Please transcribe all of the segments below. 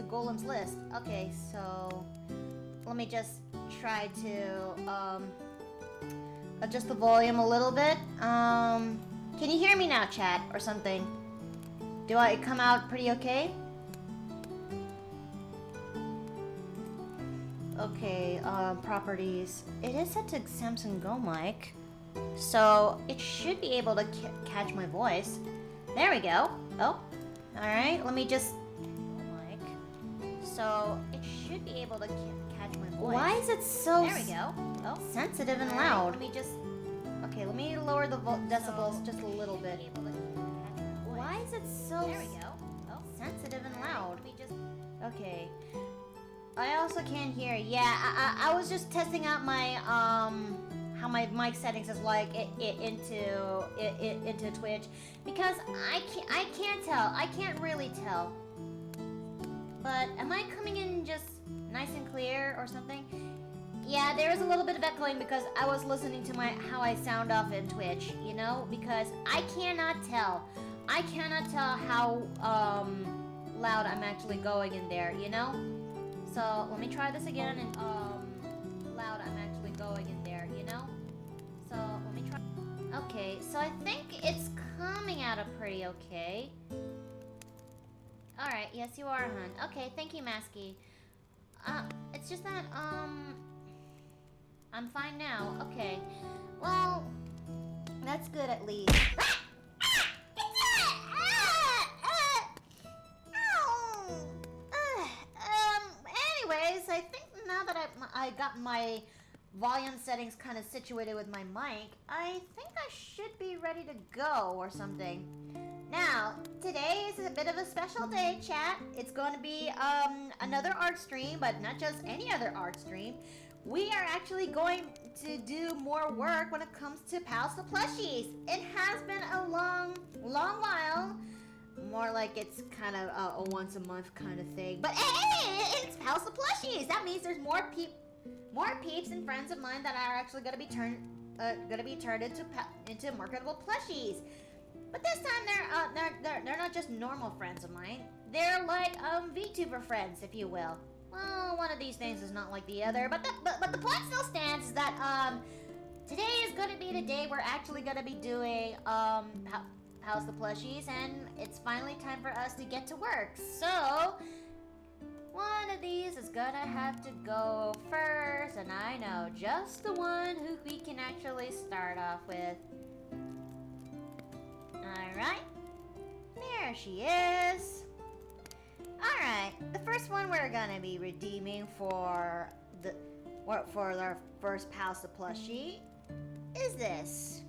golem's list. Okay, so let me just try to adjust the volume a little bit. Can you hear me now, chat, or something? Do I come out pretty okay? Okay, properties. It is set to Samsung Go mic, so it should be able to catch my voice. There we go. Oh, alright, let me just... mic. So, it should be able to catch my voice. Why is it so... there we go. Oh, sensitive and loud. Let me just... okay, let me lower the decibels just a little bit. Why is it so... there we go. Oh, sensitive and loud. Let me just... okay. I also can't hear. Yeah, I was just testing out my how my mic settings is like into Twitch, because I can't tell. I can't really tell. But am I coming in just nice and clear or something? Yeah, there is a little bit of echoing because I was listening to how I sound off in Twitch, you know, because I cannot tell. I cannot tell how loud I'm actually going in there, you know? So let me try this again, and loud I'm actually going in there, you know? So let me try. Okay, so I think it's coming out pretty okay. Alright, yes you are, hun. Okay, thank you, Masky. It's just that, I'm fine now. Okay. Well, that's good at least. Anyways, I think now that I got my volume settings kind of situated with my mic, I think I should be ready to go or something. Now, today is a bit of a special day, chat. It's going to be another art stream, but not just any other art stream. We are actually going to do more work when it comes to Pals to Plushies. It has been a long while. More like it's kind of a once a month kind of thing. But hey, it's Pals to Plushies. That means there's more peeps and friends of mine that are actually going to be turned into marketable plushies. But this time they're not just normal friends of mine. They're like VTuber friends, if you will. Well, one of these things is not like the other, but the point still stands is that today is going to be the day we're actually going to be doing Pals the Plushies, and it's finally time for us to get to work. So one of these is gonna have to go first, and I know just the one who we can actually start off with. Alright, there she is. Alright, the first one we're gonna be redeeming for our first Pals the Plushie is this.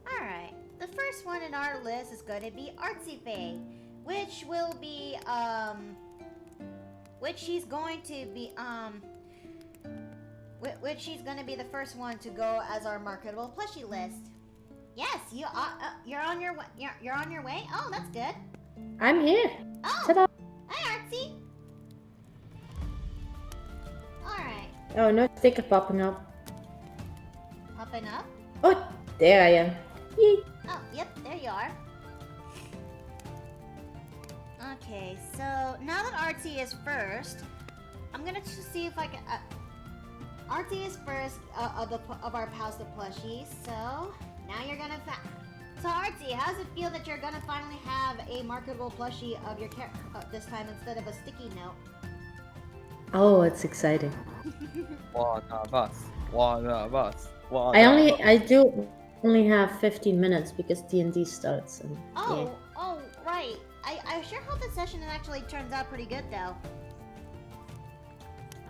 Alright, the first one in our list is going to be Artsy Faye, which will be, which she's going to be the first one to go as our marketable plushie list. Yes, you're on your way. You're on your way. Oh, that's good. I'm here. Oh, Ta-da. hi, Artsy. All right. Oh, no sticker popping up. Popping up. Oh, there I am. Yee. Oh, yep, there you are. Okay, so now that Artsy is first, I'm gonna see if I can. Artsy is first of our Pals to Plushies, so now you're gonna. So Artsy, how does it feel that you're gonna finally have a marketable plushie of your character this time instead of a sticky note? Oh, it's exciting. One of us. One of us. I do only have 15 minutes because D&D starts. And, oh, right. I sure hope the session actually turns out pretty good, though.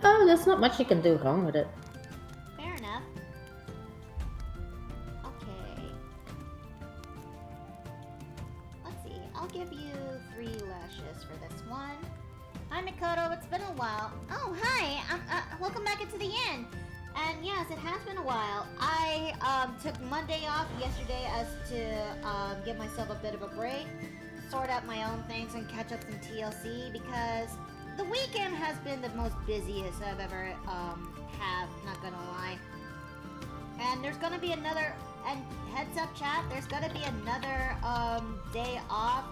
Oh, there's not much you can do wrong with it. Fair enough. Okay. Let's see. I'll give you 3 lashes for this one. Hi, Mikoto. It's been a while. Oh, hi. Welcome back into the inn. And yes, it has been a while. I took Monday off yesterday as to give myself a bit of a break, sort out my own things, and catch up some TLC because the weekend has been the most busiest I've ever have. Not gonna lie. And there's gonna be another. And heads up, chat. There's gonna be another day off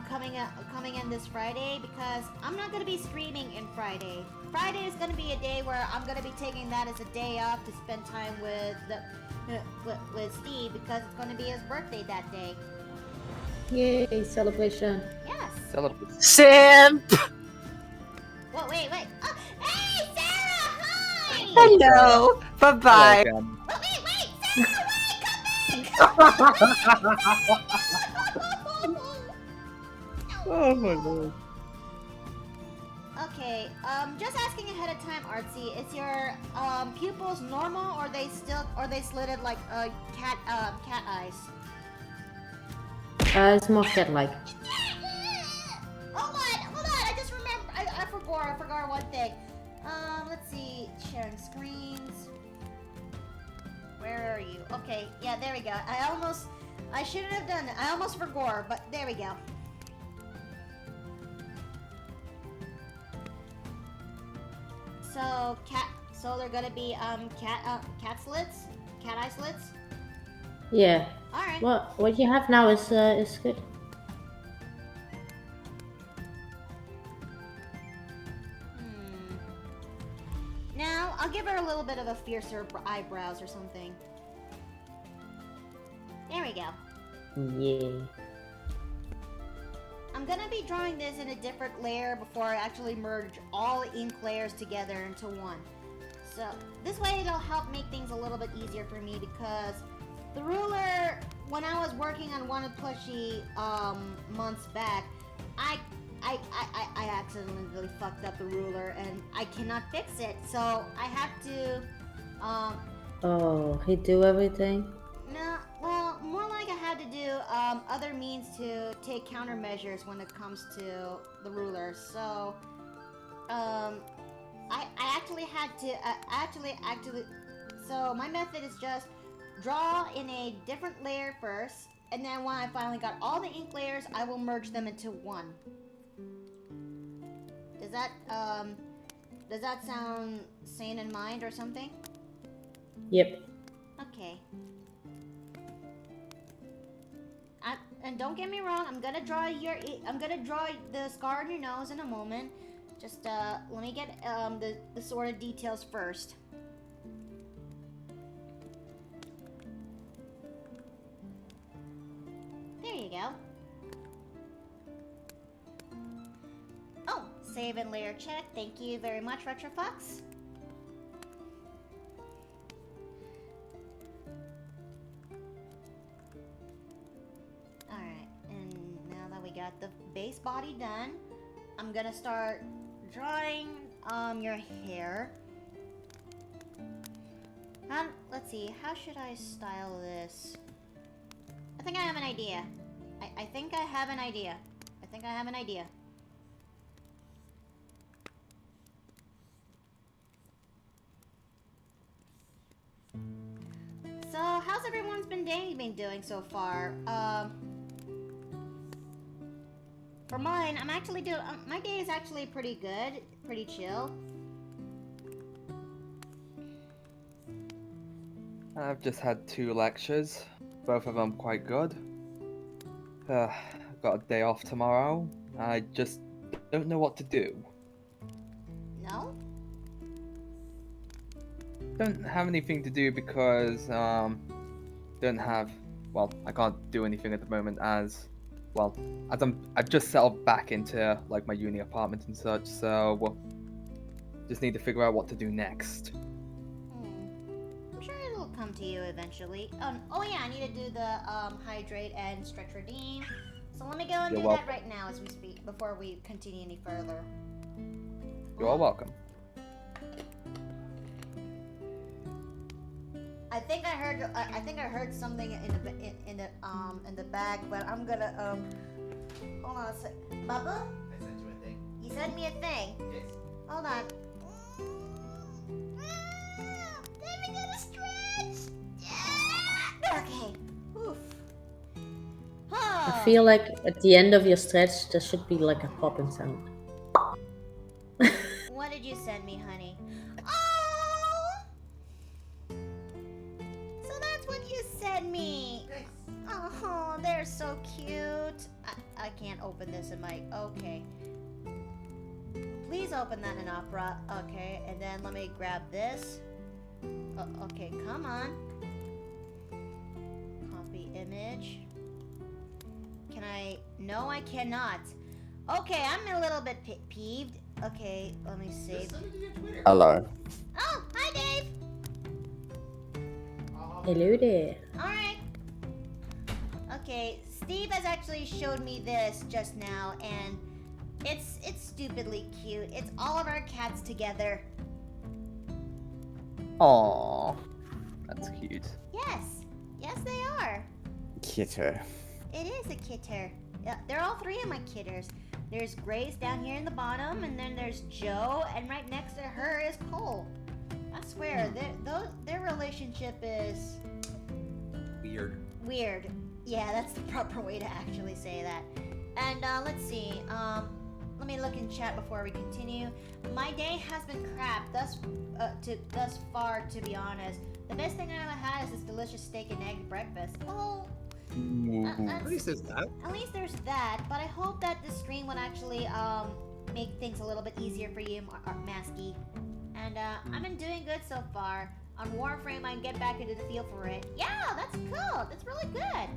coming in this Friday because I'm not gonna be streaming in Friday. Friday is gonna be a day where I'm gonna be taking that as a day off to spend time with with Steve because it's gonna be his birthday that day. Yay, celebration. Yes. Celebrate. Simp! Well, wait. Oh, hey, Sarah! Hi! Hello! Bye-bye. Hello again. Oh, wait! Sarah, wait! Come back! Oh my lord. Okay, just asking ahead of time, Artsy, is your pupils normal or they slitted like cat eyes? It's more cat-like. Hold on, I just remembered, I forgot one thing. Let's see, sharing screens. Where are you? Okay, yeah, there we go. I shouldn't have done it. I almost forgot, but there we go. So they're gonna be cat slits, cat eye slits. Yeah. All right. What you have now is good. Now I'll give her a little bit of a fiercer eyebrows or something. There we go. Yeah. I'm gonna be drawing this in a different layer before I actually merge all ink layers together into one. So this way it'll help make things a little bit easier for me because the ruler, when I was working on one plushie months back, I accidentally fucked up the ruler and I cannot fix it. So I have to Oh, he do everything? no, well, more like I had to do other means to take countermeasures when it comes to the ruler. So, I actually had to actually. So my method is just draw in a different layer first, and then when I finally got all the ink layers, I will merge them into one. Does that sound sane in mind or something? Yep. Okay. And don't get me wrong, I'm gonna draw the scar on your nose in a moment. Just let me get the sort of details first. There you go. Oh, save and layer check. Thank you very much, Retrofox. Alright, and now that we got the base body done, I'm gonna start drawing your hair. Let's see, how should I style this? I think I have an idea. I think I have an idea. So, how's everyone's day been doing so far? For mine, I'm actually doing. My day is actually pretty good, pretty chill. I've just had 2 lectures, both of them quite good. I've got a day off tomorrow. I just don't know what to do. No? Don't have anything to do because don't have, well, I can't do anything at the moment as I've just settled back into like my uni apartment and such, so just need to figure out what to do next. I'm sure it'll come to you eventually. Oh yeah, I need to do the hydrate and stretch redeem. So let me go and You're do welcome. that right now as we speak, before we continue any further. You're welcome. I think I heard something in the bag, but I'm gonna hold on a sec. Bubba? I sent you a thing. You sent me a thing. Yes. Hold on. Let me get a stretch. Okay. Oof. I feel like at the end of your stretch, there should be like a popping sound. What did you send me, honey? Oh! So that's what you sent me. Yes. Oh, they're so cute. I can't open this in my... Okay. Please open that in Opera. Okay, and then let me grab this. Okay, come on. Copy image. Can I... No, I cannot. Okay, I'm a little bit peeved. Okay, let me save. Hello. Oh, hi, Dave. Hello there. Alright. Okay, Steve has actually showed me this just now, and it's stupidly cute. It's all of our cats together. Aww. That's cute. Yes. Yes, they are. Kitter. It is a kitter. Yeah, they're all three of my kitters. There's Grace down here in the bottom, and then there's Joe, and right next to her is Cole. I swear, their relationship is... Weird. Yeah, that's the proper way to actually say that. And let's see. Let me look in chat before we continue. My day has been crap thus far, to be honest. The best thing I ever had is this delicious steak and egg breakfast. Oh, At least there's that. at least there's that. But I hope that this stream would actually make things a little bit easier for you, Masky. And I've been doing good so far. On Warframe, I can get back into the feel for it. Yeah, that's cool. That's really good.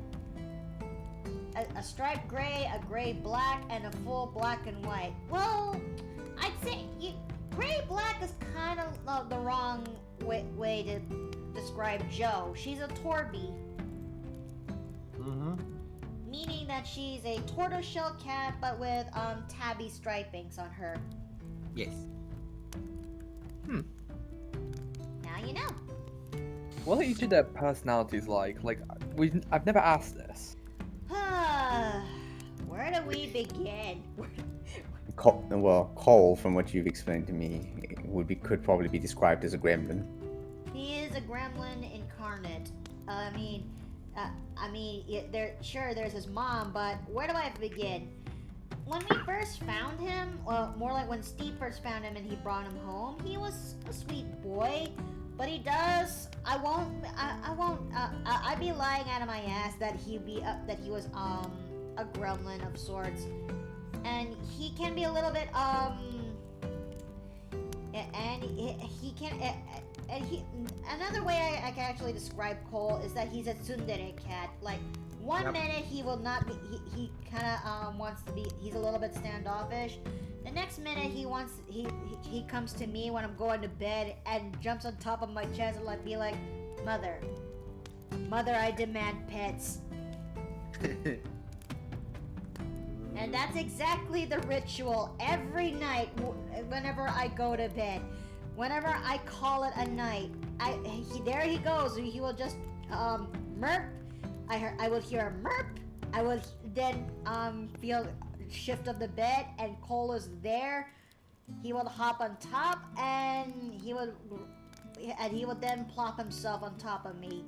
A striped gray, a gray black, and a full black and white. Well, I'd say gray black is kind of the wrong way to describe Joe. She's a Torby. Mm-hmm. Meaning that she's a tortoiseshell cat, but with tabby stripings on her. Yes. Now you know. What are each of their personalities like? Like, I've never asked this. Where do we begin? Cole, from what you've explained to me, could probably be described as a gremlin. He is a gremlin incarnate. There's his mom, but where do I begin? When we first found him, well, more like when Steve first found him and he brought him home, he was a sweet boy. But I'd be lying out of my ass that he was a gremlin of sorts, and he can be a little bit another way I can actually describe Cole is that he's a tsundere cat. Like one minute he will not be, he kind of wants to be, he's a little bit standoffish. The next minute he comes to me when I'm going to bed and jumps on top of my chest and be like, Mother, I demand pets. And that's exactly the ritual every night whenever I go to bed. Whenever I call it a night, there he goes. He will just merp. I will hear a merp. I will then feel shift of the bed, and Cole is there. He will hop on top, and he would then plop himself on top of me.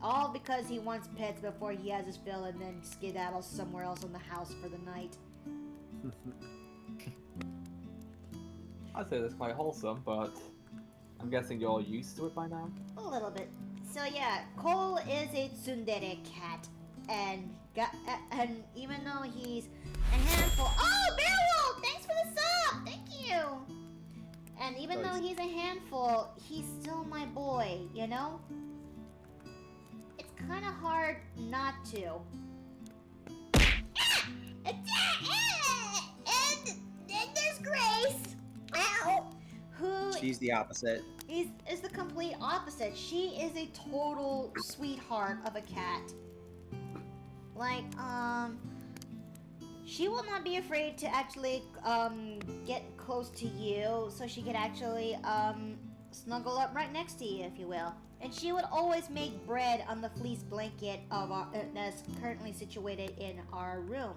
All because he wants pets before he has his fill and then skedaddles somewhere else in the house for the night. I'd say that's quite wholesome, but I'm guessing you're used to it by now. A little bit. So yeah, Cole is a tsundere cat, and even though he's a handful. Oh, Beowulf! Thanks for the sub. Thank you. And even though he's a handful, he's still my boy. You know. It's kind of hard not to. And there's Grace. Ow. Who? She's the opposite. Is the complete opposite. She is a total sweetheart of a cat. Like, she will not be afraid to actually, get close to you, so she could actually, snuggle up right next to you, if you will. And she would always make bread on the fleece blanket of that's currently situated in our room.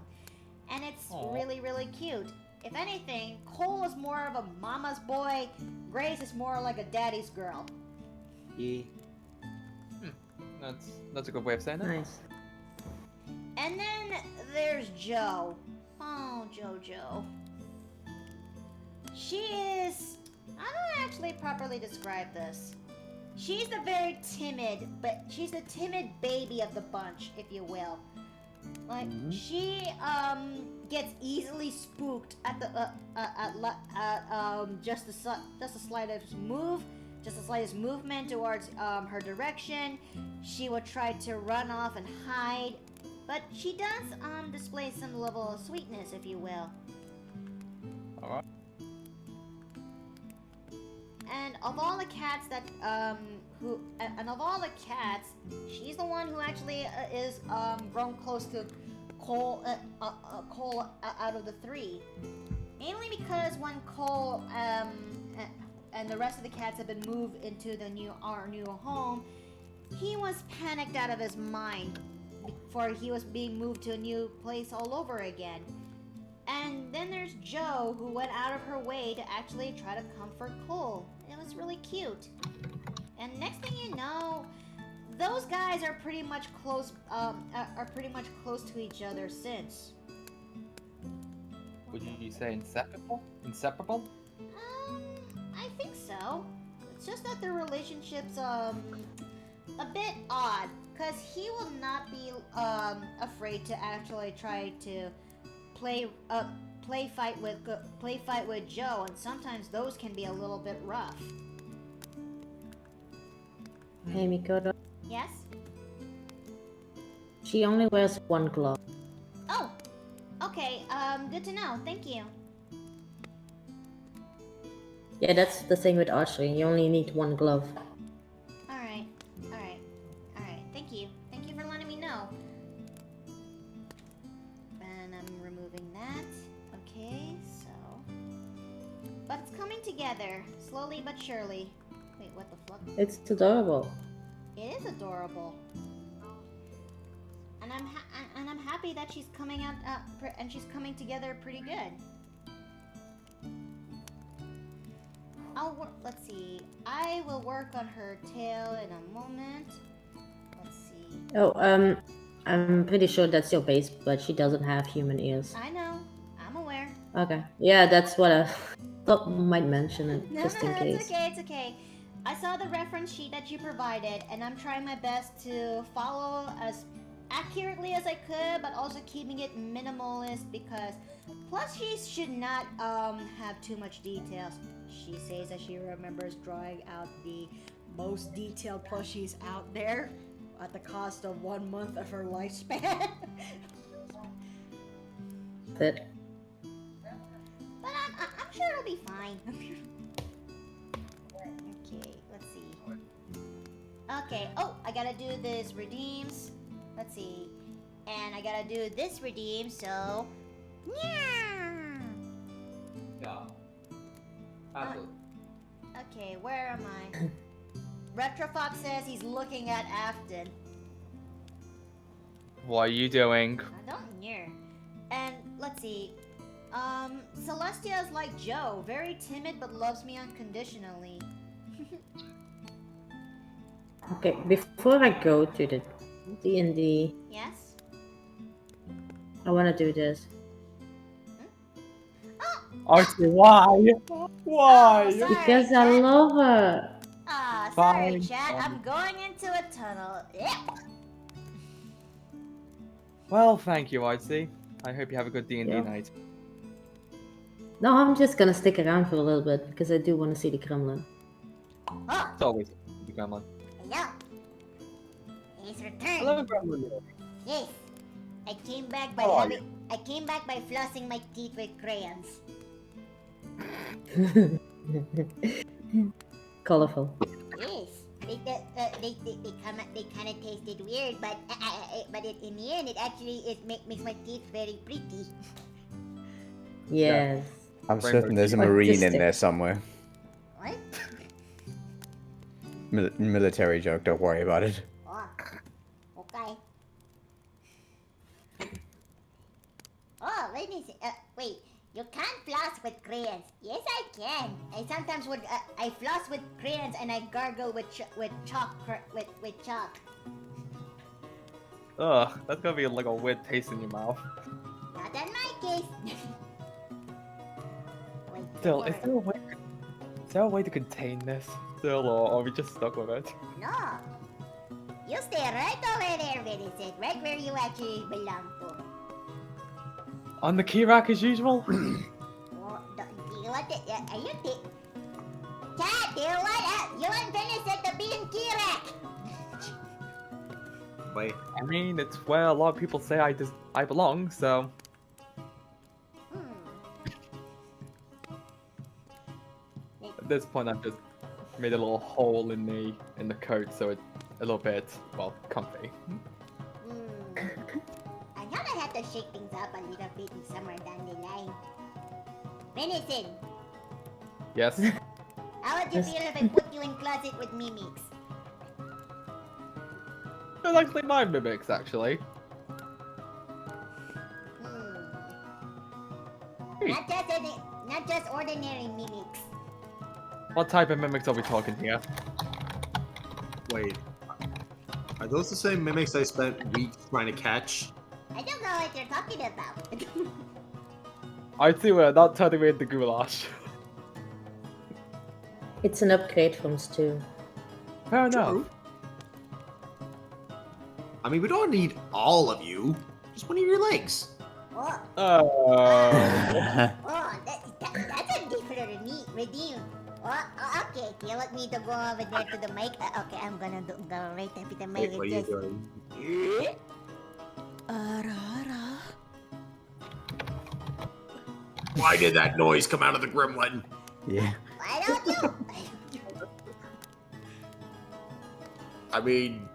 And it's really, really cute. If anything, Cole is more of a mama's boy. Grace is more like a daddy's girl. Yeah. That's a good way of saying it. Nice. And then there's Joe. Oh, Jojo. She is... I don't actually properly describe this. She's the very timid, but she's the timid baby of the bunch, if you will. Like she gets easily spooked at the just the slightest move, just the slightest movement towards her direction. She would try to run off and hide, but she does display some level of sweetness, if you will. Alright. And of all the cats that she's the one who actually is grown close to Cole out of the three. Mainly because when Cole and the rest of the cats have been moved into our new home, he was panicked out of his mind, for he was being moved to a new place all over again. And then there's Jo, who went out of her way to actually try to comfort Cole. It was really cute. And next thing you know, those guys are pretty much close. Are pretty much close to each other since. Would you say inseparable? Inseparable? I think so. It's just that their relationship's a bit odd, cause he will not be afraid to actually try to play fight with Jo, and sometimes those can be a little bit rough. Hey, Mikoto. Yes? She only wears one glove. Oh, okay. Good to know. Thank you. Yeah, that's the thing with archery. You only need one glove. All right. Thank you. Thank you for letting me know. And I'm removing that. Okay, so. But it's coming together, slowly but surely. Wait, what the fuck? It's adorable. It is adorable. And I'm happy that she's coming out and she's coming together pretty good. Let's see. I will work on her tail in a moment. Let's see. Oh, I'm pretty sure that's your base, but she doesn't have human ears. I know. I'm aware. Okay. Yeah, that's what I thought might mention it, just in case. It's okay. It's okay. I saw the reference sheet that you provided, and I'm trying my best to follow as accurately as I could, but also keeping it minimalist because plushies should not have too much details. She says that she remembers drawing out the most detailed plushies out there at the cost of 1 month of her lifespan. But But I'm sure it'll be fine. Okay, let's see. Okay, oh, I gotta do this redeems. Let's see. And I gotta do this redeem, so... Yeah. Absolutely. Okay, where am I? Retrofox says he's looking at Afton. What are you doing? I don't hear. And let's see. Celestia is like Jo, very timid but loves me unconditionally. okay, before I go to the D&D, Yes? I want to do this. Archie, why? Why? Oh, sorry, Because I chat. love her. Ah, sorry, Fine, chat. fine. I'm going into a tunnel. Yep. Well, thank you, Archie. I hope you have a good D&D Yeah. night. No, I'm just gonna stick around for a little bit because I do want to see the Kremlin. Oh, It's always the gremlin. hello. He's returned. Hello, gremlin. Yes. I came back by How are flossing my teeth with crayons. Colorful. Yes. They kind of tasted weird, but in the end, it actually makes my teeth very pretty. Yes. I'm Rainbow certain there's a teeth. marine in Artistic. there somewhere. What? Military joke, don't worry about it. Oh, okay. Oh, let me see. Wait, you can't floss with crayons. Yes, I can. I sometimes would. I floss with crayons and I gargle with chalk. With chalk. Ugh, that's gonna be like a weird taste in your mouth. Not in my case. Wait, Still, before- is there a way to contain this? Still, or are we just stuck with it? No. You stay right over there, Vincent. Right where you actually belong to. On the key rack as usual. Well, do you want it? Are you Chad, do you want Vincent to be in Kirak? Wait. I mean, it's where a lot of people say I belong, so. At this point, I've just made a little hole in the coat, so it's a little bit, well, comfy. I'm gonna have to shake things up a little bit somewhere down the line. Venison, Yes. how would you feel if I put you in closet with mimics? They're actually my mimics, actually. Hey. Not just ordinary mimics. What type of mimics are we talking here? Wait. Are those the same mimics I spent weeks trying to catch? I don't know what you're talking about. I see we're not turning me into goulash. It's an upgrade from stew. Fair enough. True. I mean, we don't need all of you. Just one of your legs. Oh, that's a different redeem. Oh, okay. Do you want me to go over there to the mic? Okay, I'm gonna go right up to the mic. Wait, what are you doing? Why did that noise come out of the gremlin? Yeah. Why don't you? I mean,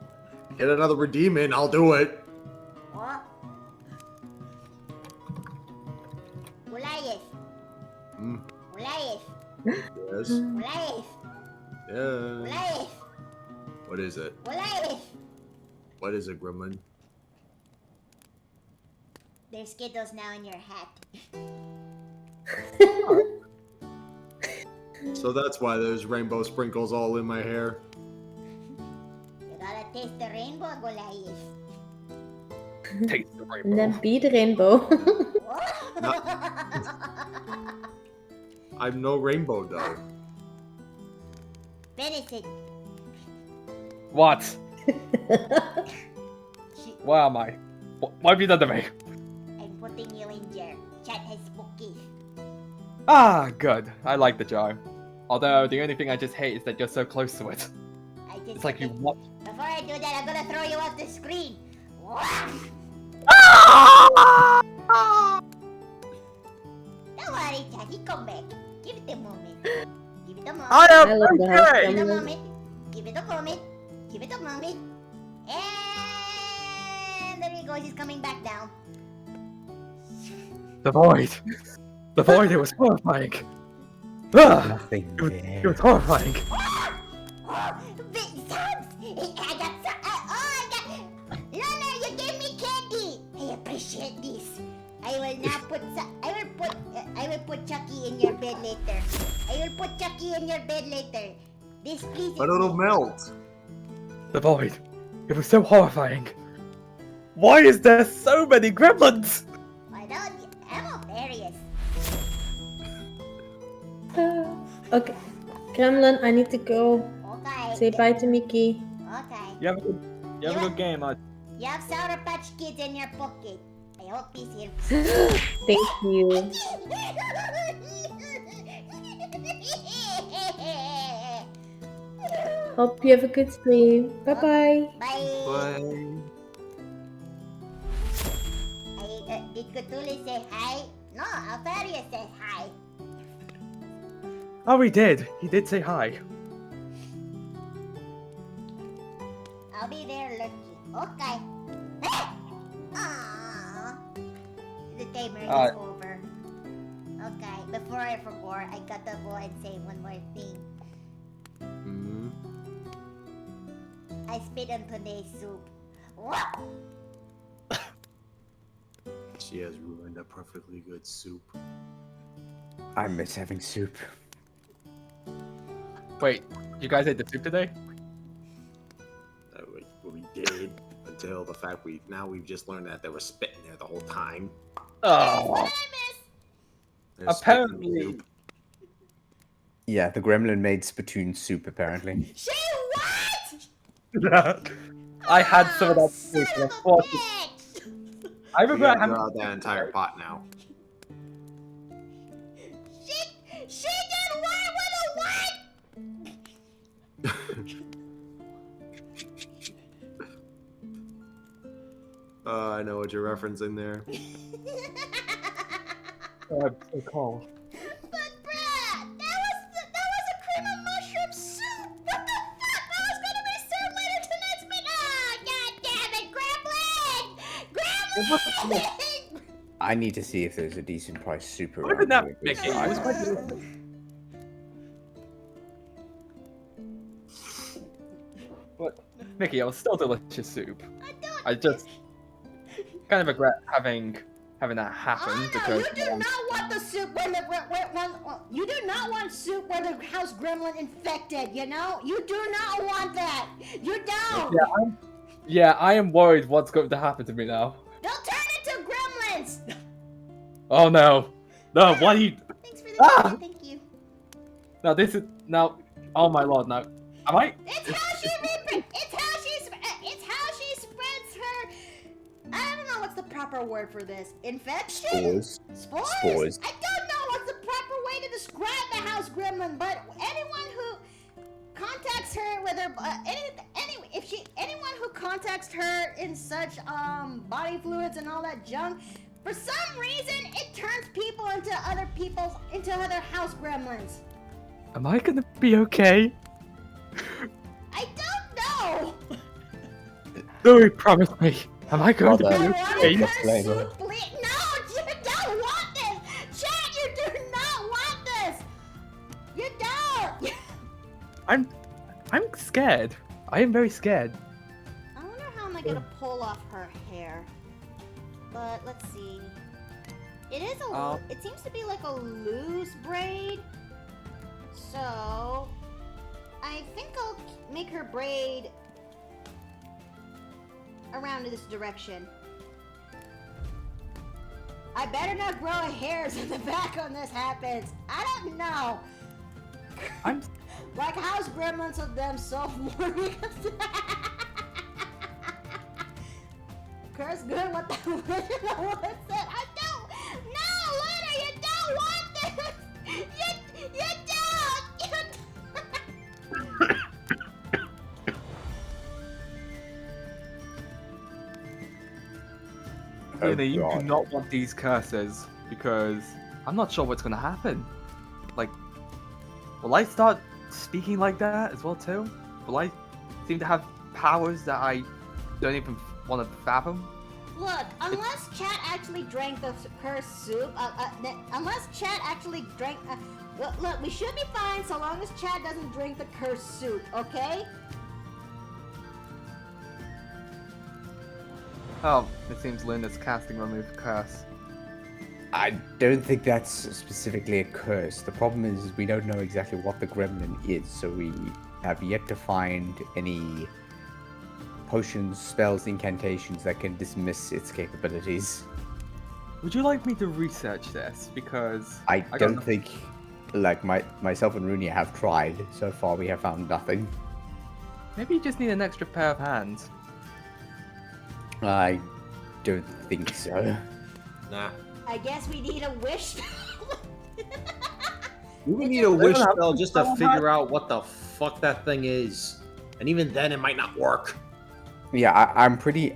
get another redeem in, I'll do it. Oh. Goliath. Hmm. Goliath. Yes. Goliath. Yeah. Goliath. What is it? Goliath. What is it, gremlin? There's Skittles now in your hat. So that's why there's rainbow sprinkles all in my hair. You gotta taste the rainbow, Goliath. Taste the rainbow. And then be the rainbow. I'm no rainbow though. Venison. What? Where am I? What have you done to me? I'm putting you in jar. Chat has spooky. Ah, good. I like the jar. Although the only thing I just hate is that you're so close to it. It's like you want. Before I do that, I'm gonna throw you off the screen. Don't worry, Chat. He come back. Give it a moment. Give it a moment. I love the house Give it a gremlin. moment. Give it a moment. Give it a moment. And there he goes. He's coming back down. The void. The void. It was horrifying. Ah, Nothing it was there. horrifying. Big sounds! I got some. I got. Luna, you gave me candy. I appreciate this. I will now put. I will put Chucky in your bed later. I will put Chucky in your bed later. This pleases But it'll me. melt. The void. It was so horrifying. Why is there so many gremlins? I don't. I'm hilarious. Okay. Gremlin, I need to go. Okay. Say bye to Mickey. Okay. You have a good game. You have Sour Patch Kids in your pocket. I hope this helps. Thank you. Hope you have a good stream. Bye bye. Bye. Did Cthulhu say hi? No, Alvaria says hi. Oh, he did. He did say hi. I'll be there lurking. Okay. Aww. The timer is over. Okay, before I forget, I gotta go and say one more thing. Hmm. I spit on today's soup. What? She has ruined a perfectly good soup. I miss having soup. Wait, you guys ate the soup today? We did until the fact we've just learned that they were spitting there the whole time. Oh. What did I miss? They're spitting Apparently. soup. Yeah, the gremlin made spittoon soup apparently. Say what? I had some of that Son soup, and of a unfortunately, bitch! I You regret gotta having. throw out that entire pot now. She did what with a I know what you're referencing there. Oh, I'm so cold. But bruh, that was a cream of mushroom soup. What the fuck? That was gonna be served later tonight's menu. Oh, god damn it, Gremlin! Gremlin! I need to see if there's a decent price super Look at that, Mickey. It was quite delicious. But Mickey, it was still delicious soup. I just kind of regret having that happen Oh, no, because. you do not want the soup when you do not want soup when the house gremlin infected, you know? You do not want that. You don't. Yeah, I am worried what's going to happen to me now. Don't turn into gremlins. Oh no, no! Why do you? Thanks for the Ah! thank you. Now this is now. Oh my lord! Now, am I? It's how she it's how she spreads her. I don't know what's the proper word for this. Infection? Spores. Spores? I don't know what's the proper way to describe the house gremlin, but anyone who contacts her with her anyone who contacts her in such body fluids and all that junk, for some reason it turns people into other house gremlins. Am I gonna be okay? I don't know. No, promise me. Am I going to Well, be I okay? wanted her Flavor. soup, please. No, you don't want this. Chad, you do not want this. You don't. I'm scared. I am very scared. I wonder how am I gonna pull off her hair. But let's see. It is it seems to be like a loose braid. So I think I'll make her braid around this direction. I better not grow hairs in the back when this happens. I don't know. I'm. Like house gremlins of them sophomore. Curse good. What the original one said? I don't. No, Luna, you don't want this. You don't. Oh, Lena, you do God. not want these curses because I'm not sure what's gonna happen. Like, will I start speaking like that as well too? Will I seem to have powers that I don't even want to fathom? Look, unless Chad actually drank the cursed soup, unless Chad actually drank, look, we should be fine so long as Chad doesn't drink the cursed soup, okay? Oh, it seems Luna's casting remove curse. I don't think that's specifically a curse. The problem is we don't know exactly what the gremlin is, so we have yet to find any potions, spells, incantations that can dismiss its capabilities. Would you like me to research this? Because I got don't nothing. think, like, myself and Runia have tried. So far we have found nothing. Maybe you just need an extra pair of hands. I don't think so. Nah. I guess we need a wish. You would need a wish have spell just to spell figure out what the fuck that thing is. And even then it might not work. Yeah, I'm pretty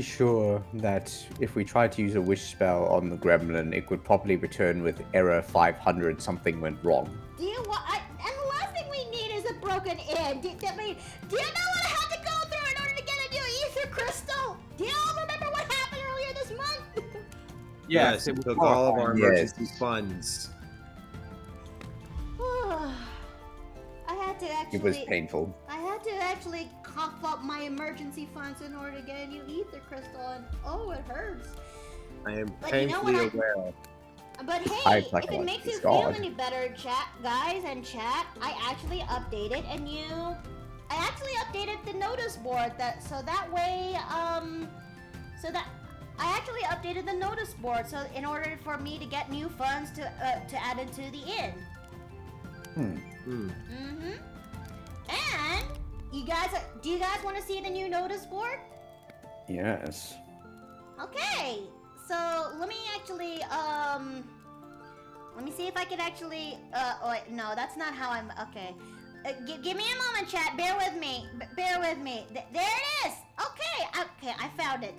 sure that if we tried to use a wish spell on the gremlin, it would probably return with error 500. Something went wrong. Do you want? And the last thing we need is a broken inn. Do you know what I had to go through in order to get a new ether crystal? Do you all remember what happened earlier this month? Yes, it it was took all of our horrifying. emergency Yes. funds. I had to actually. It was painful. I had to actually cough up my emergency funds in order to get a new ether crystal, and oh, it hurts. I am But you know what painfully aware. But hey, I if like it what makes you it's feel called. any better, chat, I actually updated the notice board so that way, I actually updated the notice board so in order for me to get new funds to add into the inn. Hmm. Mm-hmm. And do you guys want to see the new notice board? Yes. Okay, so let me actually, let me see if I can actually, oh wait, no, that's not how I'm, okay. Give me a moment, chat, bear with me, bear with me. There it is! Okay, I found it.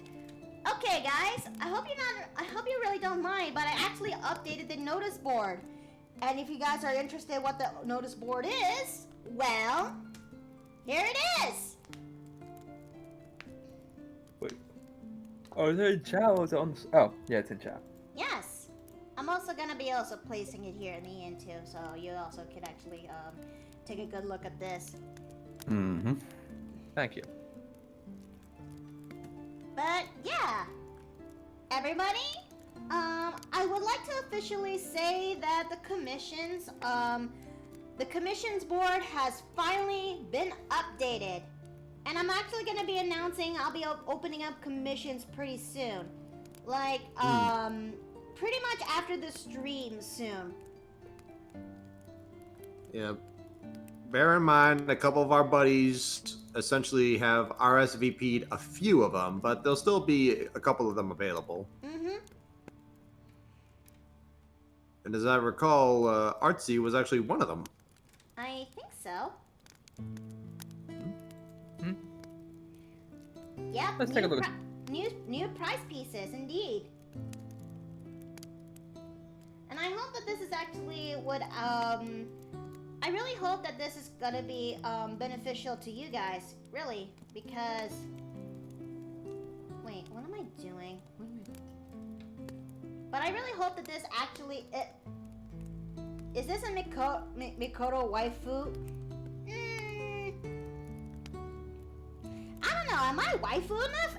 Okay, guys, I hope you really don't mind, but I actually updated the notice board. And if you guys are interested in what the notice board is, well, here it is! Wait. Oh, is it in chat or is it on? Oh, yeah, it's in chat. Yes. I'm also gonna be also placing it here in the end too, so you also can actually take a good look at this. Mm-hmm. Thank you. But yeah, everybody, I would like to officially say that the commissions board has finally been updated, and I'm actually gonna be announcing I'll be opening up commissions pretty soon, like pretty much after the stream soon. Yeah. Bear in mind, a couple of our buddies essentially have RSVP'd a few of them, but there'll still be a couple of them available. Mm-hmm. And as I recall, Artsy was actually one of them. I think so. Hmm? Yep. Let's take a look. New prize pieces, indeed. And I hope that this is actually what I really hope that this is gonna be beneficial to you guys, really, because wait, what am I doing? But I really hope that this actually is this a Mikoto waifu? I don't know. Am I waifu enough?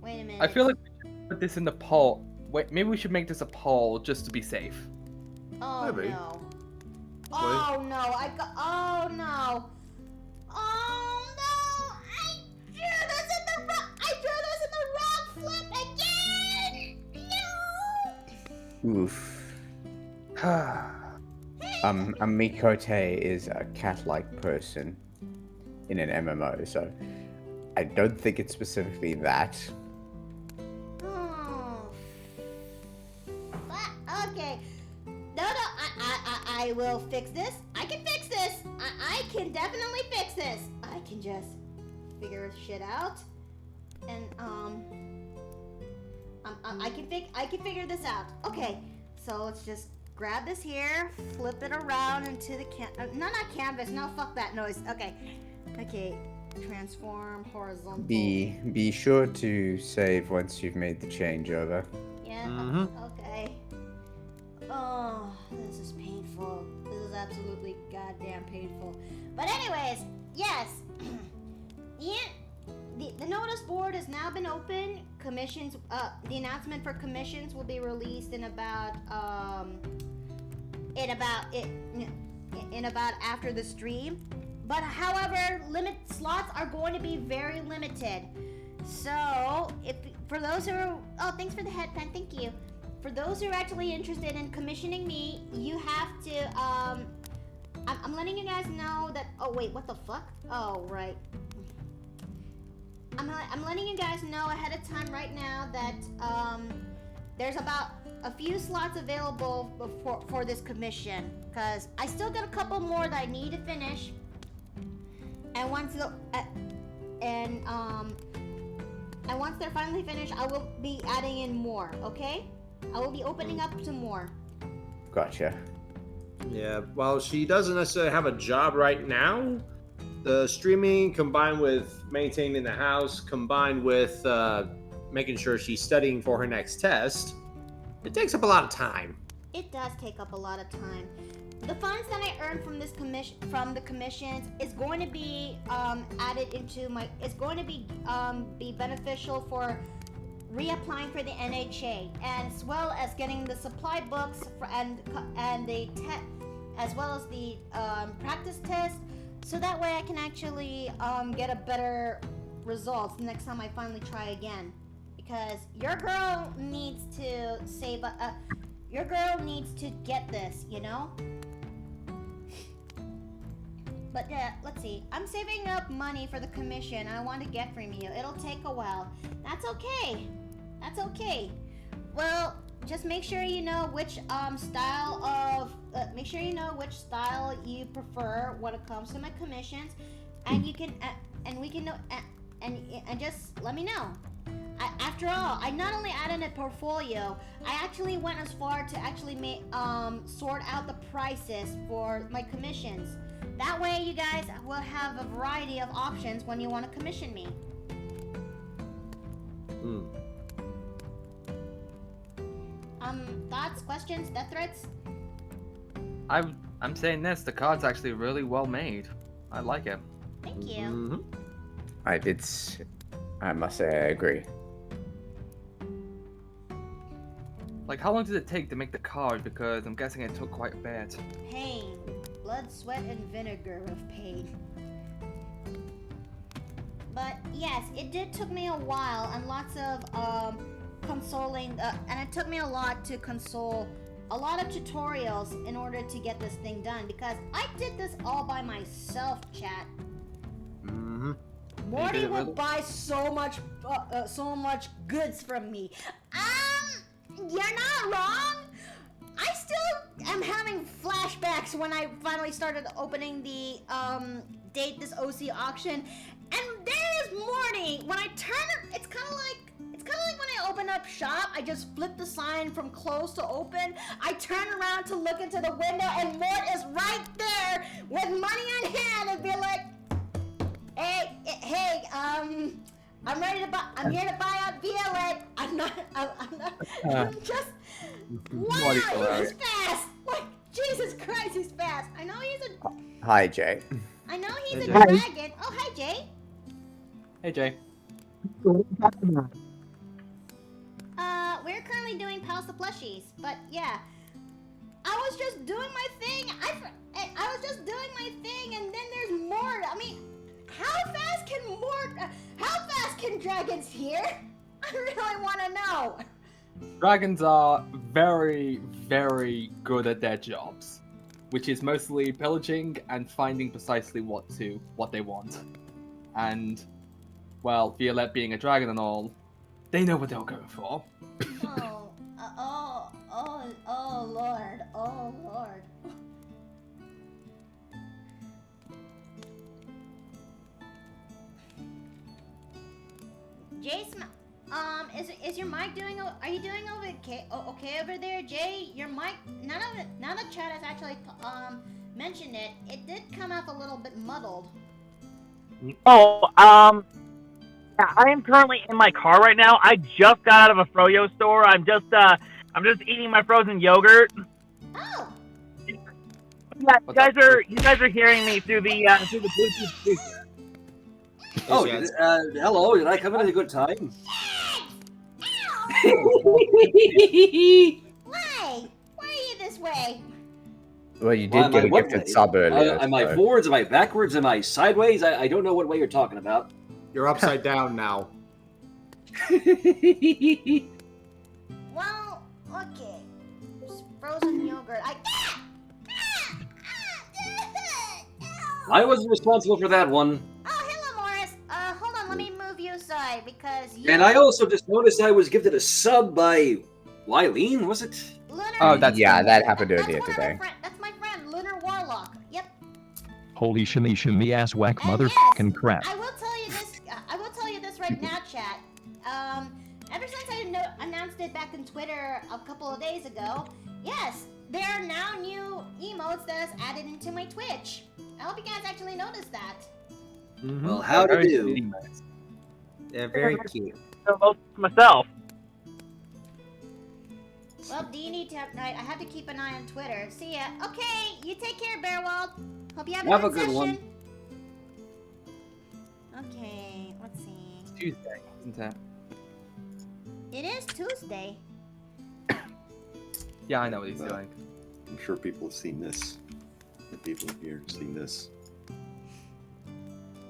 Wait a minute. I feel like we should put this in the poll. Wait, maybe we should make this a poll just to be safe. Oh Maybe. no. Oh no, oh no. Oh no, I drew this in the wrong flip again! No! Oof. A Mikote is a cat-like person in an MMO, so I don't think it's specifically that. Oh. Okay. No, I will fix this. I can fix this. I can definitely fix this. I can just figure shit out. And, I can figure this out. Okay, so let's just grab this here, flip it around into the not canvas. No, fuck that noise. Okay, transform horizontal. Be sure to save once you've made the changeover. Yeah. Okay. Oh, this is painful. This is absolutely goddamn painful. But anyways, yes. The notice board has now been open. Commissions. The announcement for commissions will be released in about after the stream. But however, slots are going to be very limited. So for those who are, thanks for the headband, thank you. For those who are actually interested in commissioning me, you have to I'm letting you guys know that. Oh wait, what the fuck? Oh right. I'm letting you guys know ahead of time right now that there's about a few slots available for this commission, because I still got a couple more that I need to finish. And once they're finally finished, I will be adding in more. Okay, I will be opening up some more. Gotcha. Yeah, well, she doesn't necessarily have a job right now. The streaming combined with maintaining the house, combined with making sure she's studying for her next test, it takes up a lot of time. It does take up a lot of time. The funds that I earn from this from the commissions is going to be added into my. It's going to be beneficial for reapplying for the NHA, as well as getting the supply books and the as well as the practice test, so that way I can actually get a better results next time I finally try again. Because your girl needs to save. Your girl needs to get this, you know. But let's see. I'm saving up money for the commission I want to get from you. It'll take a while. That's okay. That's okay. Well, just make sure you know which style of make sure you know which style you prefer when it comes to my commissions, and you can and we can know and just let me know. After all, I not only added a portfolio, I actually went as far to actually sort out the prices for my commissions. That way, you guys will have a variety of options when you want to commission me. Thoughts, questions, death threats? I'm saying this. The card's actually really well made. I like it. Thank you. I must say I agree. Like, how long did it take to make the card? Because I'm guessing it took quite a bit. Pain. Blood, sweat, and vinegar of pain. But yes, it did took me a while and lots of consoling, and it took me a lot to console a lot of tutorials in order to get this thing done, because I did this all by myself, chat. Morty would buy so much goods from me. You're not wrong. I still am having flashbacks when I finally started opening the Date This OC auction, and there's Morty. When I turn it, it's kind of like when I open up shop. I just flip the sign from close to open. I turn around to look into the window, and Mort is right there with money on hand, and be like, hey, I'm ready to buy. I'm here to buy out Violet. I'm just. Wow, he's fast. Like, Jesus Christ, he's fast. I know he's a. Hi, Jay. I know he's a dragon. Oh, hi, Jay. Hey, Jay. We're currently doing Pals the Plushies, but yeah, I was just doing my thing. I was just doing my thing, and then there's Mort. I mean, how fast can dragons hear? I really want to know. Dragons are very, very good at their jobs, which is mostly pillaging and finding precisely what they want. And, well, Violet being a dragon and all, they know what they're going for. Oh Lord. Jason, is your mic doing? Are you doing okay over there, Jay? Your mic. Now that chat has actually mentioned it, it did come up a little bit muddled. Yeah, I am currently in my car right now. I just got out of a froyo store. I'm just eating my frozen yogurt. Oh. Yeah, you guys are hearing me through the Bluetooth speaker. Oh, hello. Did I come in at a good time? Why? Why are you this way? Well, you did get a gifted sub earlier. Am I forwards? Am I backwards? Am I sideways? I don't know what way you're talking about. You're upside down now. Well, okay. Frozen yogurt. I wasn't responsible for that one. Oh, hello, Morris. Hold on. Let me move you aside because you. And I also just noticed I was gifted a sub by Wileen, was it? Lunar. Oh, that happened earlier today. That's my friend, Lunar Warlock. Yep. Holy shimmy ass whack And motherfucking yes, crap. I will tell you this right now, chat. Ever since I announced it back in Twitter a couple of days ago, yes, there are now new emotes that is added into my Twitch. I hope you guys actually noticed that. Mm-hmm. Well, how to do? They're very cute. Myself. Well, do you need to have? I have to keep an eye on Twitter. See ya. Okay, you take care, Bearwald. Hope you have a good session. One. Okay, let's see. It's Tuesday, isn't it? It is Tuesday. Yeah, I know what he's doing. I'm sure people have seen this. The people here have seen this.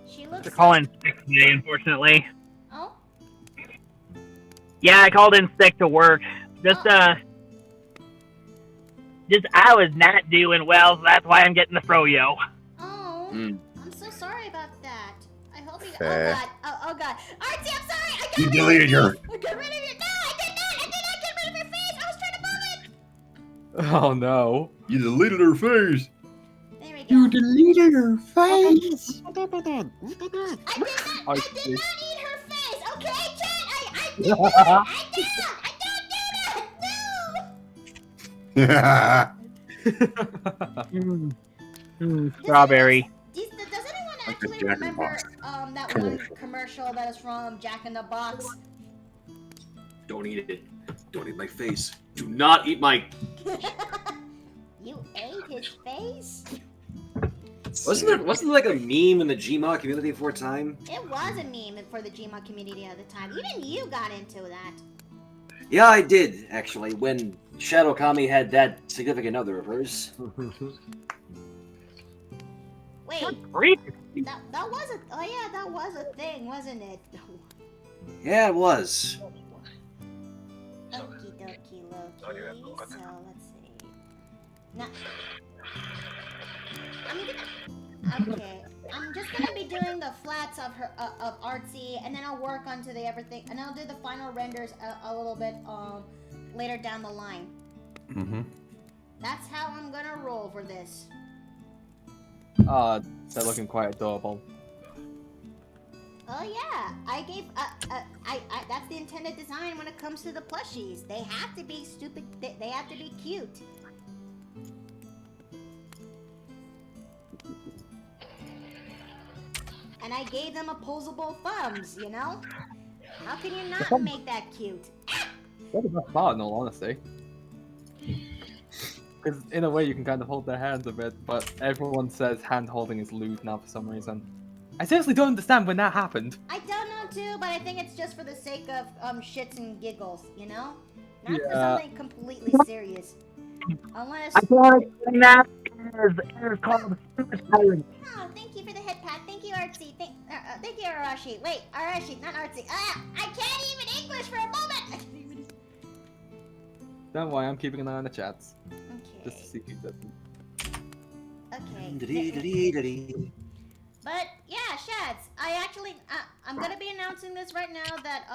She looks. They're calling sick today, unfortunately. Oh. Yeah, I called in sick to work. I was not doing well, so that's why I'm getting the froyo. Oh. Oh, Mm. I'm so sorry about that. I hope you. Fair. Oh god. Oh god. Artsy, I'm sorry. I got You rid deleted your. I got rid of your. No, I did not. I did not get rid of your face. I was trying to move it. Oh no. You deleted her face. There we go. deleted her face. I did not. I did not eat her face. Okay, chat. I did not. I don't do that. Strawberry. Does anyone Like the actually Jack in the remember Box that one commercial that is from Jack in the Box? Don't eat it. Don't eat my face. Do not eat my. You ate his face? Wasn't there like a meme in the Gmod community for a time? It was a meme for the Gmod community at the time. Even you got into that. Yeah, I did actually. When Shadow Kami had that significant other of hers. Wait, Great. that was a that was a thing, wasn't it? Yeah, it was. Okie dokie Loki. So let's see. Now, I'm just gonna be doing the flats of her of Artsy, and then I'll work onto the everything, and I'll do the final renders a little bit later down the line. Mm-hmm. That's how I'm gonna roll for this. They're looking quite adorable. Oh yeah, I gave I that's the intended design when it comes to the plushies. They have to be stupid. They have to be cute. And I gave them opposable thumbs, you know? How can you not make that cute? They're the best part, in all honesty. Because in a way you can kind of hold their hands a bit, but everyone says hand holding is lewd now for some reason. I seriously don't understand when that happened. I don't know too, but I think it's just for the sake of shits and giggles, you know? Not for Yeah. something completely serious. Unless I can't explain that. It is called stupid tyrant. Oh, thank you for the head pat. Thank you, Artsy. Thank you, Arashi. Wait, Arashi, not Artsy. Ah, I can't even English for a moment. I can't even. Don't worry, I'm keeping an eye on the chats. Just to Okay. see who does them. Okay. But yeah, Shads. I actually, I'm gonna be announcing this right now that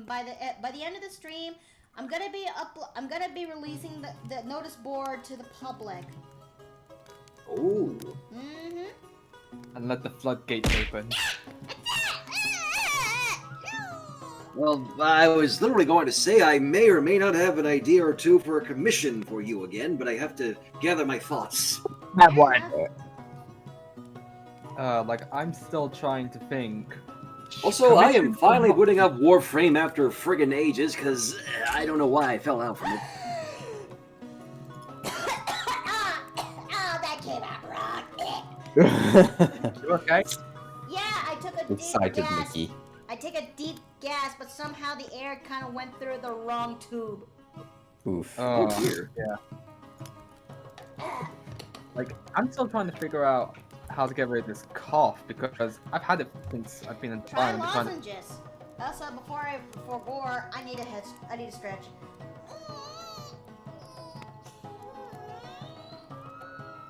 by the end of the stream, I'm gonna be releasing the notice board to the public. Oh. Mm-hmm. And let the floodgates open. Well, I was literally going to say I may or may not have an idea or two for a commission for you again, but I have to gather my thoughts. Have one. Like, I'm still trying to think. Also, I am finally booting up Warframe after friggin' ages, because I don't know why I fell out from it. Oh, that came out wrong. You okay? Yeah, I took a deep Excited gas. Mickey. I take a deep gas, but somehow the air kind of went through the wrong tube. Oof. Oh dear. Yeah. Like, I'm still trying to figure out how to get rid of this cough, because I've had it since I've been in Try Thailand. lozenges. Also, before war, I need a stretch.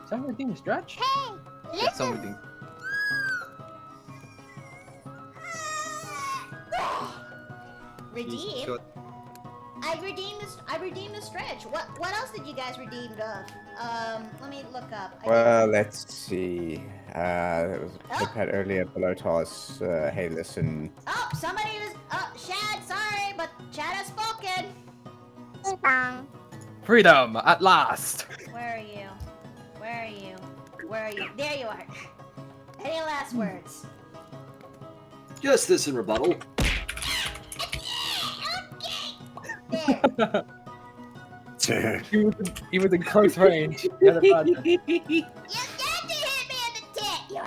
Some redeem stretch? Hey, Yeah, some redeem. Redeem. I redeemed the stretch. What else did you guys redeem of? Let me look up. Well, let's see. There was a clip had earlier below toss. Hey, listen. Oh, somebody was. Oh, Shad. Sorry, but Chad has spoken. Freedom at last. Where are you? Where are you? Where are you? There you are. Any last words? Just this in rebuttal. There. He was in close range. He had a bad- You got to hit me in the tit. You.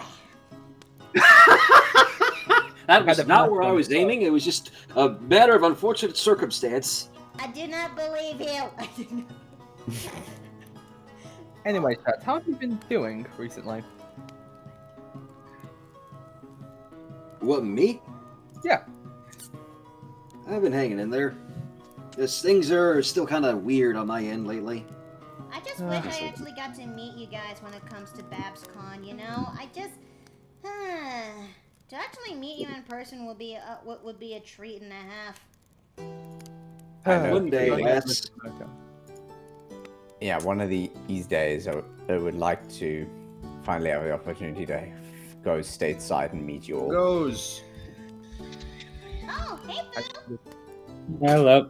That was not where I was aiming. It was just a matter of unfortunate circumstance. I do not believe you. I do not. Anyway, chat, how have you been doing recently? What, me? Yeah. I've been hanging in there. Things are still kind of weird on my end lately. I just just wish I actually got to meet you guys when it comes to BabsCon, you know? I just... to actually meet you in person would be a treat and a half. One day, Wes. Yeah, one of these days, I would like to finally have the opportunity to go stateside and meet you all. Goes. Oh, hey, Boo! Hello.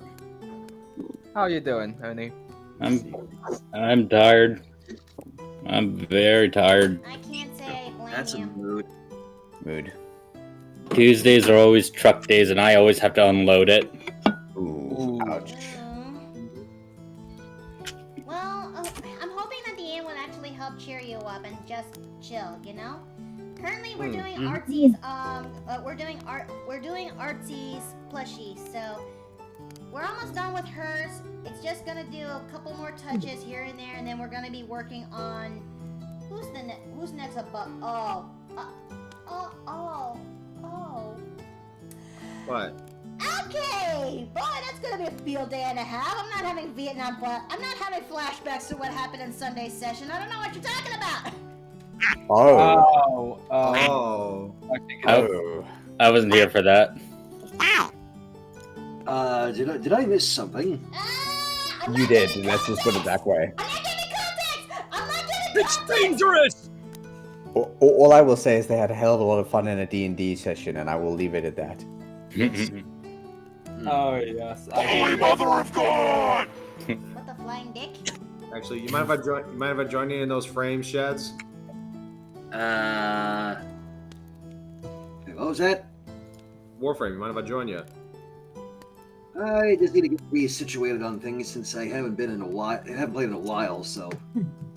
How you doing, Oni? I'm tired. I'm very tired. I can't say I blame That's a you. mood. Tuesdays are always truck days, and I always have to unload it. Ooh, ouch. Well, I'm hoping that the end will actually help cheer you up and just chill, you know? Currently, we're doing artsies. We're doing artsies plushies. So we're almost done with hers. It's just gonna do a couple more touches here and there, and then we're gonna be working on who's next above. Oh. What? Okay, boy, that's gonna be a field day and a half. I'm not having I'm not having flashbacks to what happened in Sunday's session. I don't know what you're talking about. I wasn't here for that. Did I miss something? You did, and let's just put it that way. It's dangerous! All I will say is they had a hell of a lot of fun in a D&D session, and I will leave it at that. Oh, yes. Holy Mother of God! What the flying dick? Actually, you mind if I join you in those frame sheds? What was that? Warframe, you mind if I join you? I just need to get resituated on things since I haven't been in a while. I haven't played in a while, so.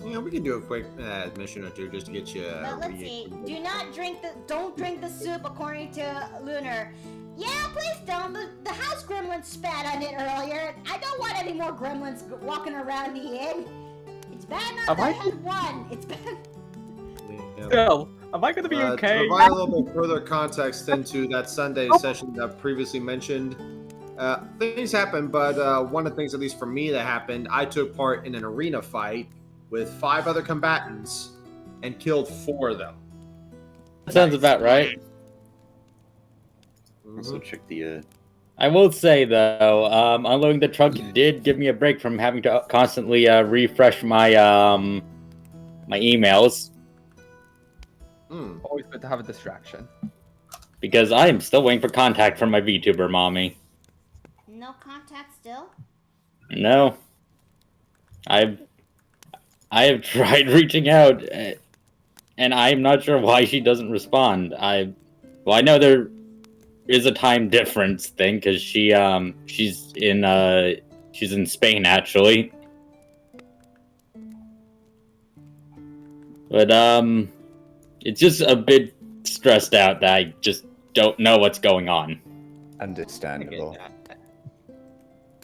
Yeah, we can do a quick mission or two just to get you. But let's see. Don't drink the soup, according to Lunar. Yeah, please don't. The house gremlin spat on it earlier. I don't want any more gremlins walking around the inn. It's bad enough that I had one. It's bad. Still, am I gonna be okay? To provide a little bit further context into that Sunday session that I previously mentioned, things happened, but one of the things, at least for me, that happened, I took part in an arena fight with 5 other combatants and killed 4 of them. That sounds about right. Also check the. I will say though, unloading the truck did give me a break from having to constantly refresh my my emails. Always good to have a distraction. Because I am still waiting for contact from my VTuber mommy. No contact still? No. I have tried reaching out, and I'm not sure why she doesn't respond. I know there is a time difference thing because she's in Spain actually. But it's just a bit stressed out that I just don't know what's going on. Understandable.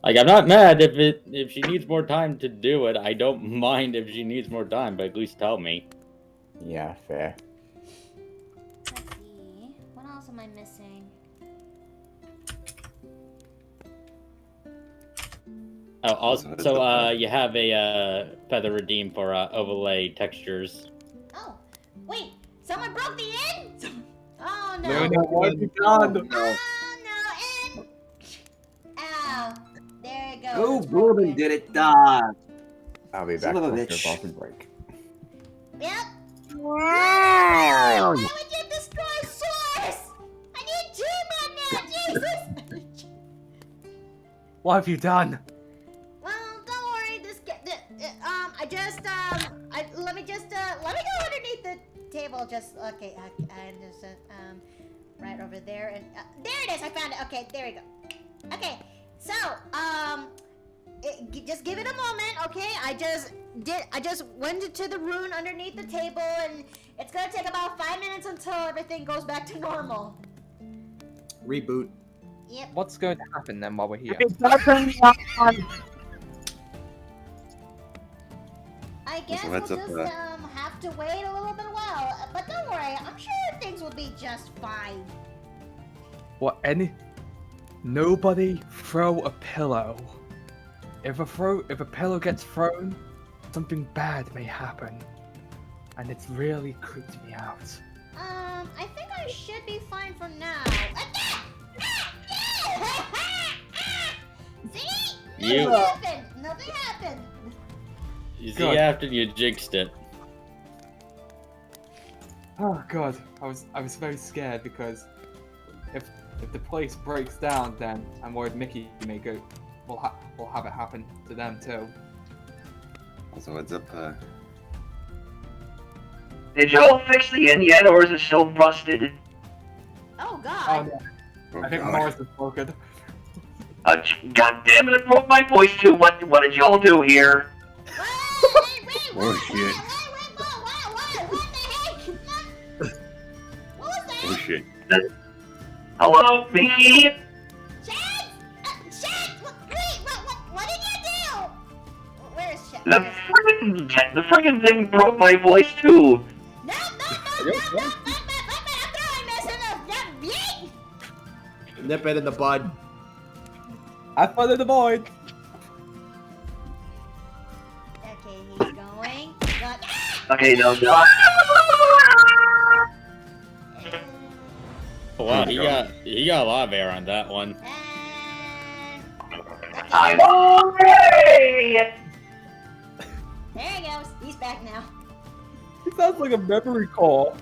Like, I'm not mad if she needs more time to do it. I don't mind if she needs more time, but at least tell me. Yeah, fair. Let's see. What else am I missing? Oh, also, you have a feather redeem for overlay textures. Oh, wait! Someone broke the inn? Oh no! What have you done? Oh no! And ow! There it goes. Oh, It's Bourbon broken. did it. I'll be Son back of a after bitch. the bathroom break. Yep. Why would you destroy Source? I need 2 men now, Jesus! What have you done? Well, don't worry. Let me go underneath the table. Just okay. I just right over there, and there it is. I found it. Okay, there we go. Okay, so just give it a moment, okay? I just went into the rune underneath the table, and it's gonna take about 5 minutes until everything goes back to normal. Reboot. Yep. What's going to happen then while we're here? I guess we'll just have to wait a little bit while, but don't worry. I'm sure things will be just fine. What? Nobody throw a pillow. If a pillow gets thrown, something bad may happen, and it's really creeped me out. I think I should be fine for now. See? You- Nothing happened. Nothing happened. You see, Good. after you jinxed it. Oh god, I was very scared because if the place breaks down, then I'm worried Mickey may go. We'll have it happen to them too. Also, heads up. Did y'all fix the inn yet, or is it still rusted? Oh Oh god. no, I think Morris is broken. God damn it, I broke my voice too. What did y'all do here? Wait, Oh shit! what the heck? What was that? Oh shit! Hello, me? Chad! Chad! What did you do? Where's Chad? The friggin' thing broke my voice too. No, I'm throwing this in the yeet! Nip it in the bud. Have fun in the void. Okay, he's going. Okay, no. Wow, he got a lot of air on that one. I'm okay! There he goes. He's back now. He sounds like a memory call.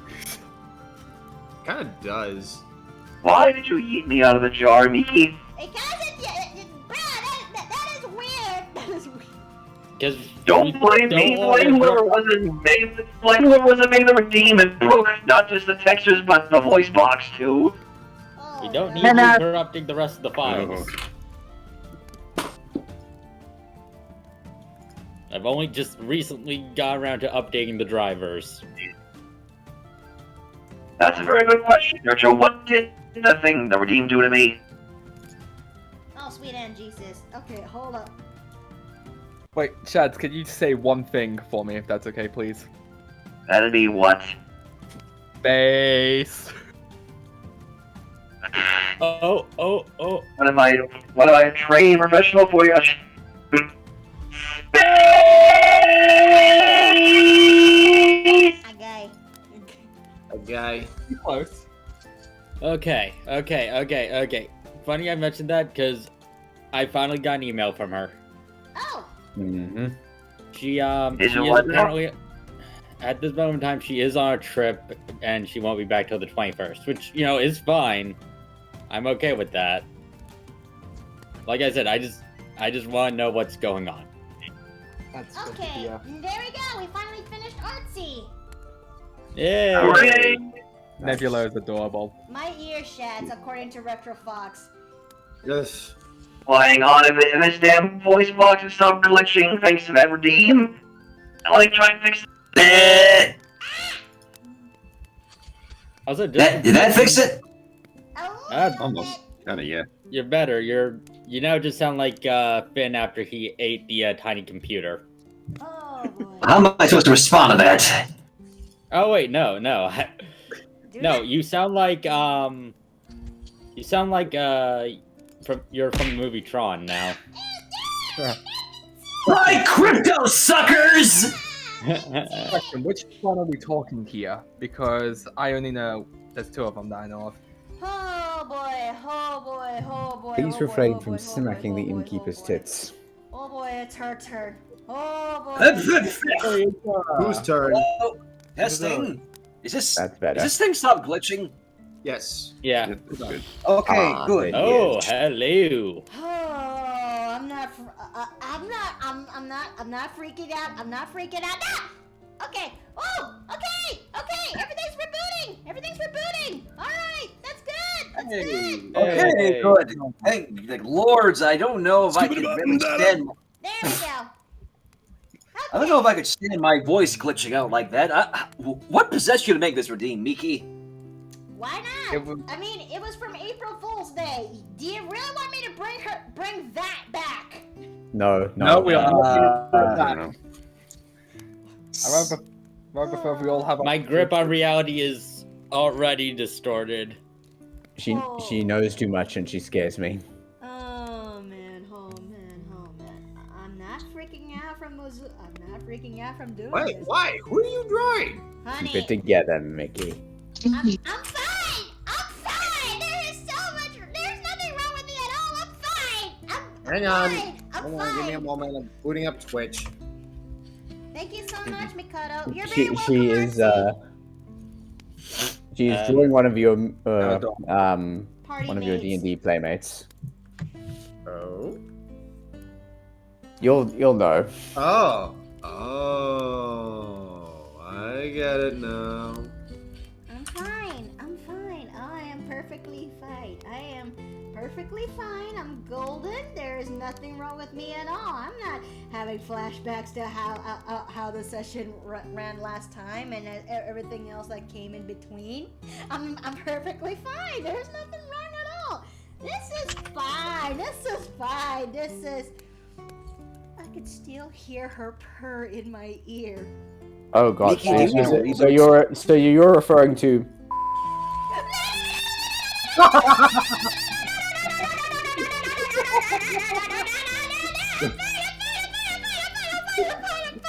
Kind of does. Why did you eat me out of the jar, Mickey? Because bruh, that is weird. That is weird. Because Don't blame me. Blame whoever wasn't made the redeem and broke not just the textures but the voice box too. we don't need And, you corrupting the rest of the Oh. files. I've only just recently got around to updating the drivers. That's a very good question, Nurture. What did the redeem do to me? Oh, sweet and Jesus. Okay, hold up. Wait, Chad, could you say one thing for me, if that's okay, please? That'd be what? Space. Oh. What am I a trained professional for you? A guy. Close. Okay. Funny I mentioned that because I finally got an email from her. Oh. Mm-hmm. She Is she it is what now? apparently at this moment in time she is on a trip and she won't be back till the 21st, which is fine. I'm okay with that. Like I said, I just want to know what's going on. That's good to Okay, hear. there we go. We finally finished Artsy. Yeah. Hooray! Nebula is adorable. My ear shads, according to Retro Fox. Yes. Well, hang on, if this damn voice box is stop glitching thanks to that redeem, I'll try and fix it. Also, Did that fix it? Almost. Kinda, yeah. You're better. You now just sound like Finn after he ate the tiny computer. Oh boy. How am I supposed to respond to that? Oh wait, no. No, you sound like you're from the movie Tron now. My crypto suckers! Question, which one are we talking here? Because I only know there's two of them that I know of. Oh boy, oh boy, oh boy. Please oh boy, refrain oh from boy, smacking oh the boy, innkeeper's oh boy. tits. Oh boy, it's her turn. Oh boy. Whose turn? Hello? Testing? Is That's this better. thing stop glitching? Yes. Yeah. That's good. Okay, Ah, good. there Oh, is. hello. Oh, I'm not freaking out. I'm not freaking out. Ah! Okay. Oh, okay. Everything's rebooting. All right, that's good. Okay, Hey. good. Hey, like, lords, I don't know if I could really stand. There we go. I don't know if I could stand my voice glitching out like that. What possessed you to make this redeem, Miki? Why not? I mean, it was from April Fool's Day. Do you really want me to bring that back? No. We are not doing I that. don't know. I prefer we all have My grip on reality is already distorted. She knows too much and she scares me. Oh man. I'm not freaking freaking out from doing Wait, this. why? Who are you drawing? Honey, Keep it together, Mickey. I'm fine. I'm fine. There's nothing wrong with me at all. I'm fine. Hang on. Fine. I'm Hold fine. on, give me a moment. I'm booting up Twitch. Thank you so much, Mikado. You're very She welcome. she is she is drawing one of your one of your D&D playmates. Oh. You'll know. Oh. Oh. I get it now. I'm fine. I'm fine. I am perfectly fine. I am perfectly fine. I'm golden. There is nothing wrong with me at all. I'm not having flashbacks to how the session ran last time and everything else that came in between. I'm perfectly fine. There's nothing wrong at all. This is fine. This is fine. This is. I could still hear her purr in my ear. Oh god. Mickey, So you're referring to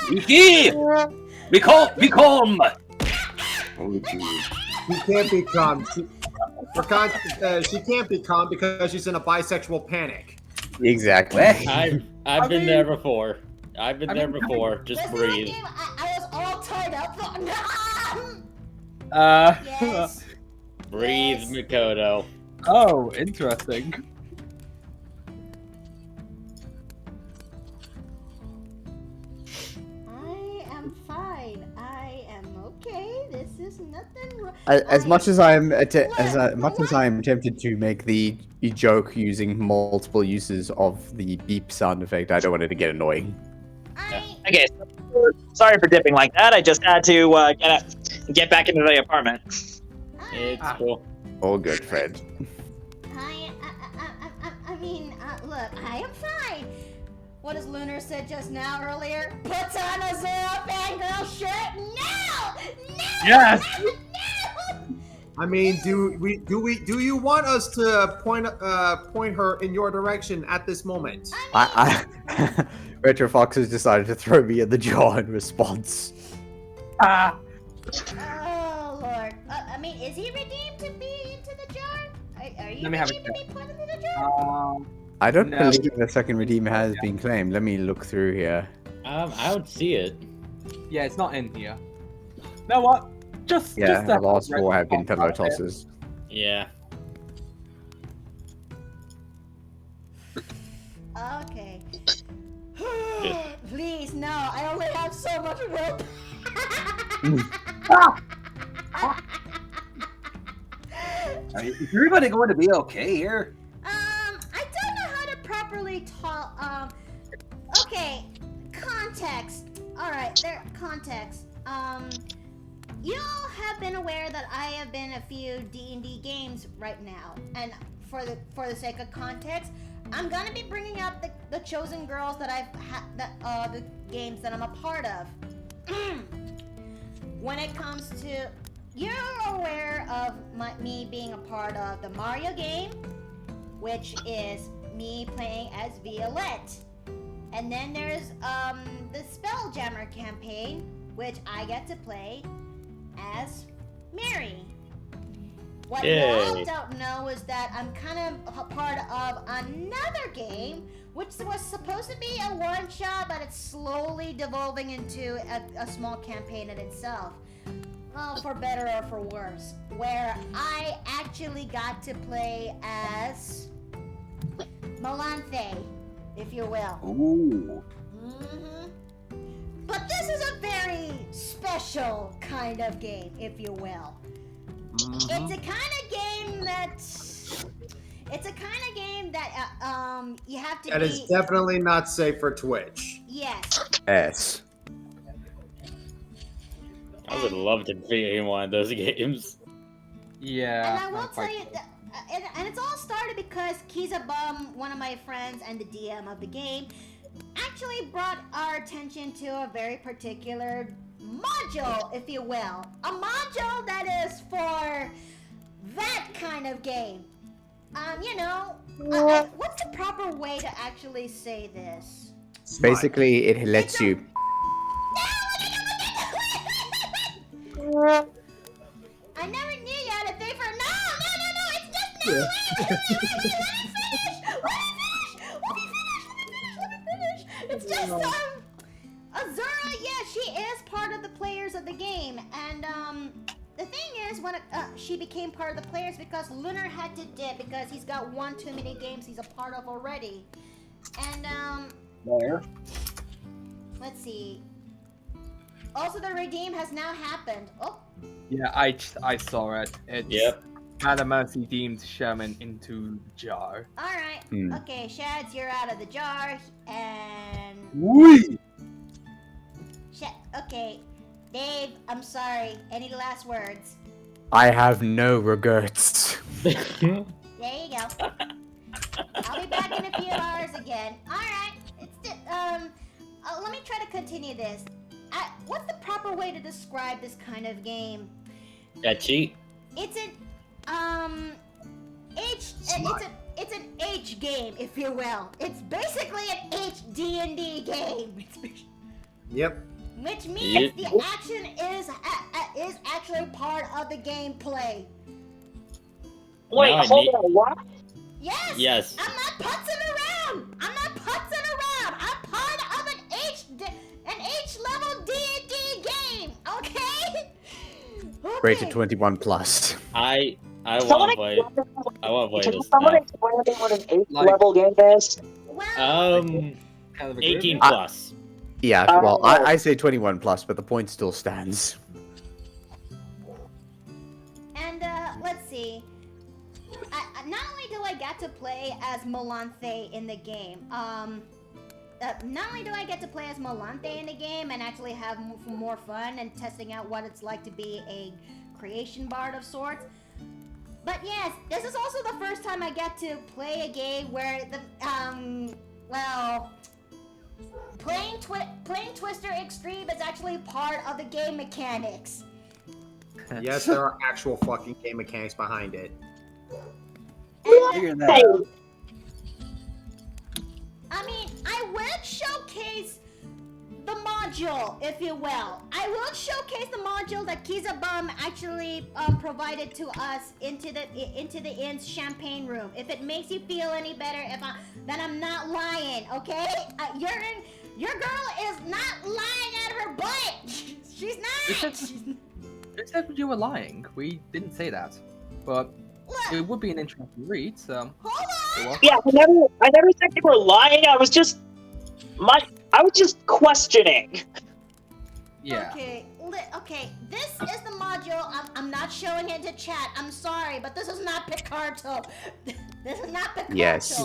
Mickey! Be calm! She can't be calm. She can't be calm because she's in a bisexual panic. exactly. I've been there before. I've been there before. Just breathe. I was all tied up. Yes. Breathe, Yes. Mikoto. Oh, interesting. I am fine. I am okay. This is nothing wrong. As much as I am tempted to make the joke using multiple uses of the beep sound effect, I don't want it to get annoying. Okay, sorry for dipping like that. I just had to get back into the apartment. It's cool. All good, Fred. I mean, look, I am fine. What does Lunar said just now earlier? Puts on a Zero fangirl shirt. No! Yes! No! I mean, do you want us to point her in your direction at this moment? I Retro Fox has decided to throw me in the jaw in response. Ah! Oh Lord! I mean, is he redeemed to be into the jar? Are you Let me have a redeemed to be put into the jar? I don't No. believe the second redeem has been claimed. Let me look through here. I would see it. Yeah, it's not in here. You know what? Just Yeah, just the last four have been pillow tosses. Yeah. Okay. Please, no. I only have so much rope. Is everybody going to be okay here? I don't know how to properly talk. Okay, context. All right, context. You all have been aware that I have been a few D&D games right now, and for the sake of context, I'm gonna be bringing up the Chosen Girls that I've had, the games that I'm a part of. When it comes to, you're aware of me being a part of the Mario game, which is me playing as Violette. And then there's the Spelljammer campaign, which I get to play as Mary. What you all Yay. don't know is that I'm kind of a part of another game, which was supposed to be a one-shot, but it's slowly devolving into a small campaign in itself. Well, for better or for worse, where I actually got to play as Melanthe, if you will. Ooh. But this is a very special kind of game, if you will. It's a kind of game that you have to That be. is definitely not safe for Twitch. Yes. S. I would love to be in one of those games. Yeah. And I will tell you, that, and it's all started because Kizabum, one of my friends and the DM of the game, actually brought our attention to a very particular module, if you will. A module that is for that kind of game. What's the proper way to actually say this? Basically, it lets you. No! I never knew you had a thing for. No, it's just no. Let me finish. It's just Azura. Yeah, she is part of the players of the game, and the thing is, when she became part of the players because Lunar had to dip because he's got one too many games he's a part of already, and Where? let's see. Also, the redeem has now happened. Oh. Yeah, I saw it. It's Madam Mercy deemed Sherman into the jar. Alright. Okay, Shads, you're out of the jar. And... Whee! Okay. Dave, I'm sorry. Any last words? I have no regrets. There you go. I'll be back in a few hours again. Alright. Let me try to continue this. What's the proper way to describe this kind of game? Cheat. It's an it's an H game, if you will. It's basically an HD&D game. Yep. Which means the action is actually part of the gameplay. Wait, hold on, what? Yes. Yes. I'm not putzing around. I'm part of an H-level D&D game. Okay. Rated 21 plus. I want to play. I want to play Can this. someone explain what an 8th-level game is? Well, 18 plus. Yeah, well, I say 21 plus, but the point still stands. And let's see. Not only do I get to play as Melanthe in the game, not only do I get to play as Melanthe in the game and actually have more fun and testing out what it's like to be a creation bard of sorts, but yes, this is also the first time I get to play a game where playing Twister Extreme is actually part of the game mechanics. Yes, there are actual fucking game mechanics behind it. And, that out. I mean, I will showcase the module, if you will. I will showcase the module that Kizabum actually provided to us into the inn's champagne room. If it makes you feel any better, then I'm not lying, okay? Your girl is not lying out of her butt. She's not. Who said you were lying? We didn't say that, but it would be an interesting read. So. Hold on. Yeah, I never said you were lying. I was just questioning. Yeah. Okay, this is the module. I'm not showing it to chat. I'm sorry, but this is not Picarto. This is not Picarto. Yes.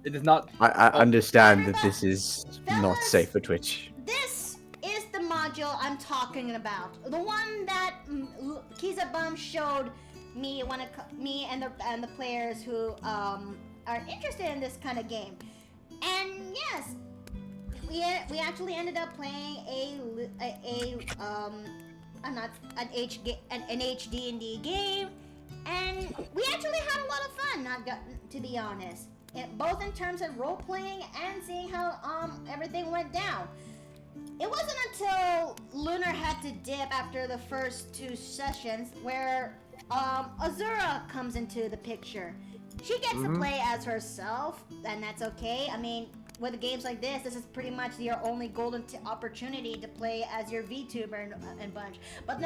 It is not. I understand that this is not safe for Twitch. This is the module I'm talking about. The one that Kizabum showed me me and the players who are interested in this kind of game. And yes, we actually ended up playing an HD&D game, and we actually had a lot of fun. To be honest, both in terms of role playing and seeing how everything went down. It wasn't until Lunar had to dip after the first 2 sessions where Azura comes into the picture. She gets to play as herself, and that's okay. I mean, with games like this is pretty much your only golden opportunity to play as your VTuber and bunch. But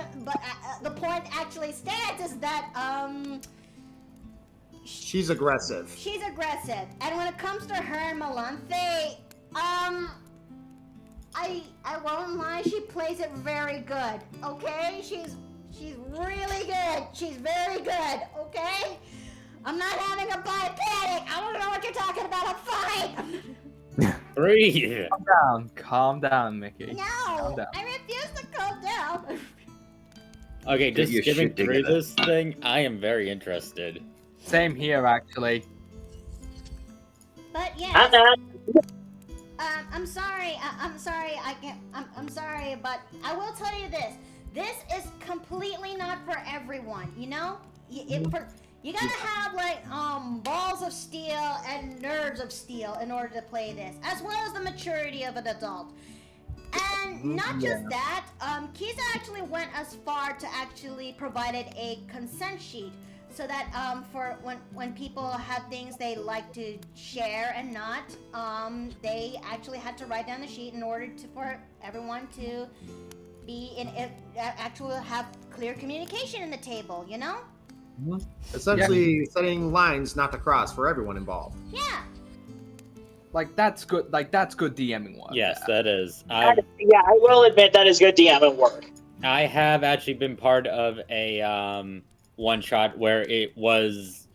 the point actually stands is that she's aggressive. She's aggressive, and when it comes to her and Melanthe, I won't lie, she plays it very good. Okay, she's really good. She's very good. Okay. I'm not having a bite panic. I don't know what you're talking about. I'm fine. Breathe. Calm down, Mickey. No, calm down. I refuse to calm down. Okay, Get just your skipping shit through together. this thing, I am very interested. Same here, actually. But yes. I'm sorry. I'm sorry. I'm sorry, but I will tell you this. This is completely not for everyone. You know, you gotta have like balls of steel and nerves of steel in order to play this, as well as the maturity of an adult. And And not just that, Kiza actually went as far to actually provided a consent sheet so that for when people have things they like to share and not, they actually had to write down the sheet in order for everyone to be in actually have clear communication in the table, you know? Essentially, setting lines not to cross for everyone involved. Yeah. Like that's good. Like that's good DMing work. Yes, that is. Yeah, I will admit that is good DMing work. I have actually been part of a one shot where it was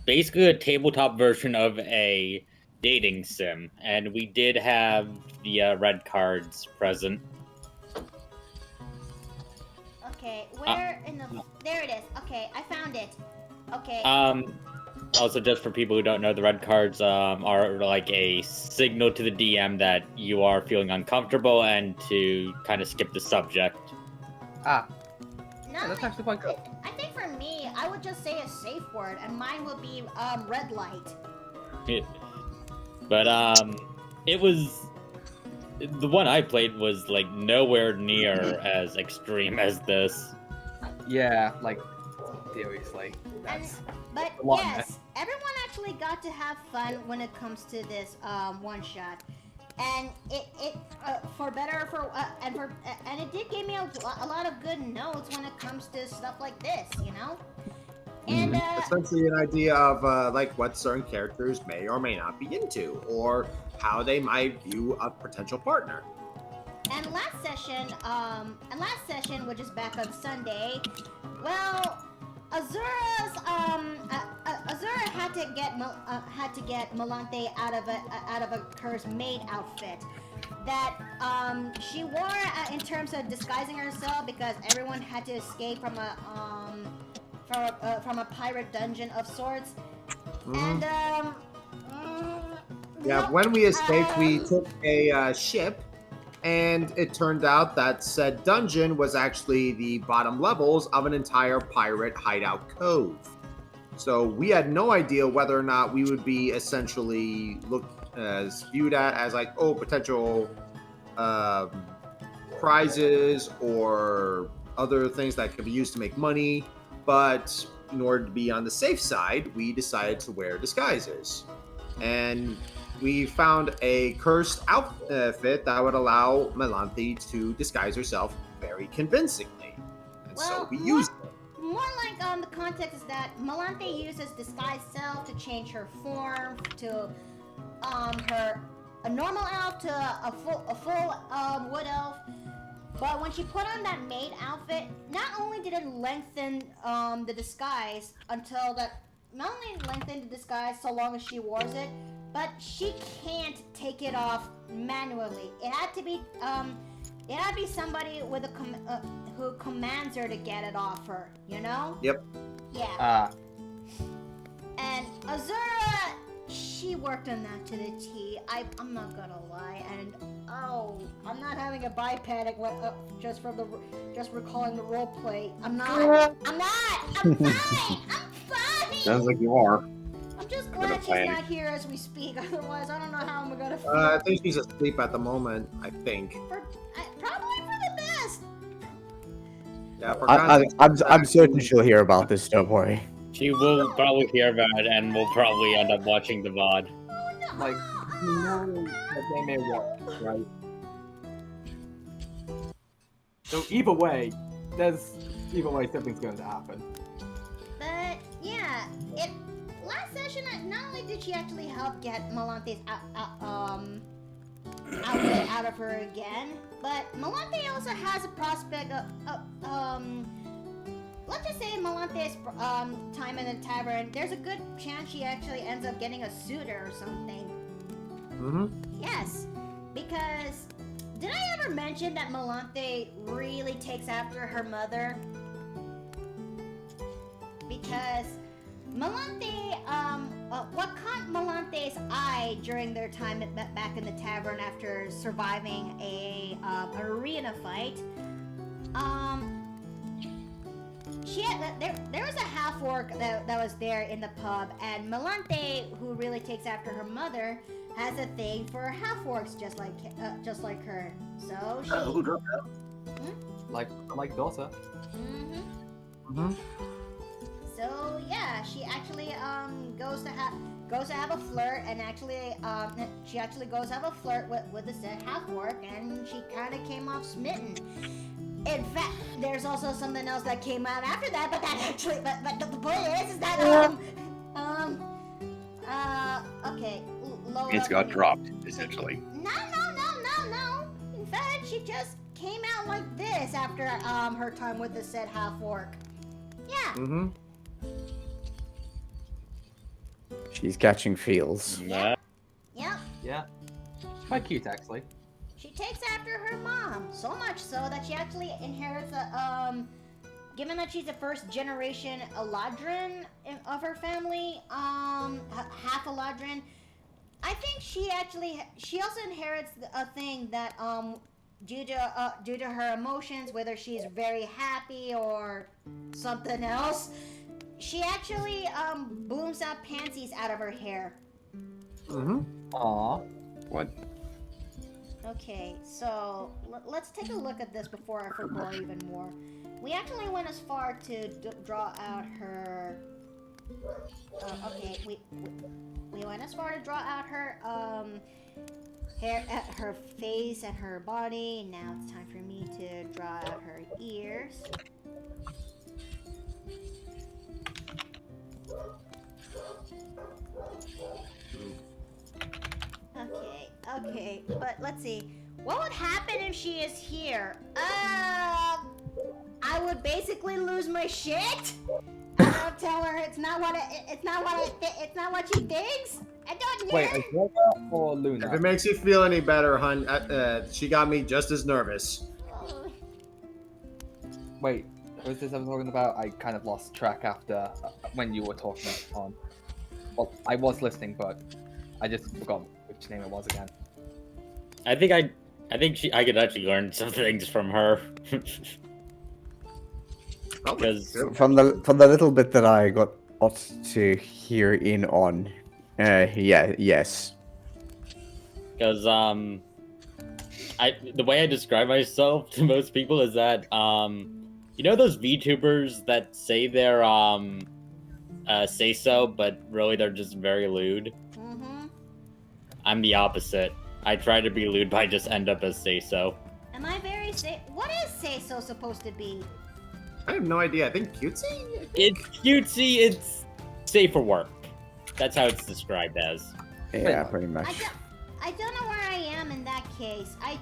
basically a tabletop version of a dating sim, and we did have the red cards present. Okay, where in the... There it is. Okay, I found it. Okay. Also, just for people who don't know, the red cards are like a signal to the DM that you are feeling uncomfortable and to kind of skip the subject. Ah. No, Yeah, that's actually quite good. I think for me, I would just say a safe word, and mine would be red light. But it was... The one I played was like nowhere near as extreme as this. Yeah, like seriously. That's But a lot, yes, everyone actually got to have fun when it comes to this one shot, and it for better and it did give me a lot of good notes when it comes to stuff like this, you know. And essentially an idea of like what certain characters may or may not be into, or how they might view a potential partner. And last session, which is back on Sunday, well, Azura's Azura had to get Malante out of a cursed maid outfit that she wore in terms of disguising herself because everyone had to escape from a pirate dungeon of sorts. And yeah, when we escaped, we took a ship, and it turned out that said dungeon was actually the bottom levels of an entire pirate hideout cove. So we had no idea whether or not we would be essentially viewed at as like, oh, potential prizes or other things that could be used to make money. But in order to be on the safe side, we decided to wear disguises. And we found a cursed outfit that would allow Melanthe to disguise herself very convincingly. And so we used it. More like the context is that Melanthe uses disguise self to change her form to a normal elf to a full wood elf. But when she put on that maid outfit, not only did it lengthen the disguise not only lengthen the disguise so long as she wears it, but she can't take it off manually. It had to be somebody with who commands her to get it off her. You know? Yep. Yeah. And Azura, she worked on that to the T. I'm not gonna lie, and I'm not having a bipedic just recalling the role play. I'm fine. I'm fine. Sounds like you are. I'm just glad she's not here as we speak. Otherwise, I don't know how I'm gonna feel. I think she's asleep at the moment. I think. Probably for the best. Yeah. For context, I'm certain she'll hear about this. Don't worry. She will probably hear about it, and will probably end up watching the VOD. Like, you know that they may work, right? So either way, something's going to happen. But yeah, last session, not only did she actually help get Melante's outfit out of her again, but Melante also has a prospect of let's just say Melante's time in the tavern, there's a good chance she actually ends up getting a suitor or something. Yes, because did I ever mention that Melante really takes after her mother? Because Melante, what caught Melante's eye during their time back in the tavern after surviving an arena fight, there was a half orc that was there in the pub, and Melante, who really takes after her mother, has a thing for half orcs just like her. So she. Who dropped out? Like daughter. So yeah, she actually goes to have a flirt, and she actually goes to have a flirt with the said half orc, and she kind of came off smitten. In fact, there's also something else that came out after that, but the point is that okay, load It's up got me. dropped, essentially. No. In fact, she just came out like this after her time with the said half orc. Yeah. She's catching feels. Yeah. Yep. Yeah. Quite cute, actually. She takes after her mom, so much so that she actually inherits given that she's the first generation Eladrin of her family, half Eladrin, I think she also inherits a thing that, due to her emotions, whether she's very happy or something else, she actually, booms out pansies out of her hair. Aww. What? Okay, so let's take a look at this before I forget even more. We actually went as far to draw out her. Okay, we went as far to draw out her hair, her face and her body. Now it's time for me to draw out her ears. Okay, but let's see. What would happen if she is here? I would basically lose my shit. I would tell her it's not what she thinks. I don't know. Wait, Azora or Luna? If it makes you feel any better, hun, she got me just as nervous. Wait, who's this I'm talking about? I kind of lost track after when you were talking on. Well, I was listening, but I just forgot which name it was again. I think I could actually learn some things from her. Because from the little bit that I got to hear in on, yes. Because the way I describe myself to most people is that you know those VTubers that say they're say so, but really they're just very lewd. Mm-hmm. I'm the opposite. I try to be lewd, but I just end up as say so. Am I very what is say so supposed to be? I have no idea. I think cutesy? It's cutesy, it's safe for work. That's how it's described as. Yeah, pretty much. I don't know where I am in that case. I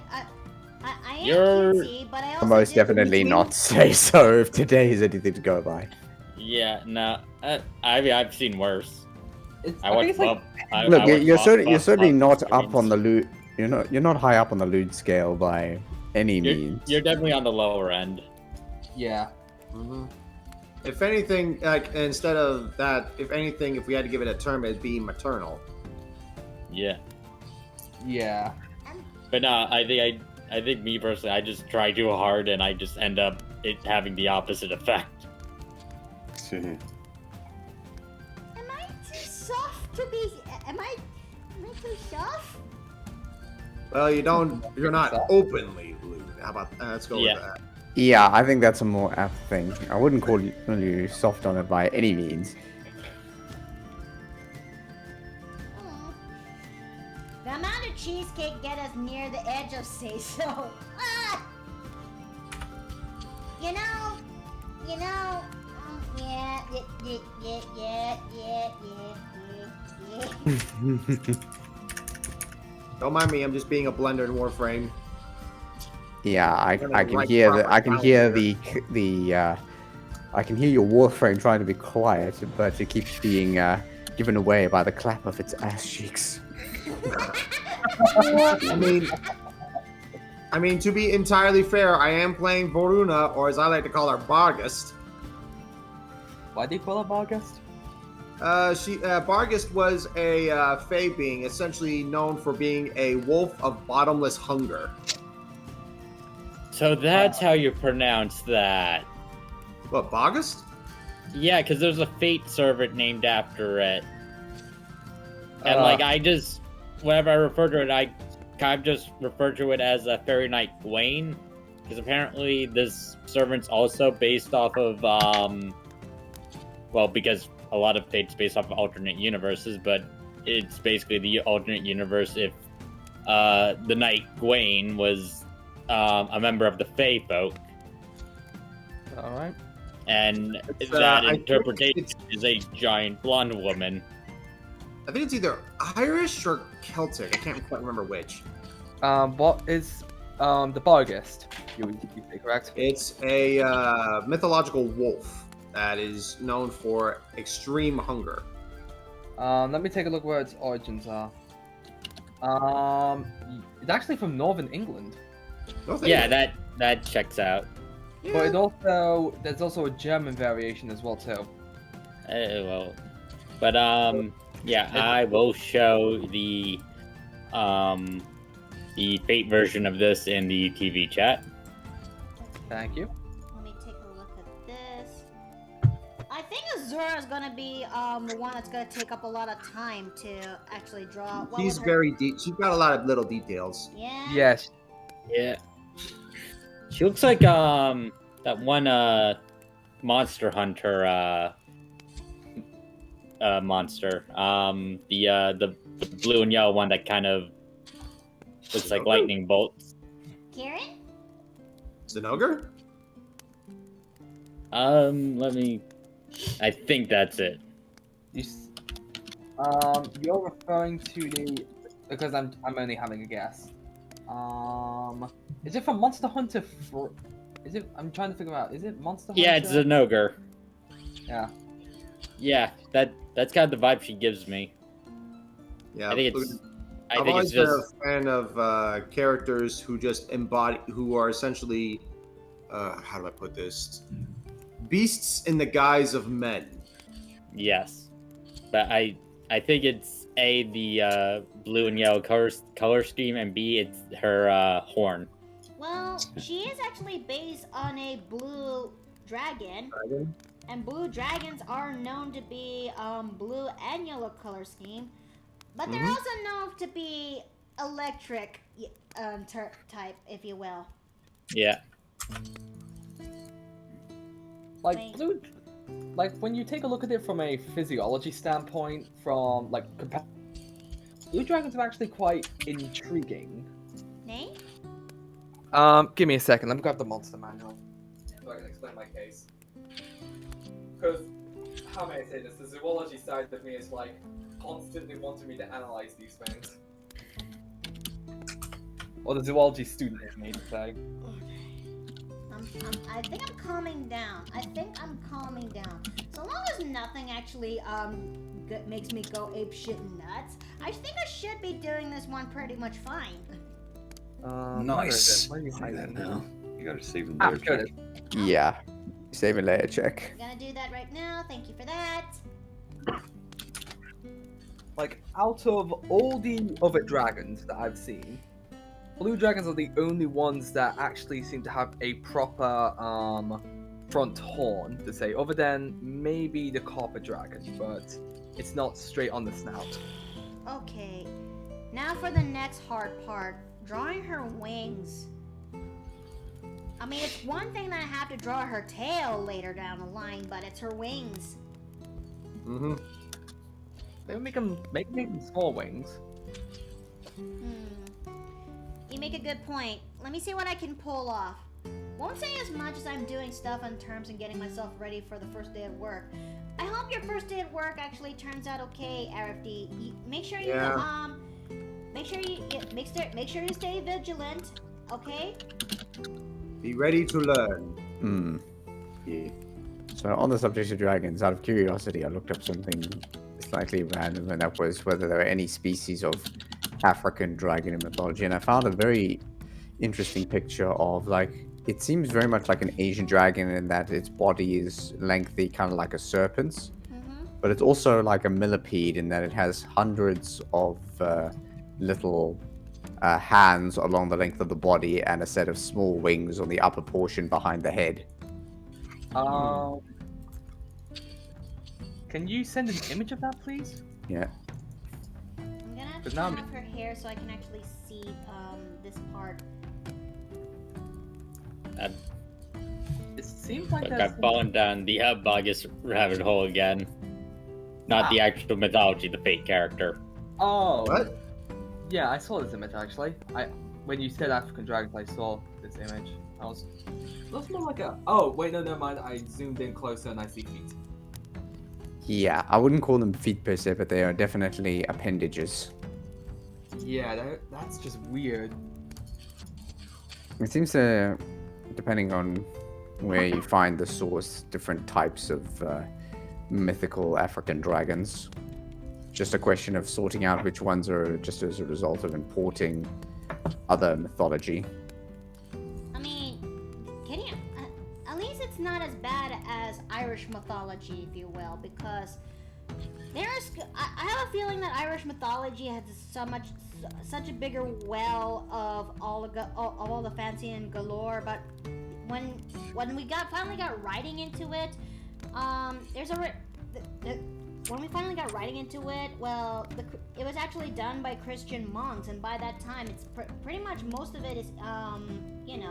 am You're cutesy, but I also Most definitely not say so if today is anything to go by. Yeah, no. I've seen worse. I think watch it's like- Bob. Look, I watch you're Bob certainly not streams. up on the loot. You're not high up on the loot scale by any means. You're definitely on the lower end. Yeah. If anything, like instead of that, if we had to give it a term, it'd be maternal. Yeah. Yeah. But no, I think me personally, I just try too hard and I just end up having the opposite effect. Am I too soft to be? Am I too soft? Well, you're not openly lewd. How about let's go with that. Yeah, I think that's a more apt thing. I wouldn't call you soft on it by any means. The amount of cheesecake get us near the edge of say so. You know. Yeah. Don't mind me. I'm just being a blender in Warframe. Yeah, I can like hear proper I can hear I can hear your Warframe trying to be quiet, but it keeps being given away by the clap of its ass cheeks. I mean, to be entirely fair, I am playing Voruna, or as I like to call her, Bargast. Why do you call her Bargast? Bargast was a fae being, essentially known for being a wolf of bottomless hunger. So that's how you pronounce that. What, August? Yeah, because there's a Fate servant named after it. And I just, whenever I refer to it, I kind of just refer to it as a Fairy Knight Gwaine, because apparently this servant's also based off of, because a lot of Fate's based off of alternate universes, but it's basically the alternate universe if the Knight Gwaine was a member of the Fae folk. Alright. And I interpretation is a giant blonde woman. I think it's either Irish or Celtic. I can't quite remember which. What is the Barghest? You say, correct? It's a mythological wolf that is known for extreme hunger. Let me take a look where its origins are. It's actually from Northern England. Yeah, that checks out. But there's also a German variation as well too. I will show the Fate version of this in the TV chat. Thank you. Let me take a look at this. I think Azura is gonna be the one that's gonna take up a lot of time to actually draw. She's very deep. She's got a lot of little details. Yeah. Yes. Yeah. She looks like that one Monster Hunter monster. The blue and yellow one that kind of looks like lightning bolts. Kieran? Zinogre? I think that's it. You're referring to the because I'm only having a guess. Is it from Monster Hunter? Is it? I'm trying to figure out. Is it Monster Hunter? Yeah, it's an ogre. Yeah. Yeah, that's kind of the vibe she gives me. Yeah, I think it's. I've always been a fan of characters who just who are essentially, how do I put this? Beasts in the guise of men. Yes, but I think it's the blue and yellow color scheme, and B, it's her horn. Well, she is actually based on a blue dragon. And blue dragons are known to be blue and yellow color scheme, but they're also known to be electric type, if you will. Yeah. Blue, when you take a look at it from a physiology standpoint, from blue dragons are actually quite intriguing. Nay? Give me a second. Let me grab the monster manual so I can explain my case. Because, how may I say this? The zoology side of me is constantly wanting me to analyze these things. Or the zoology student in me, to say. I think I'm calming down. So long as nothing actually makes me go ape shit nuts, I think I should be doing this one pretty much fine. Nice. Where are you Say that hiding? now. You gotta save them there, Jack. Yeah. Save and layer check. I'm gonna do that right now. Thank you for that. Out of all the other dragons that I've seen, blue dragons are the only ones that actually seem to have a proper front horn, to say, other than maybe the copper dragon, but it's not straight on the snout. Okay, now for the next hard part, drawing her wings. I mean, it's one thing that I have to draw her tail later down the line, but it's her wings. Mm-hmm. Maybe make them small wings. You make a good point. Let me see what I can pull off. Won't say as much as I'm doing stuff in terms of getting myself ready for the first day of work. I hope your first day at work actually turns out okay, RFD. Make sure you make sure you stay vigilant, okay? Be ready to learn. Yeah. So on the subject of dragons, out of curiosity, I looked up something slightly random, and that was whether there were any species of African dragon in mythology, and I found a very interesting picture of it seems very much like an Asian dragon in that its body is lengthy, kind of like a serpent's, but it's also like a millipede in that it has hundreds of little hands along the length of the body and a set of small wings on the upper portion behind the head. Can you send an image of that, please? Yeah. I'm gonna have But to now turn I'm- off her hair so I can actually see this part. It seems like Look, there's I've fallen down the Bogus rabbit hole again. Not the actual mythology, the fake character. Oh. What? Yeah, I saw this image actually. When you said African dragons, I saw this image. Looks more like a. Oh wait, no, never mind. I zoomed in closer and I see feet. Yeah, I wouldn't call them feet per se, but they are definitely appendages. Yeah, that's just weird. It seems to, depending on where you find the source, different types of mythical African dragons. Just a question of sorting out which ones are just as a result of importing other mythology. I mean, can you? At least it's not as bad as Irish mythology, if you will, because there's. I have a feeling that Irish mythology has such a bigger well of all the fancy and galore. But when we finally got writing into it, when we finally got writing into it, well, it was actually done by Christian monks, and by that time, it's pretty much most of it is,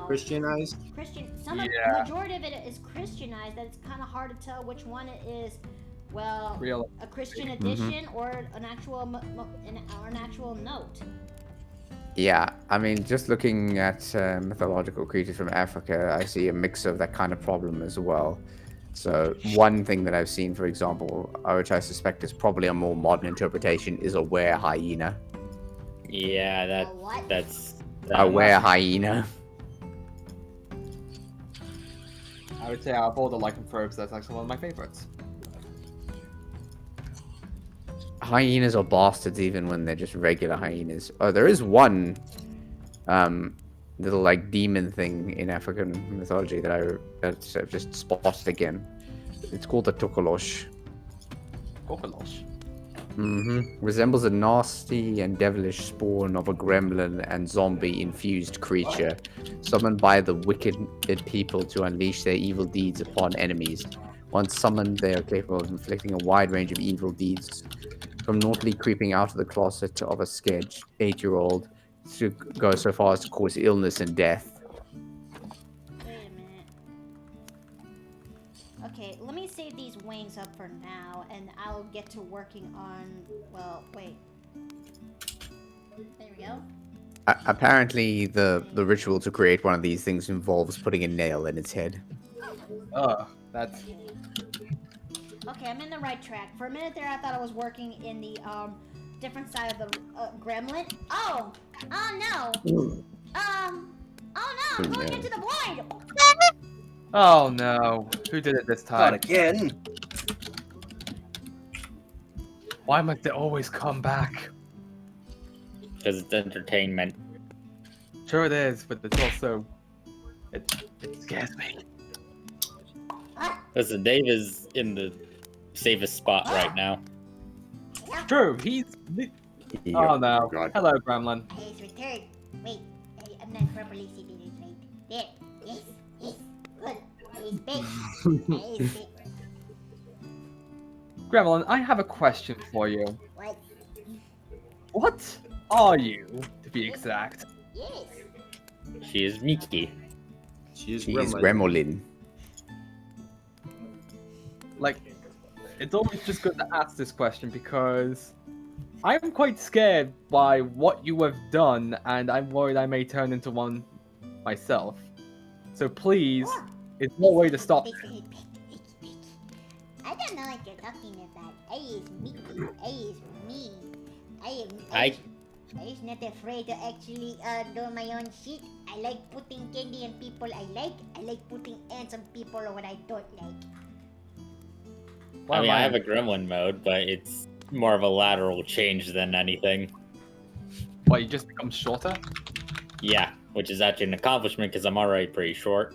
Christianized? Christian. Majority of it is Christianized. That it's kind of hard to tell which one it is. Well, Real. a Christian edition or an actual an actual note. Yeah, I mean, just looking at mythological creatures from Africa, I see a mix of that kind of problem as well. So one thing that I've seen, for example, which I suspect is probably a more modern interpretation, is a were hyena. Yeah, that's A were hyena. I would say out of all the lycanthropes, that's actually one of my favorites. Hyenas are bastards even when they're just regular hyenas. Oh, there is one little like demon thing in African mythology that I've just spotted again. It's called the Tukolosh. Tukolosh? Resembles a nasty and devilish spawn of a gremlin and zombie infused creature, summoned by the wicked people to unleash their evil deeds upon enemies. Once summoned, they are capable of inflicting a wide range of evil deeds, from naughtily creeping out of the closet of a scared 8-year-old to go so far as to cause illness and death. Wait a minute. Okay, let me save these wings up for now, and I'll get to working on. Well, wait. There we go. Apparently, the ritual to create one of these things involves putting a nail in its head. That's... Okay, I'm in the right track. For a minute there, I thought I was working in the different side of the gremlin. Oh no. Oh no, I'm going into the void. Oh no, who did it this time? Not again. Why must it always come back? Because it's entertainment. Sure it is, but it's also... It scares me. Listen, Dave is in the safest spot right now. True, he's... Oh no. Hello, Gremlin. It's returned. Wait, I'm not properly seated it right. There. Yes. Good. He's big. He's big. Gremlin, I have a question for you. What? What are you, to be exact? Yes. She is Miki. She is Gremlin. Like, it's always just good to ask this question because I'm quite scared by what you have done, and I'm worried I may turn into one myself. So please, it's no way to stop. I don't know what you're talking about. I is Mickey. I is me. I is not afraid to actually do my own shit. I like putting candy on people I like. I like putting ants on people what I don't like. I mean, I have a gremlin mode, but it's more of a lateral change than anything. What, you just become shorter? Yeah, which is actually an accomplishment because I'm already pretty short.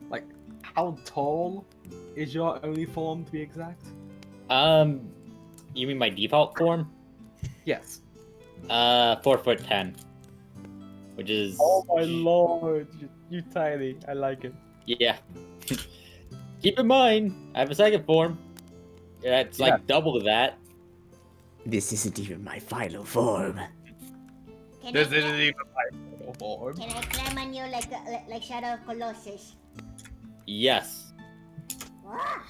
Like, how tall is your only form, to be exact? You mean my default form? Yes. 4'10", which is... Oh my lord, you tiny. I like it. Yeah. keep in mind, I have a second form. It's like double that. This isn't even my final form. This isn't even my final form. Can I climb on you like Shadow of Colossus? Yes. What?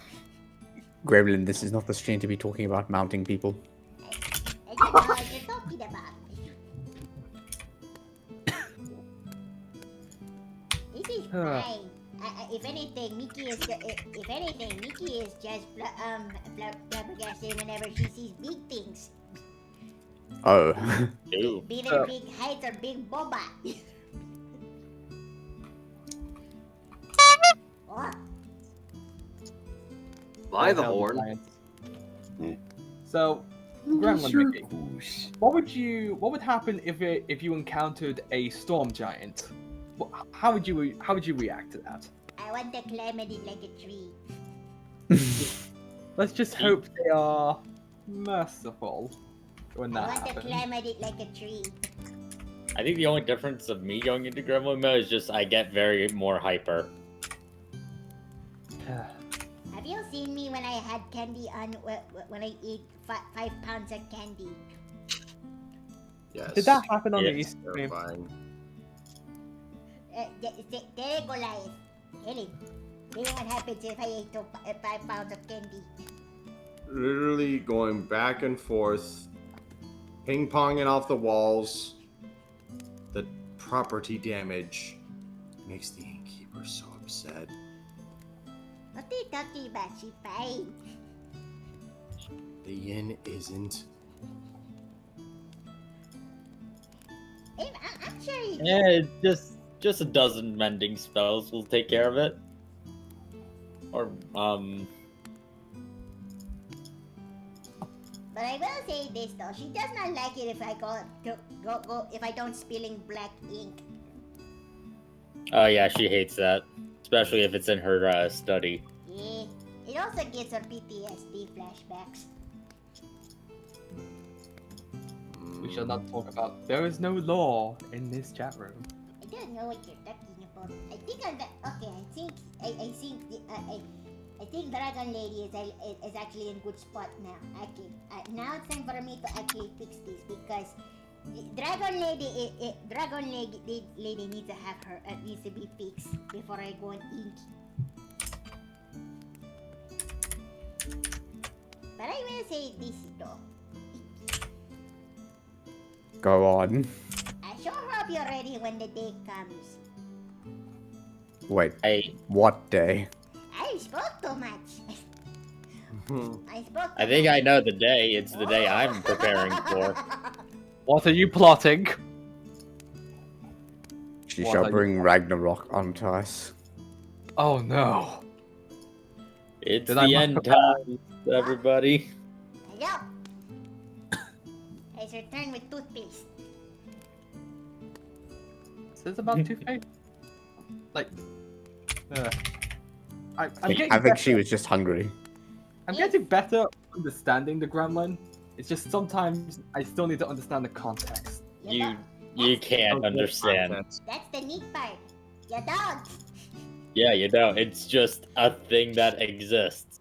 Gremlin, this is not the stream to be talking about mounting people. I don't know what you're talking about. This is fine. If anything, Mickey is just flabbergasted whenever she sees big things. Oh. Be there big heights or big boba. What? By the horn. So, Gremlin Mickey, what would happen if you encountered a storm giant? How would you react to that? I want to climb at it like a tree. Let's just hope they are merciful when that I want happens. to climb at it like a tree. I think the only difference of me going into Gremlin mode is just I get very more hyper. Have you seen me when I had candy on when I eat 5 pounds of candy? Yes. Did that happen on the Yes. Easter stream? There you go, Lion. Kill him. See what happens if I ate 5 pounds of candy. Literally going back and forth, ping-ponging off the walls. The property damage makes the innkeeper so upset. What are you talking about? She's fine. The inn isn't. I'm sure you Yeah, just a dozen mending spells will take care of it. Or But I will say this though, she does not like it if I go if I don't spilling black ink. Oh yeah, she hates that, especially if it's in her study. Yeah, it also gives her PTSD flashbacks. We shall not talk about. There is no law in this chat room. I don't know what you're talking about. I think I think Dragon Lady is actually in good spot now. Okay, now it's time for me to actually fix this because Dragon Lady needs to have her needs to be fixed before I go on ink. But I will say this though. Go on. I sure hope you're ready when the day comes. Wait. Hey. What day? I spoke too much. I spoke. I think I know the day. It's the day I'm preparing for. What are you plotting? She What shall are bring Ragnarok onto us. Oh no. It's Did I the not end prepare? time, everybody. Hello. It's returned with toothpaste. Is this about toothpaste? Like, I'm getting I think better. she was just hungry. I'm getting better at understanding the gremlin. It's just sometimes I still need to understand the context. You can't understand. That's the neat part. You don't. Yeah, you know, it's just a thing that exists.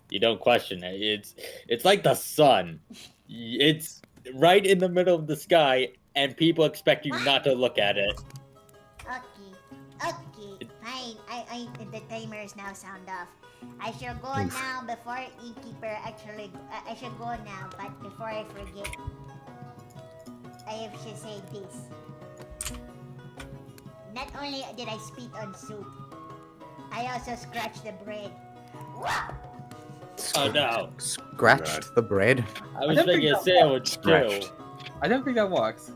You don't question it. It's like the sun. It's right in the middle of the sky, and people expect you not to look at it. Okay, fine. The timer is now sound off. I shall go now before innkeeper actually. I should go now, but before I forget, I should say this. Not only did I spit on soup, I also scratched the bread. Oh no! Scratched the bread. I was making a sandwich too. Scratched. I don't think that works.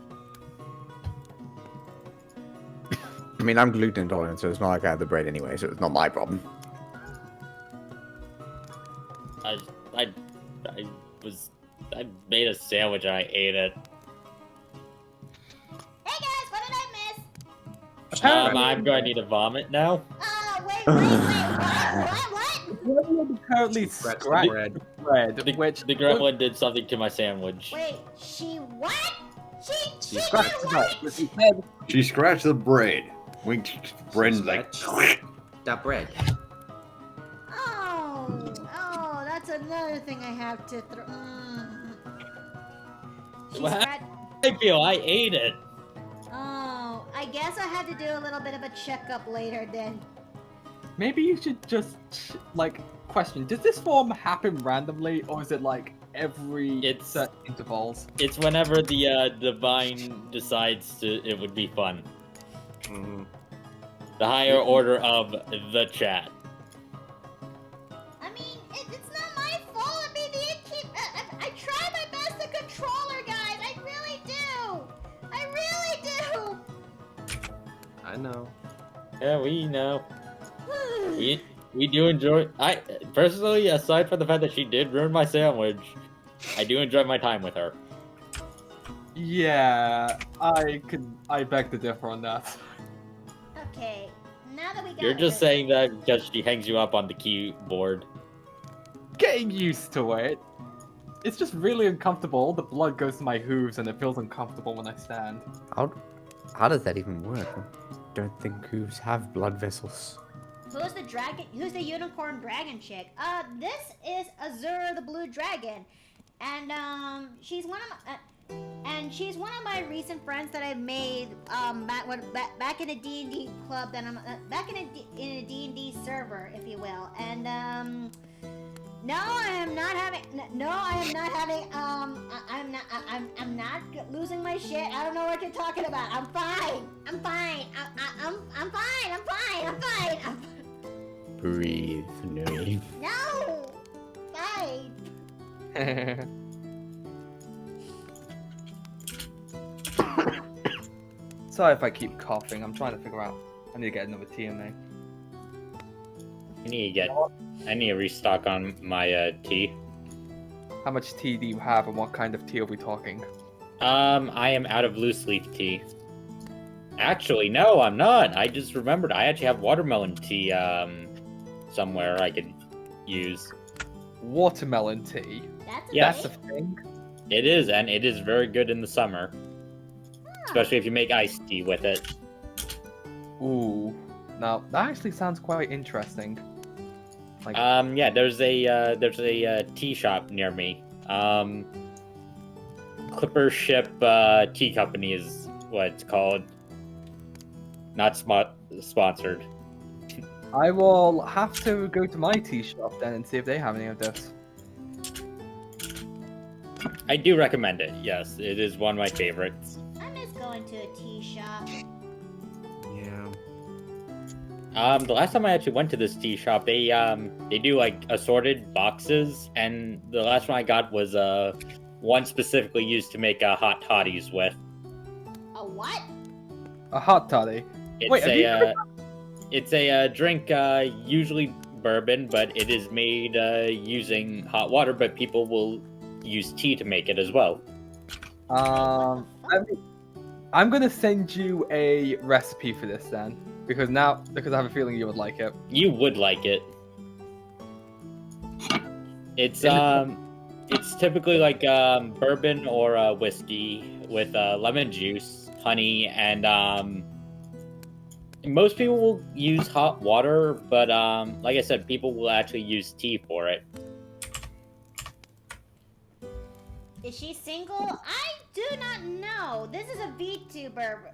I mean, I'm gluten intolerant, so it's not like I had the bread anyway, so it's not my problem. I made a sandwich and I ate it. Hey guys, what did I miss? I'm going to need to vomit now. Wait, what? Gremlin currently scratched the bread, which The gremlin did something to my sandwich. Wait, she what? She scratched the bread. But she said she scratched the bread. Winked Bren's like That bread. another thing I have to throw. She's What? scratch- I feel I ate it. Oh, I guess I had to do a little bit of a checkup later then. Maybe you should just like question: does this form happen randomly, or is it like every certain intervals? It's whenever the divine decides it would be fun. Mm-hmm. The higher order of the chat. I mean, it's not my fault. I mean, I try my best to control her, guys. I really do. I really do. I know. Yeah, we know. We do enjoy. I personally, aside from the fact that she did ruin my sandwich, I do enjoy my time with her. Yeah, I beg to differ on that. Okay, now that we got You're just saying that because she hangs you up on the keyboard. Getting used to it. It's just really uncomfortable. The blood goes to my hooves and it feels uncomfortable when I stand. How does that even work? I don't think hooves have blood vessels. Who's the dragon? Who's the unicorn dragon chick? This is Azura the Blue Dragon, and she's one of my recent friends that I made back in a D&D club that I'm back in a D&D server, if you will. And no, I am not having. No, I am not having. I'm not losing my shit. I don't know what you're talking about. I'm fine. I'm fine. I'm fine. I'm fine. I'm fine. I'm fine. Breathe, Nuri. No! Fine. Sorry if I keep coughing. I'm trying to figure out. I need to get another TMA. I need to restock on my tea. How much tea do you have, and what kind of tea are we talking? I am out of loose leaf tea. Actually, no, I'm not. I just remembered I actually have watermelon tea somewhere I could use. Watermelon tea? Yes. That's a thing? It is, and it is very good in the summer. Especially if you make iced tea with it. Ooh. Now, that actually sounds quite interesting. Like... yeah, there's a tea shop near me. Clipper Ship Tea Company is what it's called. Not sponsored. I will have to go to my tea shop then and see if they have any of this. I do recommend it. Yes, it is one of my favorites. I miss going to a tea shop. Yeah. The last time I actually went to this tea shop, they do like assorted boxes, and the last one I got was one specifically used to make hot toddies with. A what? A hot toddy? It's a drink, usually bourbon, but it is made using hot water, but people will use tea to make it as well. I'm gonna send you a recipe for this then, because I have a feeling you would like it. You would like it. It's typically like bourbon or whiskey with lemon juice, honey, and most people will use hot water, but like I said, people will actually use tea for it. Is she single? I do not know. This is a VTuber,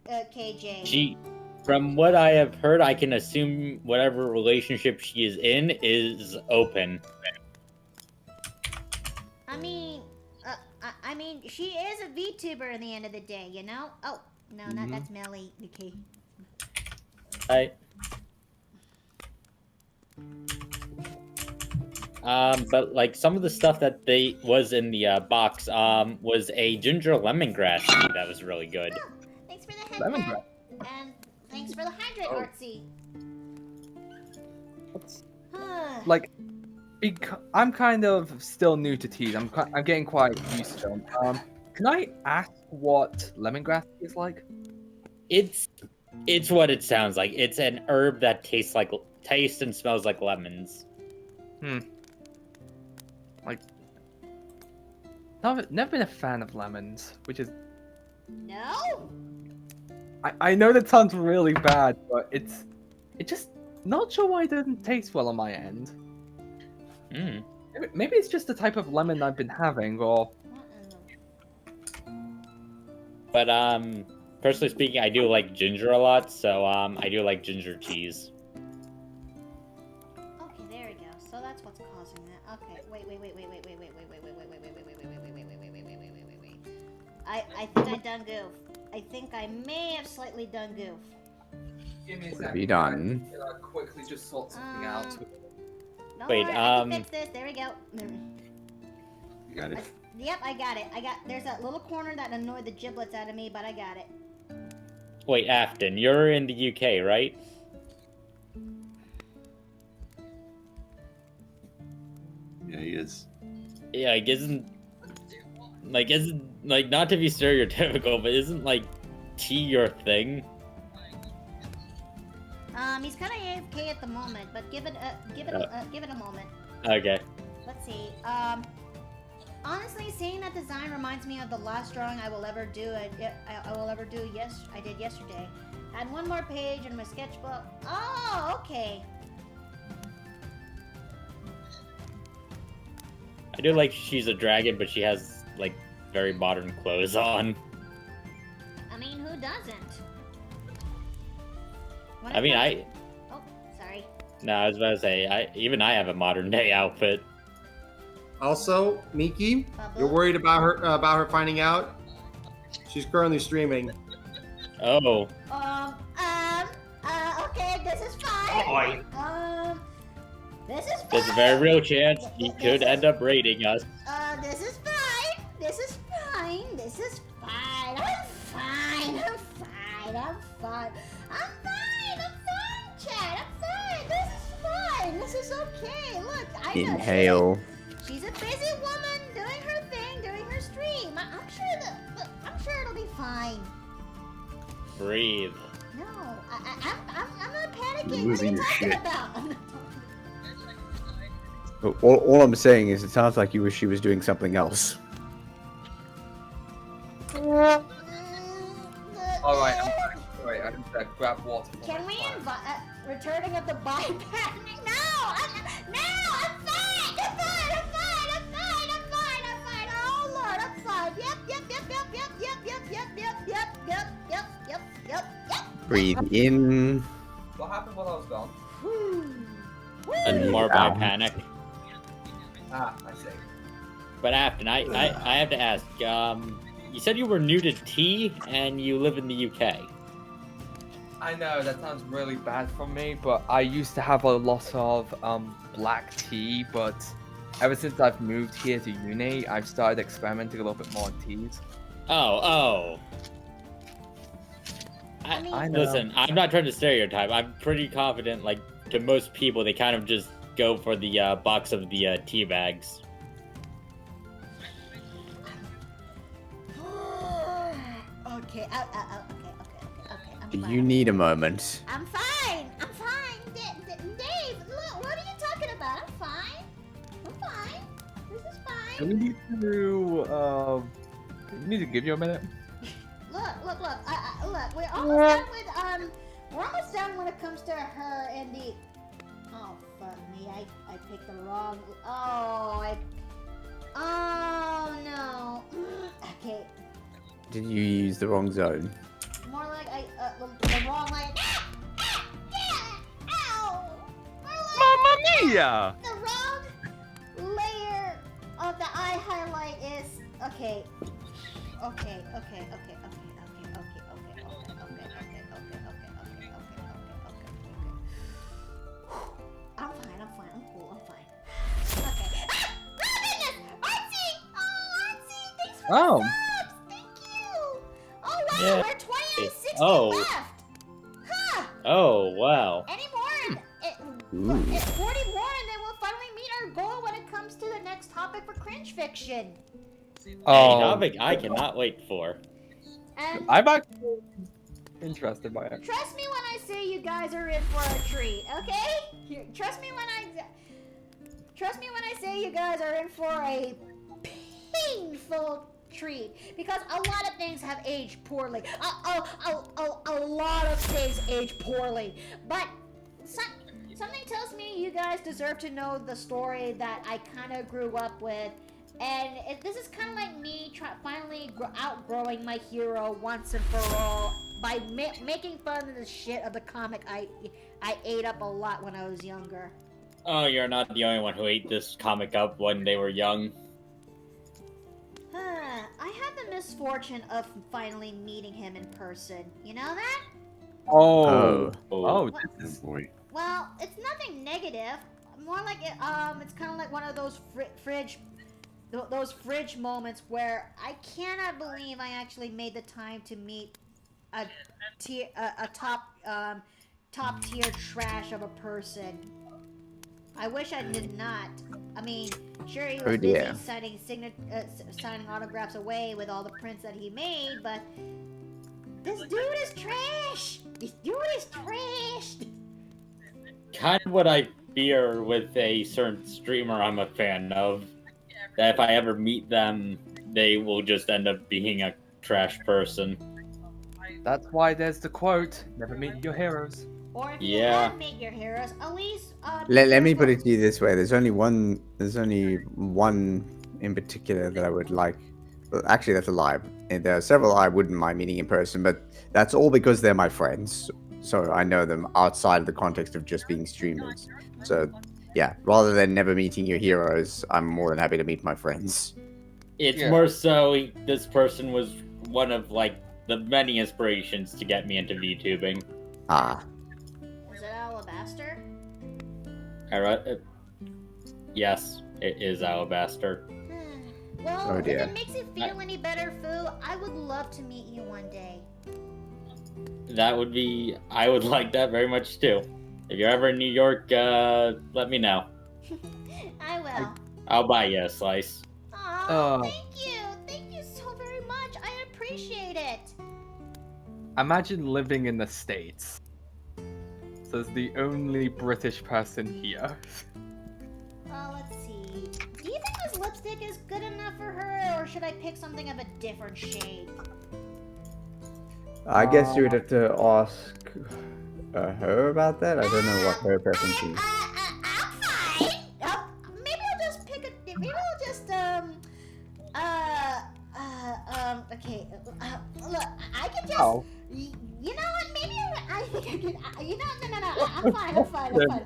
KJ. From what I have heard, I can assume whatever relationship she is in is open. I mean, she is a VTuber in the end of the day, you know? Oh, no, that's Melly. Okay. But like some of the stuff that was in the box was a ginger lemongrass tea that was really good. Oh, thanks for the head Lemongrass. and thanks for the hydrate, Artsy. Like, I'm kind of still new to teas. I'm getting quite used to them. Can I ask what lemongrass is like? It's what it sounds like. It's an herb that tastes and smells like lemons. Like, never been a fan of lemons, which is... No? I know that sounds really bad, but it's just not sure why it doesn't taste well on my end. Maybe it's just the type of lemon I've been having, or But personally speaking, I do like ginger a lot, so I do like ginger cheese. Okay, there we go. So that's what's causing that. Okay, wait. I think I done goof. I think I may have slightly done goof. give me a Could second. be done. I'll quickly just sort something out. Don't Wait, worry, I can fix this. There we go. You got it. Yep, I got it. There's that little corner that annoyed the giblets out of me, but I got it. Wait, Afton, you're in the UK, right? Yeah, he is. Yeah, like isn't not to be stereotypical, but isn't like tea your thing? He's kind of AFK at the moment, but give it a moment. Okay. Let's see. Honestly, seeing that design reminds me of the last drawing I will ever do. I did yesterday. Add one more page in my sketchbook. Oh, okay. I do like she's a dragon, but she has like very modern clothes on. I mean, who doesn't? Oh, sorry. No, I was about to say, I have a modern day outfit. Also, Miki, you're worried about her finding out? She's currently streaming. Oh. Okay, this is fine. This is fine. There's a very real chance he could end up raiding us. This is fine. This is fine. This is fine. I'm fine. I'm fine. I'm fine. I'm fine. I'm fine, Chad. I'm fine. This is fine. This is okay. Look, I know Inhale. she's a busy woman doing her thing, doing her stream. I'm sure it'll be fine. Breathe. No, I'm not panicking. Losing what are your you talking shit. about? All I'm saying is it sounds like you wish she was doing something else. Alright, I'm back. Alright, I need to grab water. Can we invite returning of the buyback? No, I'm fine. I'm fine. Oh Lord, I'm fine. Yep. Breathe in. What happened while I was gone? And more by panic. Ah, I see. But Afton, I have to ask, you said you were new to tea and you live in the UK. I know, that sounds really bad for me, but I used to have a lot of black tea, but ever since I've moved here to uni, I've started experimenting a little bit more on teas. Oh. I know. Listen, I'm not trying to stereotype. I'm pretty confident, like, to most people, they kind of just go for the box of the tea bags. Okay. Do you need a moment? I'm fine. Dave, look, what are you talking about? I'm fine. This is fine. Do we need to give you a minute? Look. We're almost done with we're almost done when it comes to her and the. Oh fuck me! I picked the wrong. Oh no. Okay. Did you use the wrong zone? More like the wrong like. Ow! Mamma mia! The wrong layer of the eye highlight is okay. I'm fine. I'm cool. I'm fine. Okay. Ah! Oh goodness! Artsy! Oh, Artsy! Thanks for the subs! Thank you! Oh wow, Yeah. we're 20 and 60 Oh. left! Huh! Oh, wow. Any more? It's 40 more and then we'll finally meet our goal when it comes to the next topic for cringe fiction. A topic I cannot wait for. And I'm actually interested by it. trust me when I say you guys are in for a treat, okay? Trust me when I say you guys are in for a painful treat, because a lot of things have aged poorly. A lot of things age poorly, but something tells me you guys deserve to know the story that I kind of grew up with. And this is kind of like me finally outgrowing my hero once and for all by making fun of the shit of the comic I ate up a lot when I was younger. Oh, you're not the only one who ate this comic up when they were young. I had the misfortune of finally meeting him in person. You know that? Oh. Oh. This is... boy. Well, it's nothing negative. More like it's kind of like one of those those fridge moments where I cannot believe I actually made the time to meet a top tier trash of a person. I wish I did not. I mean, sure he was busy signing autographs away with all the prints that he made, but this dude is trash. This dude is trash. Kind of what I fear with a certain streamer I'm a fan of. That if I ever meet them, they will just end up being a trash person. That's why there's the quote, never meet your heroes. Or if you have met your heroes, at least... Let me put it to you this way. There's only one in particular that I would like. Well, actually, that's a lie. And there are several I wouldn't mind meeting in person, but that's all because they're my friends. So I know them outside of the context of just being streamers. So, yeah, rather than never meeting your heroes, I'm more than happy to meet my friends. It's more so this person was one of, like, the many inspirations to get me into VTubing. Ah. Is it Alabaster? Yes, it is Alabaster. Well, if it makes you feel any better, Fu, I would love to meet you one day. I would like that very much too. If you're ever in New York, let me know. I will. I'll buy you a slice. Aw, thank you so very much. I appreciate it. Imagine living in the States. So it's the only British person here. Let's see. Do you think this lipstick is good enough for her, or should I pick something of a different shade? I guess you would have to ask her about that. I don't know what her preference is. I'm fine. Maybe I'll just pick a. Maybe I'll just okay. Look, I can just. Oh. You know what? Maybe I think I can. You know, no. I'm fine.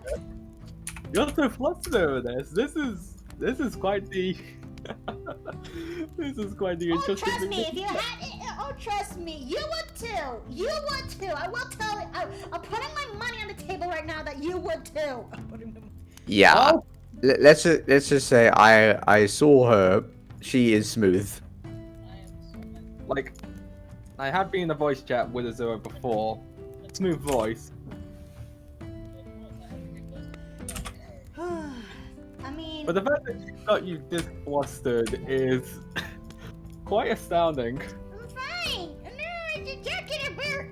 You're so flustered over this. This is quite the. This is quite the interesting. Trust me, if you had it, trust me, you would too. You would too. I will tell you. I'm putting my money on the table right now that you would too. Yeah. Let's just say I saw her. She is smooth. Like, I have been in a voice chat with Azura before. Smooth voice. I mean... But the fact that she got you this flustered is quite astounding. I'm fine. No, you're getting a beer.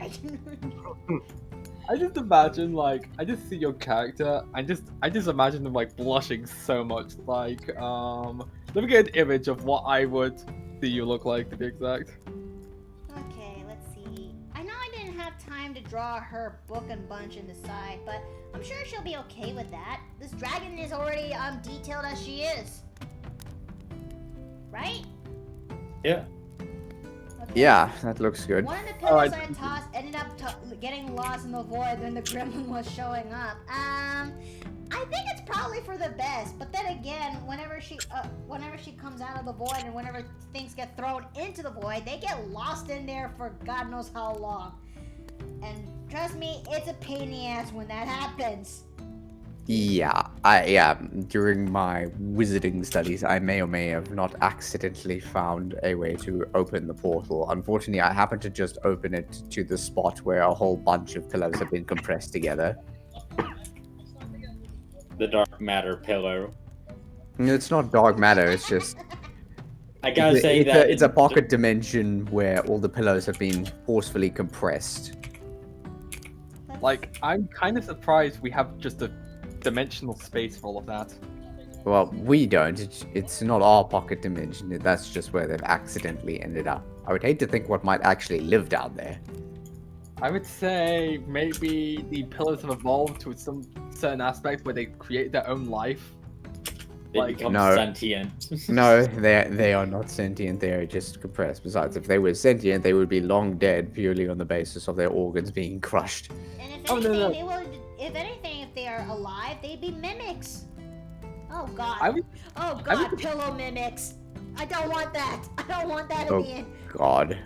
I just imagine, like, I just see your character, I just imagine them, like, blushing so much, like, let me get an image of what I would see you look like, to be exact. Okay, let's see. I know I didn't have time to draw her book and bunch in the side, but I'm sure she'll be okay with that. This dragon is already, detailed as she is. Right? Yeah. Okay. Yeah, that looks good. One of the pillows I tossed ended up getting lost in the void when the gremlin was showing up. I think it's probably for the best. But then again, whenever she comes out of the void and whenever things get thrown into the void, they get lost in there for God knows how long. And trust me, it's a pain in the ass when that happens. Yeah, during my wizarding studies, I may or may have not accidentally found a way to open the portal. Unfortunately, I happened to just open it to the spot where a whole bunch of pillars have been compressed together. The dark matter pillar. It's not dark matter, it's just... I gotta say that... It's a pocket dimension where all the pillars have been forcefully compressed. Like, I'm kind of surprised we have just a dimensional space for all of that. Well, we don't. It's not our pocket dimension. That's just where they've accidentally ended up. I would hate to think what might actually live down there. I would say maybe the pillars have evolved to some certain aspect where they create their own life. They Like- become No. sentient. No, they are not sentient. They are just compressed. Besides, if they were sentient, they would be long dead purely on the basis of their organs being crushed. And if Oh, anything, no, no. they would. If anything, if they are alive, they'd be mimics. Oh God. I would, Oh I God, would- pillow mimics. I don't want that. I don't want that in Oh. the end. God.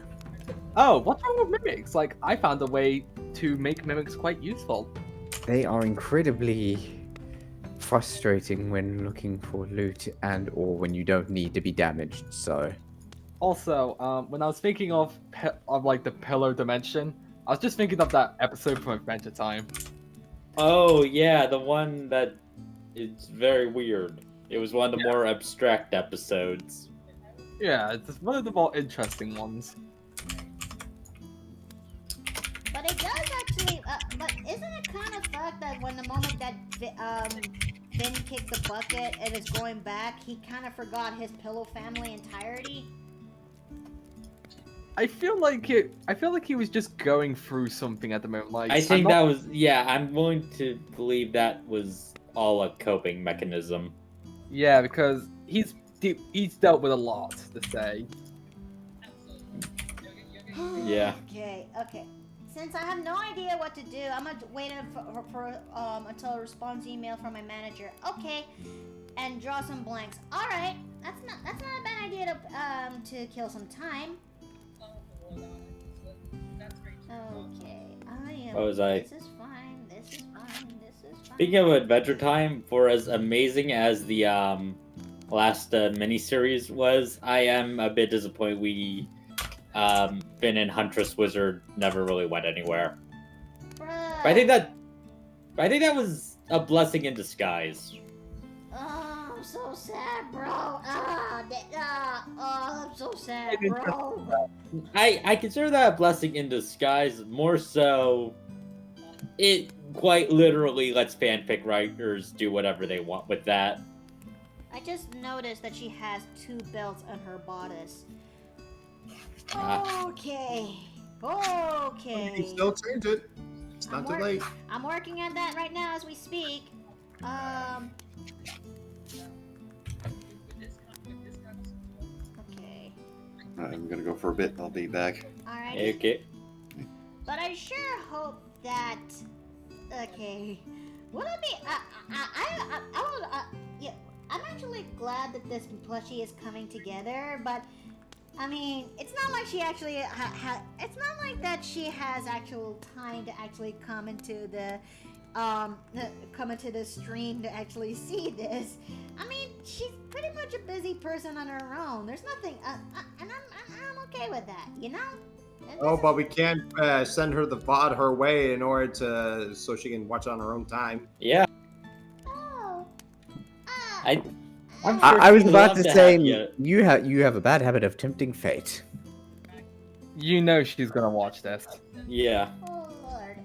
oh, what's wrong with mimics? Like, I found a way to make mimics quite useful. They are incredibly frustrating when looking for loot and or when you don't need to be damaged, so... Also, when I was thinking of like the pillow dimension, I was just thinking of that episode from Adventure Time. Oh yeah, the one that is very weird. It was one of the more abstract episodes. Yeah, it's one of the more interesting ones. But it does actually. But isn't it kind of fucked that when the moment that Finn kicked the bucket and is going back, he kind of forgot his pillow family entirety? I feel like he was just going through something at the moment. Like I think I'm that not- was, yeah, I'm willing to believe that was all a coping mechanism. Yeah, because he's dealt with a lot to say. Yeah. Okay. Since I have no idea what to do, I'm gonna wait for until a response email from my manager. Okay, and draw some blanks. All right, that's not a bad idea to kill some time. Okay, I am. What was I- This is fine. This is fine. This is fine. Speaking of Adventure Time, for as amazing as the last miniseries was, I am a bit disappointed we Finn and Huntress Wizard never really went anywhere. Bruh. But I think that was a blessing in disguise. Oh, I'm so sad, bro. I'm so sad, bro. I consider that a blessing in disguise, more so it quite literally lets fanfic writers do whatever they want with that. I just noticed that she has 2 belts on her bodice. Ah. Okay. You Okay. can still change it. It's not too late. I'm working on that right now as we speak. Okay. I'm gonna go for a bit. I'll be back. Alright. Okay. But I sure hope that. Okay. Would it be? Yeah. I'm actually glad that this plushie is coming together, but I mean, it's not like she actually it's not like that she has actual time to actually come into the stream to actually see this. I mean, she's pretty much a busy person on her own. There's nothing, and I'm okay with that, you know. And Oh, this but we can't send her the VOD her way in order so she can watch it on her own time. Yeah. Oh. I'm sure I was she'd about love to to say, have you have a bad habit of tempting fate. You know she's gonna watch this. Yeah. Oh Lord.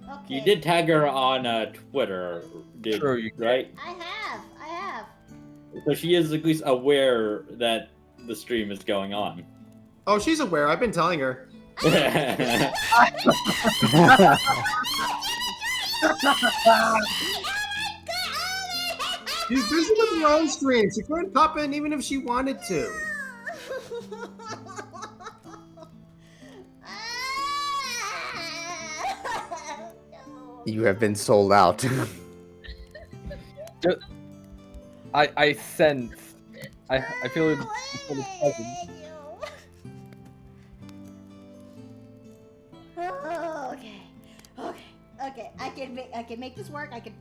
Okay. You did tag her on Twitter, True, you did. right? I have. So she is at least aware that the stream is going on. Oh, she's aware. I've been telling her. She's busy with her own stream. She couldn't pop in even if she wanted to. You have been sold out. I sense. I feel it's presence. Okay. I can make this work. I can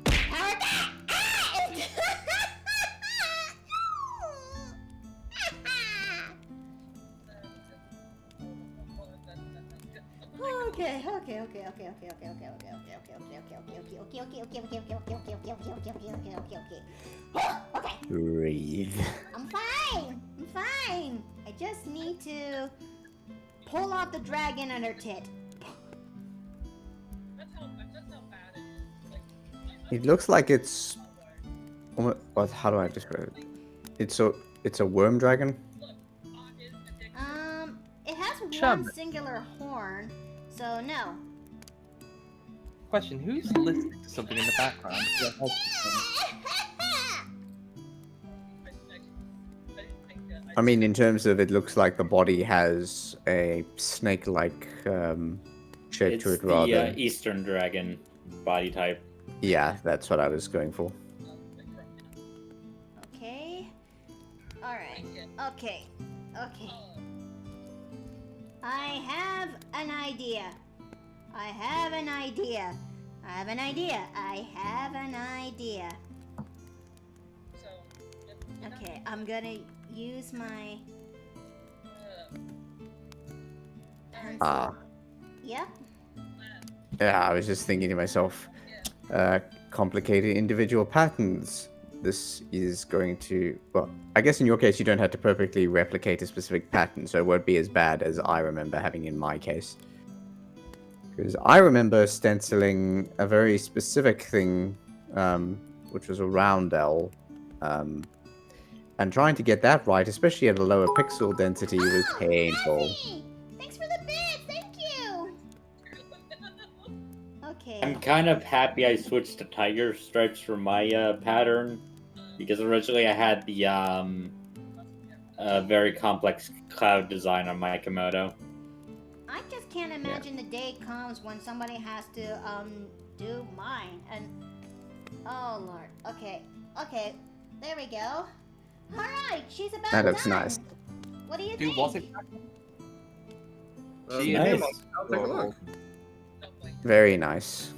power back. Okay. Breathe. I'm fine. I just need to pull off the dragon on her tit. It looks like it's. What? How do I describe it? It's a worm dragon. It has Chum. one singular horn, So no. Question: who's listening to something in the background? I mean, in terms of it looks like the body has a snake-like shape It's to it, the rather. Eastern Dragon body type. Yeah, that's what I was going for. Okay. Alright. Okay. Okay. I have an idea. I have an idea. I have an idea. I have an idea. Okay, I'm gonna use my pencil. Yep. Yeah, I was just thinking to myself, complicated individual patterns. This is going to, well, I guess in your case you don't have to perfectly replicate a specific pattern, so it won't be as bad as I remember having in my case. Because I remember stenciling a very specific thing, which was a roundel, and trying to get that right, especially at a lower pixel density, was painful. Thanks for the bid. Thank you. Okay. I'm kind of happy I switched to tiger stripes for my pattern, because originally I had the very complex cloud design on my Komodo. I just can't imagine the day comes when somebody has to do mine. And oh lord. Okay. Okay. There we go. All right. She's about That looks done. nice. What do you Who think? was it? Nice. I'll take a look. Very nice.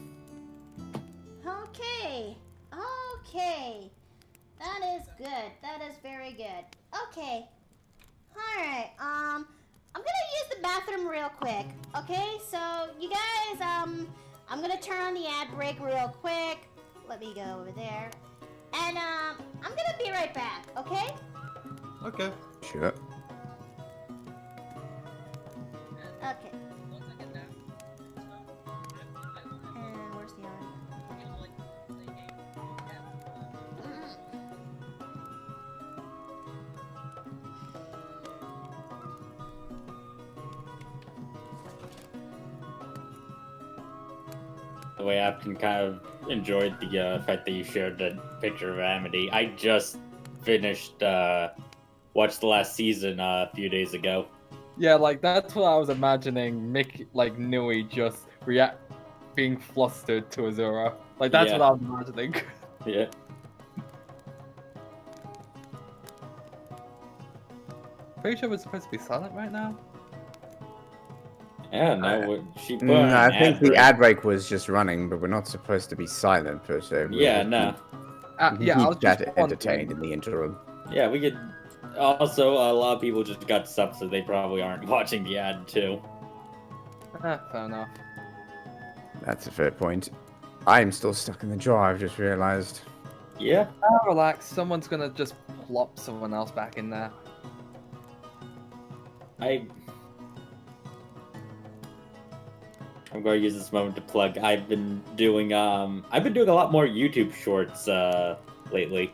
Okay. Okay. That is good. That is very good. Okay. Alright, I'm gonna use the bathroom real quick. Okay, so you guys, I'm gonna turn on the ad break real quick. Let me go over there. And I'm gonna be right back, okay? Okay. Sure. Okay. And where's the other? The way I can kind of enjoyed the fact that you shared the picture of Amity. I just finished watched the last season a few days ago. Yeah, like that's what I was imagining. Mick, like Nui, just being flustered to Azura. Like that's Yeah. what I was imagining. Yeah. Pretty sure we're supposed to be silent right now. Yeah, no, she put I an think ad the break. ad break was just running, but we're not supposed to be silent per se. Yeah, no. We Yeah, can I was keep just that wondering. entertained in the interim. Yeah, we could. Also, a lot of people just got subs, so they probably aren't watching the ad too. Fair enough. That's a fair point. I'm still stuck in the jar, I've just realized. Yeah. Relax, someone's gonna just plop someone else back in there. I'm going to use this moment to plug. I've been doing a lot more YouTube shorts lately.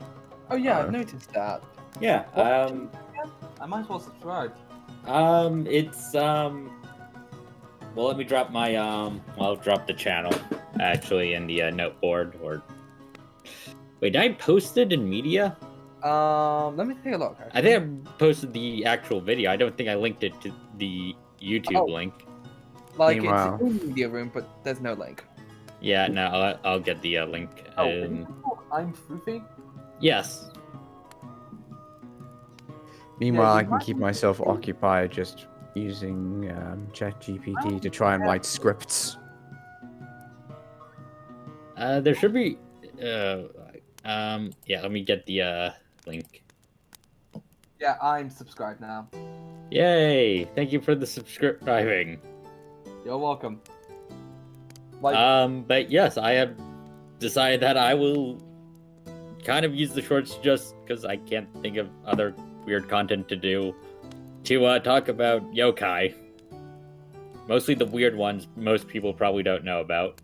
Oh yeah, I've noticed that. Yeah. I might as well subscribe. It's well, let me drop my I'll drop the channel actually in the note board. Or wait, did I post it in media? Let me take a look. I think I posted the actual video. I don't think I linked it to the YouTube link. Like Meanwhile- it's in the media room, but there's no link. Yeah, no, I'll get the link. I'm Foofy. Yes. Meanwhile, I can keep myself occupied just using ChatGPT to try and write scripts. There should be. Yeah, let me get the link. Yeah, I'm subscribed now. Yay! Thank you for the subscribing. You're welcome. But yes, I have decided that I will kind of use the shorts just because I can't think of other weird content to do to talk about yokai. Mostly the weird ones most people probably don't know about.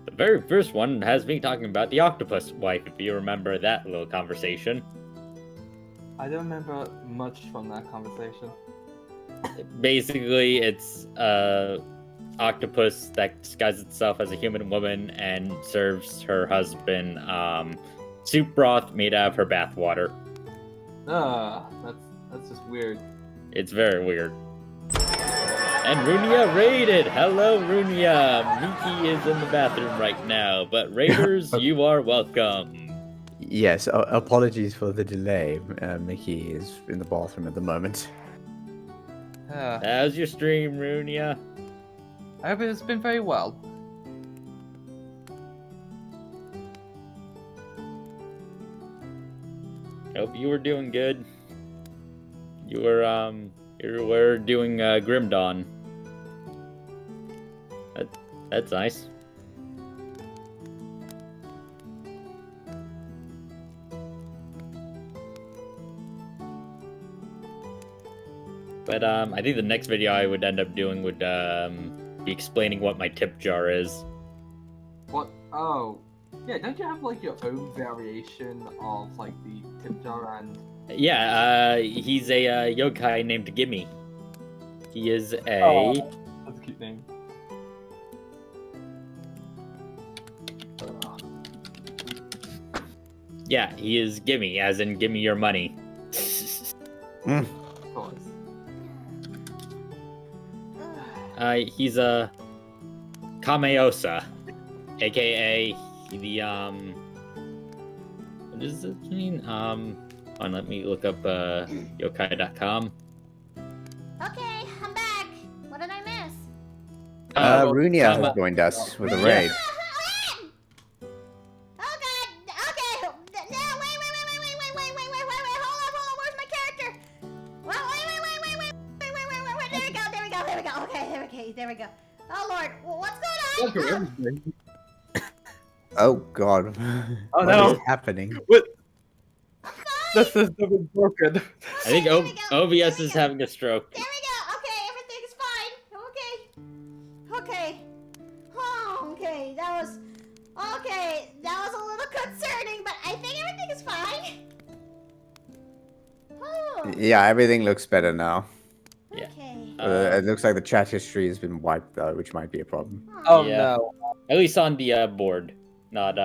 The very first one has me talking about the octopus wife, if you remember that little conversation. I don't remember much from that conversation. Basically, it's octopus that disguises itself as a human woman and serves her husband soup broth made out of her bathwater. That's just weird. It's very weird. And Runia raided! Hello, Runia! Miki is in the bathroom right now, but raiders, you are welcome. Yes, apologies for the delay. Mickey is in the bathroom at the moment. How's your stream, Runia? I hope it's been very well. Hope you were doing good. You were doing Grim Dawn. That's nice. But I think the next video I would end up doing would be explaining what my tip jar is. What? Oh, yeah. Don't you have like your own variation of like the tip jar and? Yeah, he's a yokai named Gimme. He is a. Oh, that's a cute name. Yeah, he is Gimme, as in give me your money. Of course. He's a Kameosa, aka the what does it mean? Let me look up yokai.com. Okay, I'm back. What did I miss? Runia has joined us with a raid. Oh god! Okay! No, wait! Hold on! Where's my character? Well, wait! There we go. Okay, there we go. Oh lord, what's going on? Oh god. Oh What no! is happening? What? This is broken. I think OBS is having a stroke. There we go. Okay, everything's fine. Okay. Oh, okay. That was a little concerning, but I think everything is fine. Oh. Yeah, everything looks better now. Yeah. Okay. It looks like the chat history has been wiped though, which might be a problem. Oh Yeah. no! At least on the board, not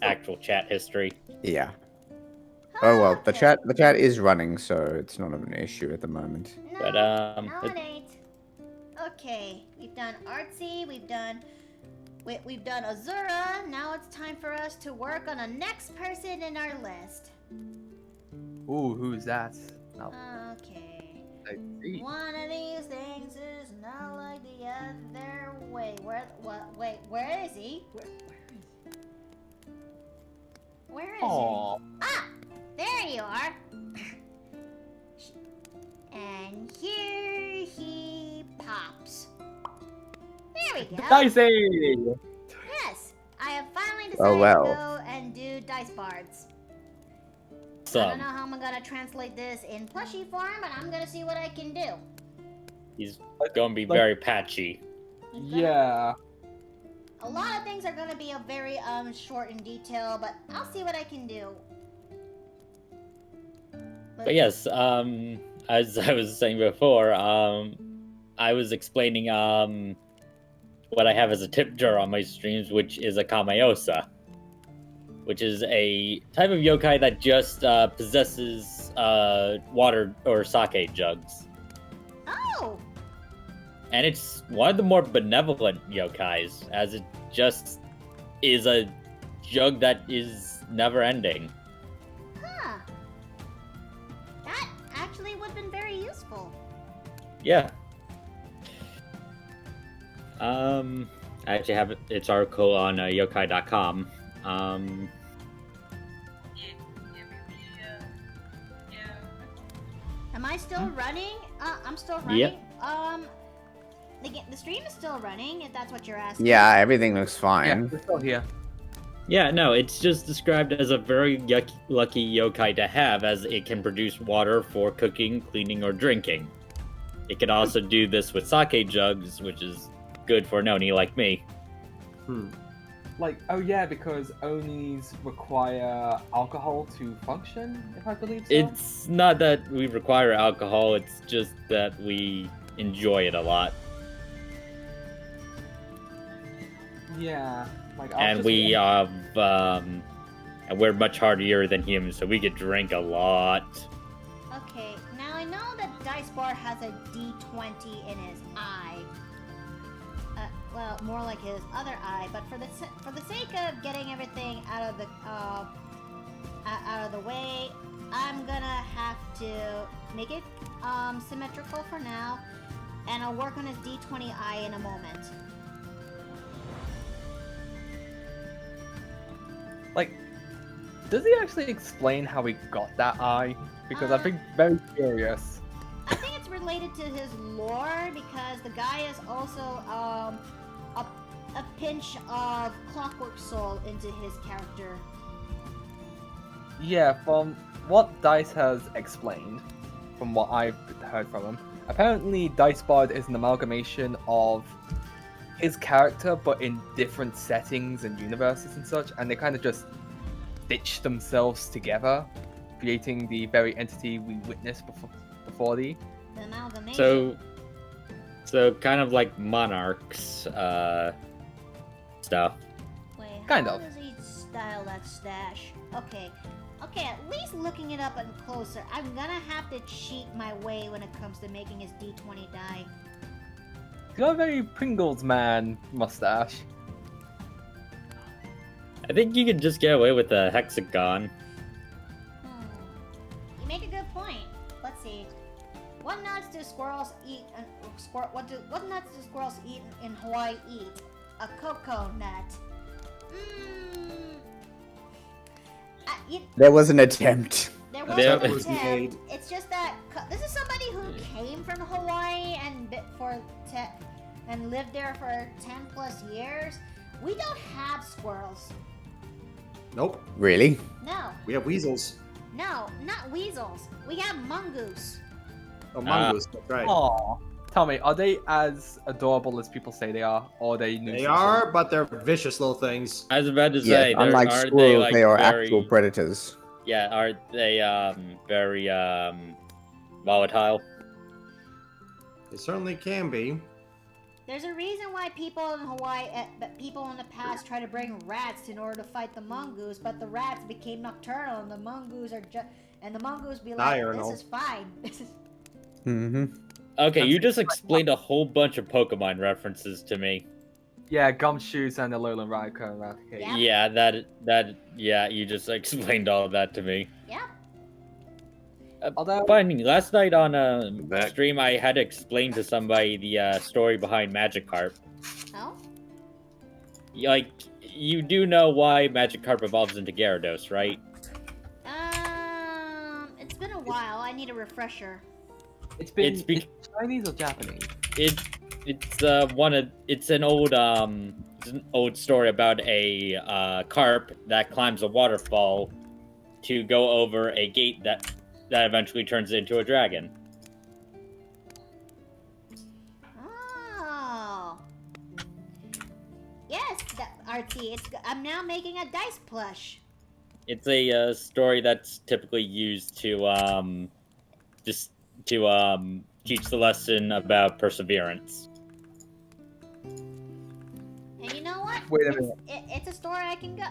actual chat history. Yeah. Oh well, the chat is running, so it's not an issue at the moment. No, But no, it ain't. Okay, we've done Artsy, we've done Azura. Now it's time for us to work on the next person in our list. Ooh, who's that? No. Okay. I see. One of these things is not like the other. Wait, where is he? Where is he? Aw. Ah! There you are! And here he pops. There we go. Dicey! Yes, I have finally decided Oh, well. to go and do dice bards. I don't know how I'm gonna translate this in plushie form, but I'm gonna see what I can do. He's gonna be very patchy. Yeah. A lot of things are gonna be a very short in detail, but I'll see what I can do. But yes, as I was saying before, I was explaining what I have as a tip jar on my streams, which is a Kameosa, which is a type of yokai that just possesses water or sake jugs. Oh! And it's one of the more benevolent yokais, as it just is a jug that is never ending. Huh. That actually would have been very useful. Yeah. I actually have its article on yokai.com. Am I still running? I'm still running. Yep. The stream is still running, if that's what you're asking. Yeah, everything looks Yeah, fine. we're still here. Yeah, no, it's just described as a very lucky yokai to have, as it can produce water for cooking, cleaning, or drinking. It can also do this with sake jugs, which is good for a noni like me. Like, oh yeah, because Onis require alcohol to function, if I believe so. It's not that we require alcohol, it's just that we enjoy it a lot. Yeah, like And we and we're much hardier than humans, so we could drink a lot. Okay, now I know that Dice Bar has a D20 in his eye. Well, more like his other eye, but for the sake of getting everything out of the way, I'm gonna have to make it symmetrical for now, and I'll work on his D20 eye in a moment. Like, does he actually explain how he got that eye? Because I've been very curious. I think it's related to his lore because the guy is also a pinch of Clockwork Soul into his character. Yeah, from what Dice has explained, from what I've heard from him, apparently Dice Bard is an amalgamation of his character, but in different settings and universes and such, and they kind of just stitch themselves together, creating the very entity we witnessed before the amalgamation. So kind of like Monarchs stuff. Wait, kind how of. does he style that stash? Okay, at least looking it up and closer, I'm gonna have to cheat my way when it comes to making his D20 die. He's got a very Pringles man mustache. I think you could just get away with a hexagon. You make a good point. Let's see. What nuts do squirrels eat? What nuts do squirrels eat in Hawaii? Eat a cocoa nut. There was an attempt. There was There an was attempt. It's just that this is somebody who came from Hawaii and lived there for 10 plus years. We don't have squirrels. Nope. Really? No. We have weasels. No, not weasels. We have mongoose. Oh, mongoose. That's right. Aw. Tell me, are they as adorable as people say they are, or are they nuisances? They are, but they're vicious little things. I was about to Yeah, say, unlike are squirrels, they, like, they are very, actual predators. Yeah, are they very volatile? They certainly can be. There's a reason why people in Hawaii, people in the past try to bring rats in order to fight the mongoose, but the rats became nocturnal, and the mongoose be like, Diurnal. "This is fine." This is. Mm-hmm. Okay, you just explained a whole bunch of Pokemon references to me. Yeah, Gumshoes and the Lowland Raikou. Okay. Yeah. Yeah, you just explained all of that to me. Yeah. Although, Funny, last night on a Back. stream, I had to explain to somebody the story behind Magikarp. Oh. Like, you do know why Magikarp evolves into Gyarados, right? It's been a while. I need a refresher. it's been it's be- it's Chinese or Japanese? It's an old story about a carp that climbs a waterfall to go over a gate that eventually turns into a dragon. Oh. Yes, RT. I'm now making a dice plush. It's a story that's typically used to teach the lesson about perseverance. And you know what? Wait a minute. It's a story I can go.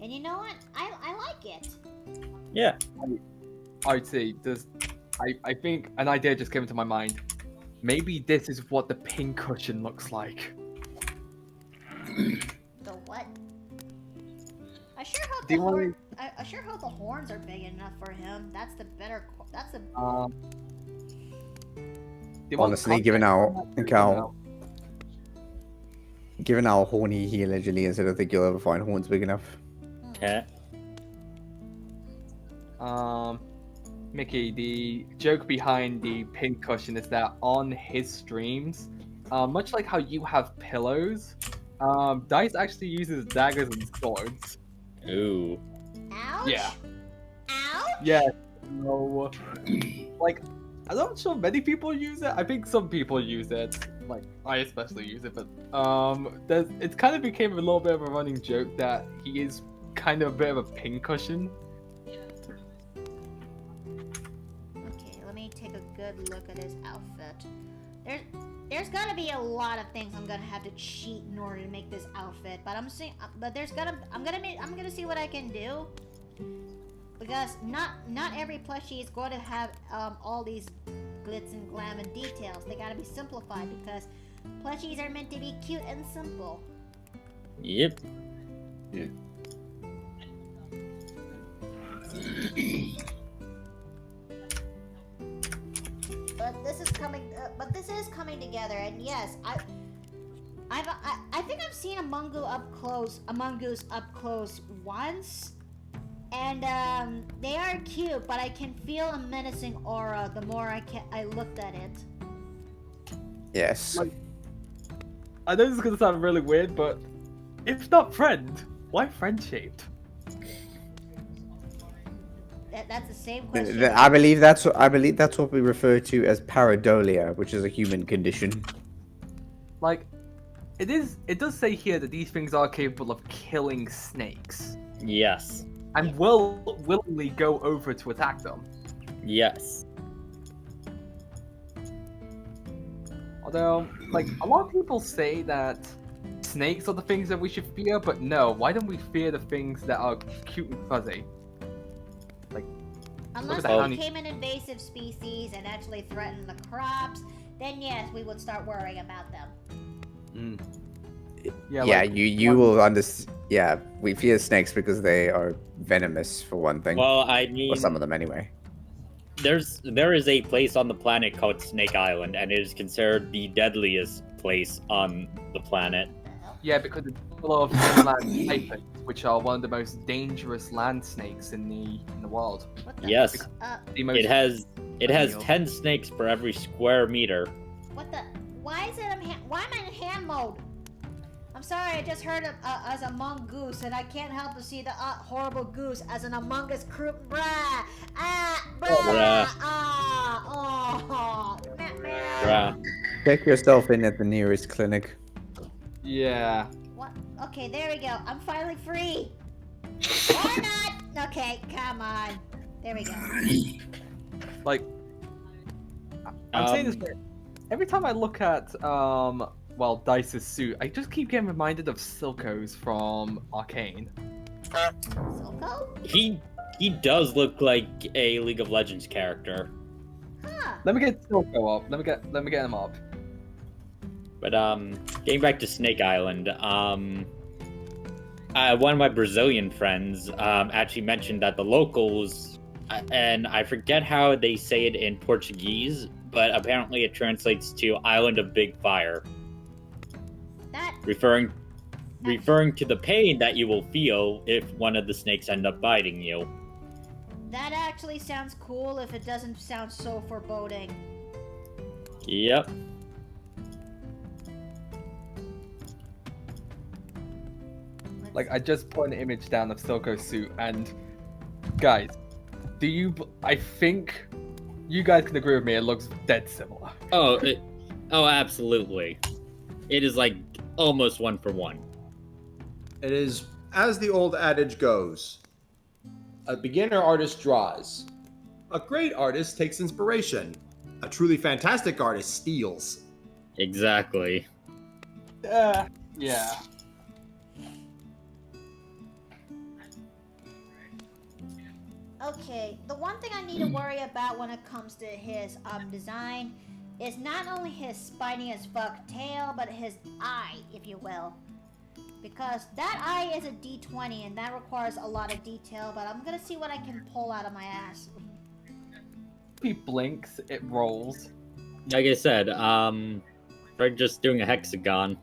And you know what? I like it. Yeah. I think an idea just came into my mind. Maybe this is what the pincushion looks like. The what? I sure hope Do you the wanna- horn. I sure hope the horns are big enough for him. That's the better. That's the. Do you want Honestly, context? given how horny he allegedly is, I don't think you'll ever find horns big enough. Okay. Mickey, the joke behind the pincushion is that on his streams, much like how you have pillows, Dice actually uses daggers and swords. Ooh. Ouch. Yeah. Ouch. Yeah. So, like, I'm not sure many people use it. I think some people use it. like I especially use it, but it's kind of became a little bit of a running joke that he is kind of a bit of a pincushion. Okay, let me take a good look at his outfit. There's gotta be a lot of things I'm gonna have to cheat in order to make this outfit, but I'm gonna see what I can do, because not every plushie is going to have all these glitz and glam and details. They gotta be simplified because plushies are meant to be cute and simple. Yep. Yeah. But this is coming together, and yes, I think I've seen Among Us up close once, and they are cute, but I can feel a menacing aura the more I looked at it. Yes. Like, I know this is gonna sound really weird, but if not friend, why friend shaped? That's the same question. I believe that's what we refer to as pareidolia, which is a human condition. Like, it does say here that these things are capable of killing snakes. Yes. And will willingly go over to attack them. Yes. Although, like, a lot of people say that snakes are the things that we should fear, but no, why don't we fear the things that are cute and fuzzy? Like, unless they became an invasive species and actually threatened the crops, then yes, we would start worrying about them. Yeah, like, you will understand. Yeah, we fear snakes because they are venomous, for one thing. Well, I mean, or some of them anyway. There is a place on the planet called Snake Island, and it is considered the deadliest place on the planet. Yeah, because it's full of inland snakes, which are one of the most dangerous land snakes in the world. Yes, it has ideal. 10 snakes per every square meter. What the? Why is it? Why am I in hand mode? I'm sorry, I just heard as Among Goose, and I can't help but see the horrible goose as an Among Us crew. Bruh! Bruh. Check yourself in at the nearest clinic. Yeah. What? Okay, there we go. I'm finally free. Or not. Okay, come on. There we go. Like, I'm saying this. Every time I look at Dice's suit, I just keep getting reminded of Silco's from Arcane. Silco? He does look like a League of Legends character. Huh. Let me get Silco up. Let me get him up. But getting back to Snake Island, one of my Brazilian friends actually mentioned that the locals, and I forget how they say it in Portuguese, but apparently it translates to Island of Big Fire. Referring to the pain that you will feel if one of the snakes end up biting you. That actually sounds cool if it doesn't sound so foreboding. Yep. Like, I just put an image down of Silco's suit, and guys, I think you guys can agree with me, it looks dead similar. Oh, absolutely. It is like almost one for one. It is, as the old adage goes, a beginner artist draws. A great artist takes inspiration. A truly fantastic artist steals. Exactly. Yeah. Okay, the one thing I need to worry about when it comes to his design is not only his spiny as fuck tail, but his eye, if you will. Because that eye is a D20 and that requires a lot of detail, but I'm gonna see what I can pull out of my ass. If he blinks, it rolls. Like I said, we're just doing a hexagon.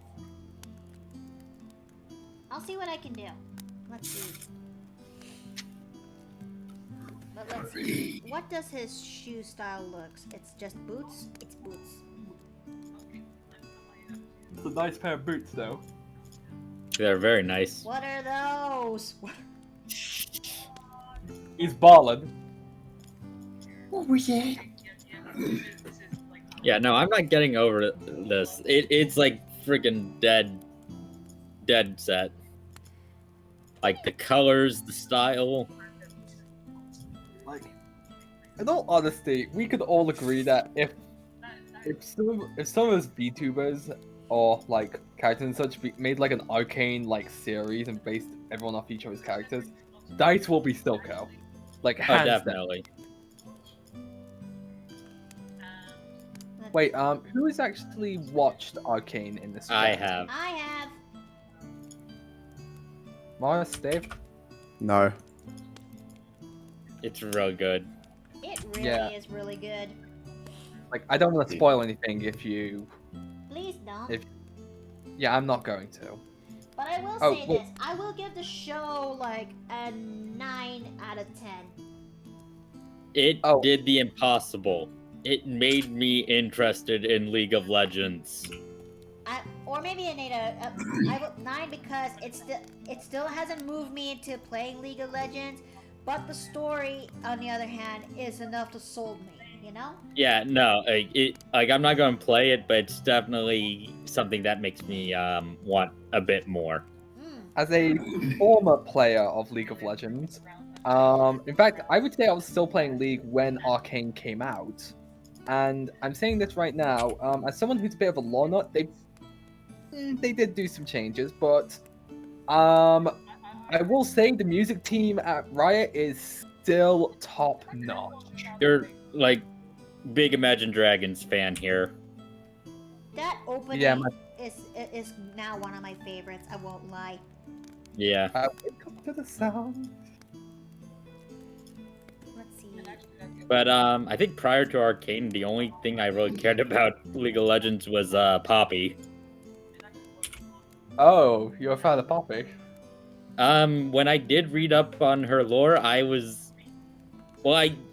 I'll see what I can do. Let's see. But let's see. What does his shoe style looks? It's just boots? It's boots. It's a nice pair of boots, though. They're very nice. What are those? He's ballin'. What was that? Yeah, no, I'm not getting over this. It's like freaking dead set. Like the colors, the style. Like, in all honesty, we could all agree that if some of us VTubers or like characters and such made like an arcane like series and based everyone off each other's characters, Dice will be still co. Like Oh, hands down. definitely. Wait, who has actually watched Arcane in this? I chat? have. I have. Morris, Dave? No. It's real good. It really Yeah. is really good. Like, I don't want to spoil anything if you. Please don't. If yeah, I'm not going to. But I will Oh, say well- this. I will give the show like a 9 out of 10. It Oh. did the impossible. It made me interested in League of Legends. Or maybe an 8 I will 9 because it still hasn't moved me into playing League of Legends, but the story, on the other hand, is enough to sold me. You know? Yeah, no, I'm not going to play it, but it's definitely something that makes me want a bit more. As a former player of League of Legends, in fact, I would say I was still playing League when Arcane came out, and I'm saying this right now. As someone who's a bit of a lore nut, they did do some changes, but I will say the music team at Riot is still top notch. You're like big Imagine Dragons fan here. That opening Yeah, is now one of my favorites. I won't lie. Yeah. Wake up to the sound. Let's see. But I think prior to Arcane, the only thing I really cared about League of Legends was Poppy. Oh, you're a fan of Poppy? When I did read up on her lore, I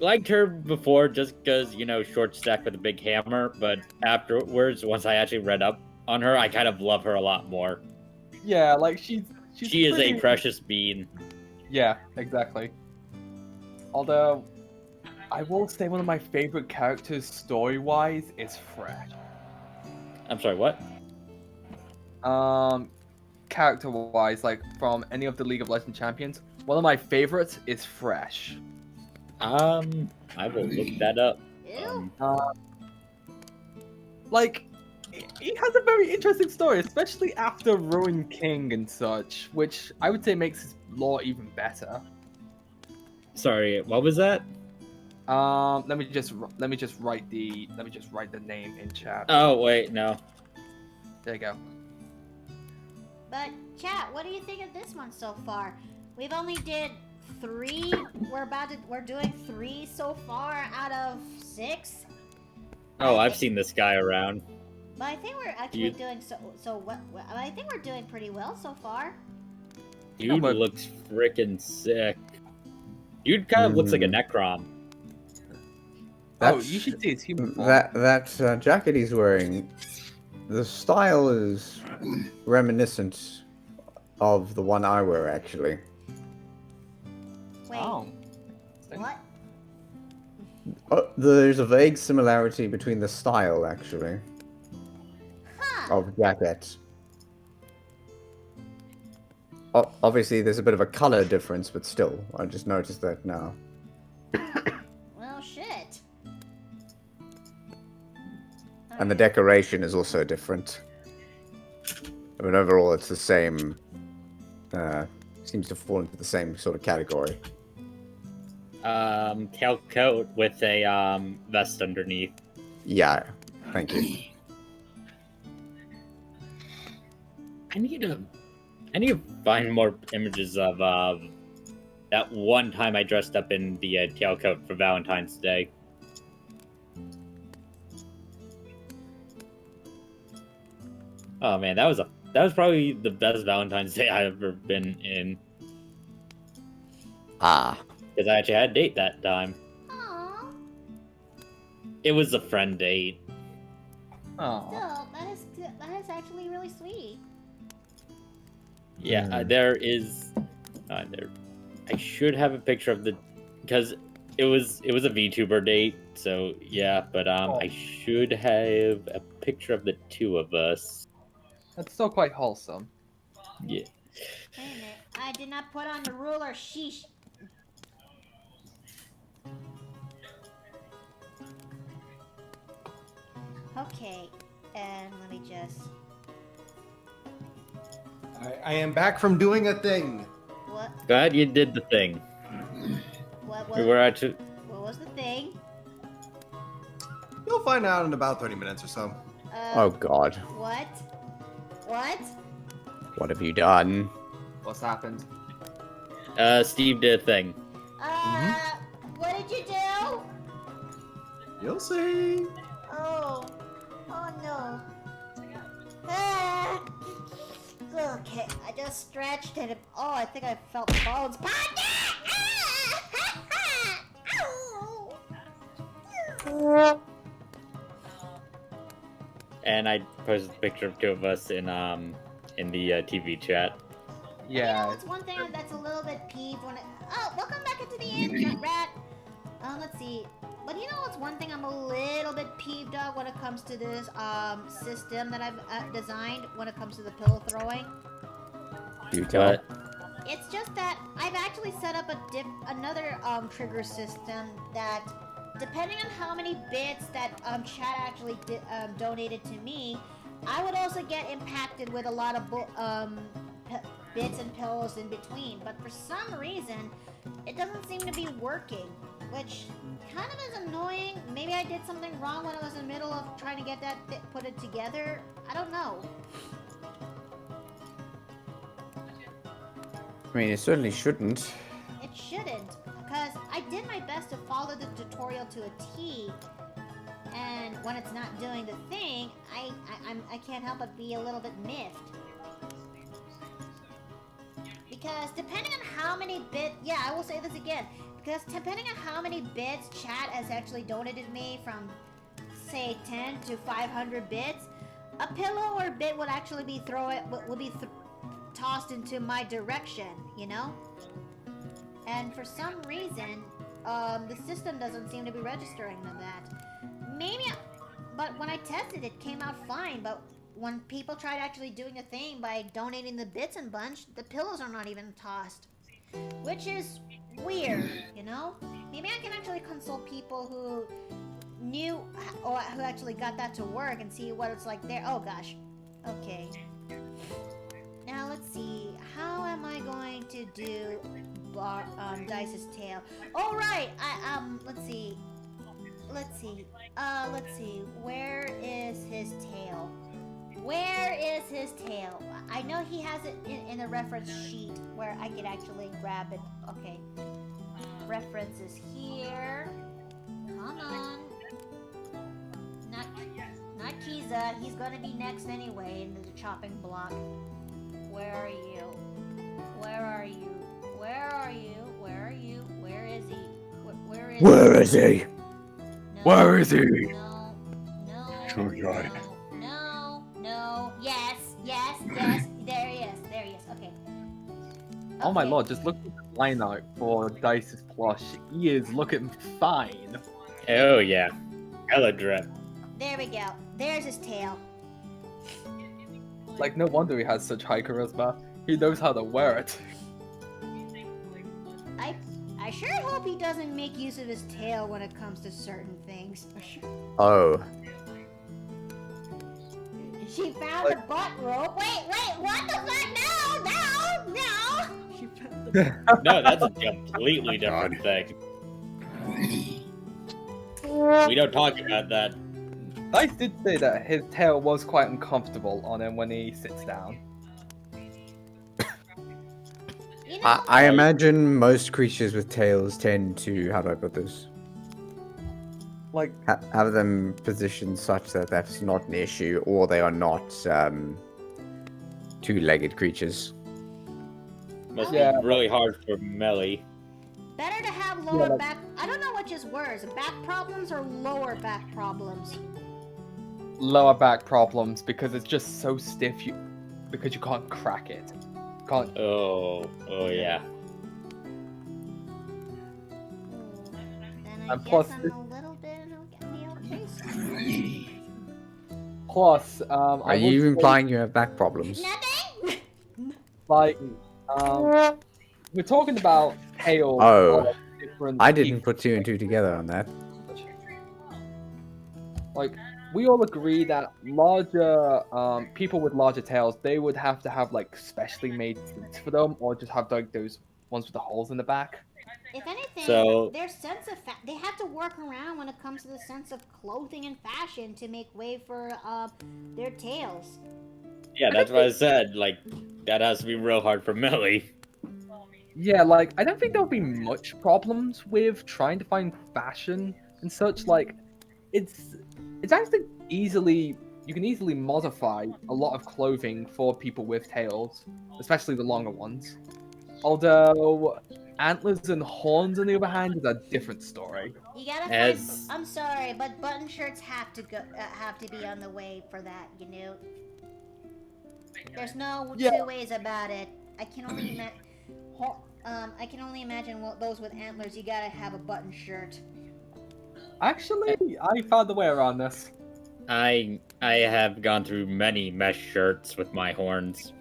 liked her before just because, short stack with a big hammer, but afterwards, once I actually read up on her, I kind of love her a lot more. Yeah, like she is pretty... a precious bean. Yeah, exactly. Although, I will say one of my favorite characters story-wise is Fresh. I'm sorry, what? Character-wise, like from any of the League of Legends champions, one of my favorites is Fresh. I will look that up. Like, he has a very interesting story, especially after Ruined King and such, which I would say makes his lore even better. Sorry, what was that? Let me just write the name in chat. Oh wait, no. There you go. But chat, what do you think of this one so far? We've only did 3. We're doing 3 so far out of 6. Oh, I've seen this guy around. But I think we're actually doing I think we're doing pretty well so far. Dude looks freaking sick. Dude kind of looks like a Necrom. You should see his human form. That jacket he's wearing, the style is reminiscent of the one I wear, actually. Wait. Oh. What? There's a vague similarity between the style, actually, of jackets. Obviously, there's a bit of a color difference, but still, I just noticed that now. Well, shit. And the decoration is also different. I mean, overall, it's the same. Seems to fall into the same sort of category. Tailcoat with a vest underneath. Yeah, thank you. I need to find more images of that one time I dressed up in the tailcoat for Valentine's Day. Oh man, that was probably the best Valentine's Day I've ever been in. Because I actually had a date that time. Aww. It was a friend date. Still, that is actually really sweet. Yeah, there is. There. I should have a picture of the, because it was a VTuber date, so yeah. But I should have a picture of the two of us. That's still quite wholesome. Yeah. Wait a minute. I did not put on the ruler. Sheesh. Okay. And let me just... I am back from doing a thing. What? Glad you did the thing. What We was... were actually. What was the thing? You'll find out in about 30 minutes or so. Oh God. What? What? What have you done? What's happened? Steve did a thing. What did you do? You'll see. Oh. Oh no. Ah. Okay, I just stretched and oh, I think I felt the bones. And I posted a picture of two of us in the TV chat. Yeah. You know, it's one thing that's a little bit peeved when it... Oh, welcome back into the inn, rat. Let's see. But you know what's one thing I'm a little bit peeved of when it comes to this system that I've designed when it comes to the pillow throwing? You tell. It's just that I've actually set up another trigger system that, depending on how many bits that chat actually donated to me, I would also get impacted with a lot of bits and pillows in between. But for some reason, it doesn't seem to be working, which kind of is annoying. Maybe I did something wrong when I was in the middle of trying to get that put it together. I don't know. I mean, it certainly shouldn't. It shouldn't, because I did my best to follow the tutorial to a T, and when it's not doing the thing, I can't help but be a little bit miffed. Because depending on how many bits, yeah, I will say this again, because depending on how many bits chat has actually donated me from, say, 10 to 500 bits, a pillow or a bit would actually be tossed into my direction, you know? And for some reason, the system doesn't seem to be registering that. But when I tested, it came out fine, but when people tried actually doing a thing by donating the bits and bunch, the pillows are not even tossed. Which is weird, you know? Maybe I can actually consult people who knew, or who actually got that to work and see what it's like there. Oh gosh. Okay. Now let's see. How am I going to do Dice's tail? Oh right. Let's see. Let's see. Where is his tail? Where is his tail? I know he has it in a reference sheet where I could actually grab it. Okay. References here. Come on. Not Kiza. He's gonna be next anyway in the chopping block. Where are you? Where are you? Where are you? Where are you? Where is he? Where is Where is he? No, Where is he? No. No. Sure, God. No. No. Yes. There he is. Okay. Oh my Okay. lord, just look at the lineup for Dice's plush. He is looking fine. Oh yeah, hella drip. There we go. There's his tail. Like, no wonder he has such high charisma. He knows how to wear it. I sure hope he doesn't make use of his tail when it comes to certain things. Oh. She found the butt rope. Wait, what the fuck? No! She found the No, that's a completely different thing. We don't talk about that. Dice did say that his tail was quite uncomfortable on him when he sits down. You know, I imagine most creatures with tails tend to, how do I put this? Like, Have them positioned such that that's not an issue, or they are not two-legged creatures. Must Yeah. be really hard for Melly. better to have lower back... I don't know which is worse, back problems or lower back problems. lower back problems because it's just so stiff because you can't crack it. Oh yeah. And guess plus, I'm a little bit on the okay side. plus, Are I you would say, implying you have back problems? Nothing. like, we're talking about tails Oh, of different I didn't people. put two and two together on that. Like, we all agree that larger people with larger tails, they would have to have like specially made suits for them, or just have like those ones with the holes in the back. If anything, So- their sense of they have to work around when it comes to the sense of clothing and fashion to make way for their tails. Yeah, that's what I said. Like, that has to be real hard for Millie. Yeah, like I don't think there'll be much problems with trying to find fashion and such. Like, it's actually you can easily modify a lot of clothing for people with tails, especially the longer ones. Although antlers and horns, on the other hand, is a different story. You gotta As- find. I'm sorry, but button shirts have to have to be on the way for that. You know. There's no Yeah. two ways about it. I can only imagine those with antlers. You gotta have a button shirt. Actually, I found a way around this. I have gone through many mesh shirts with my horns.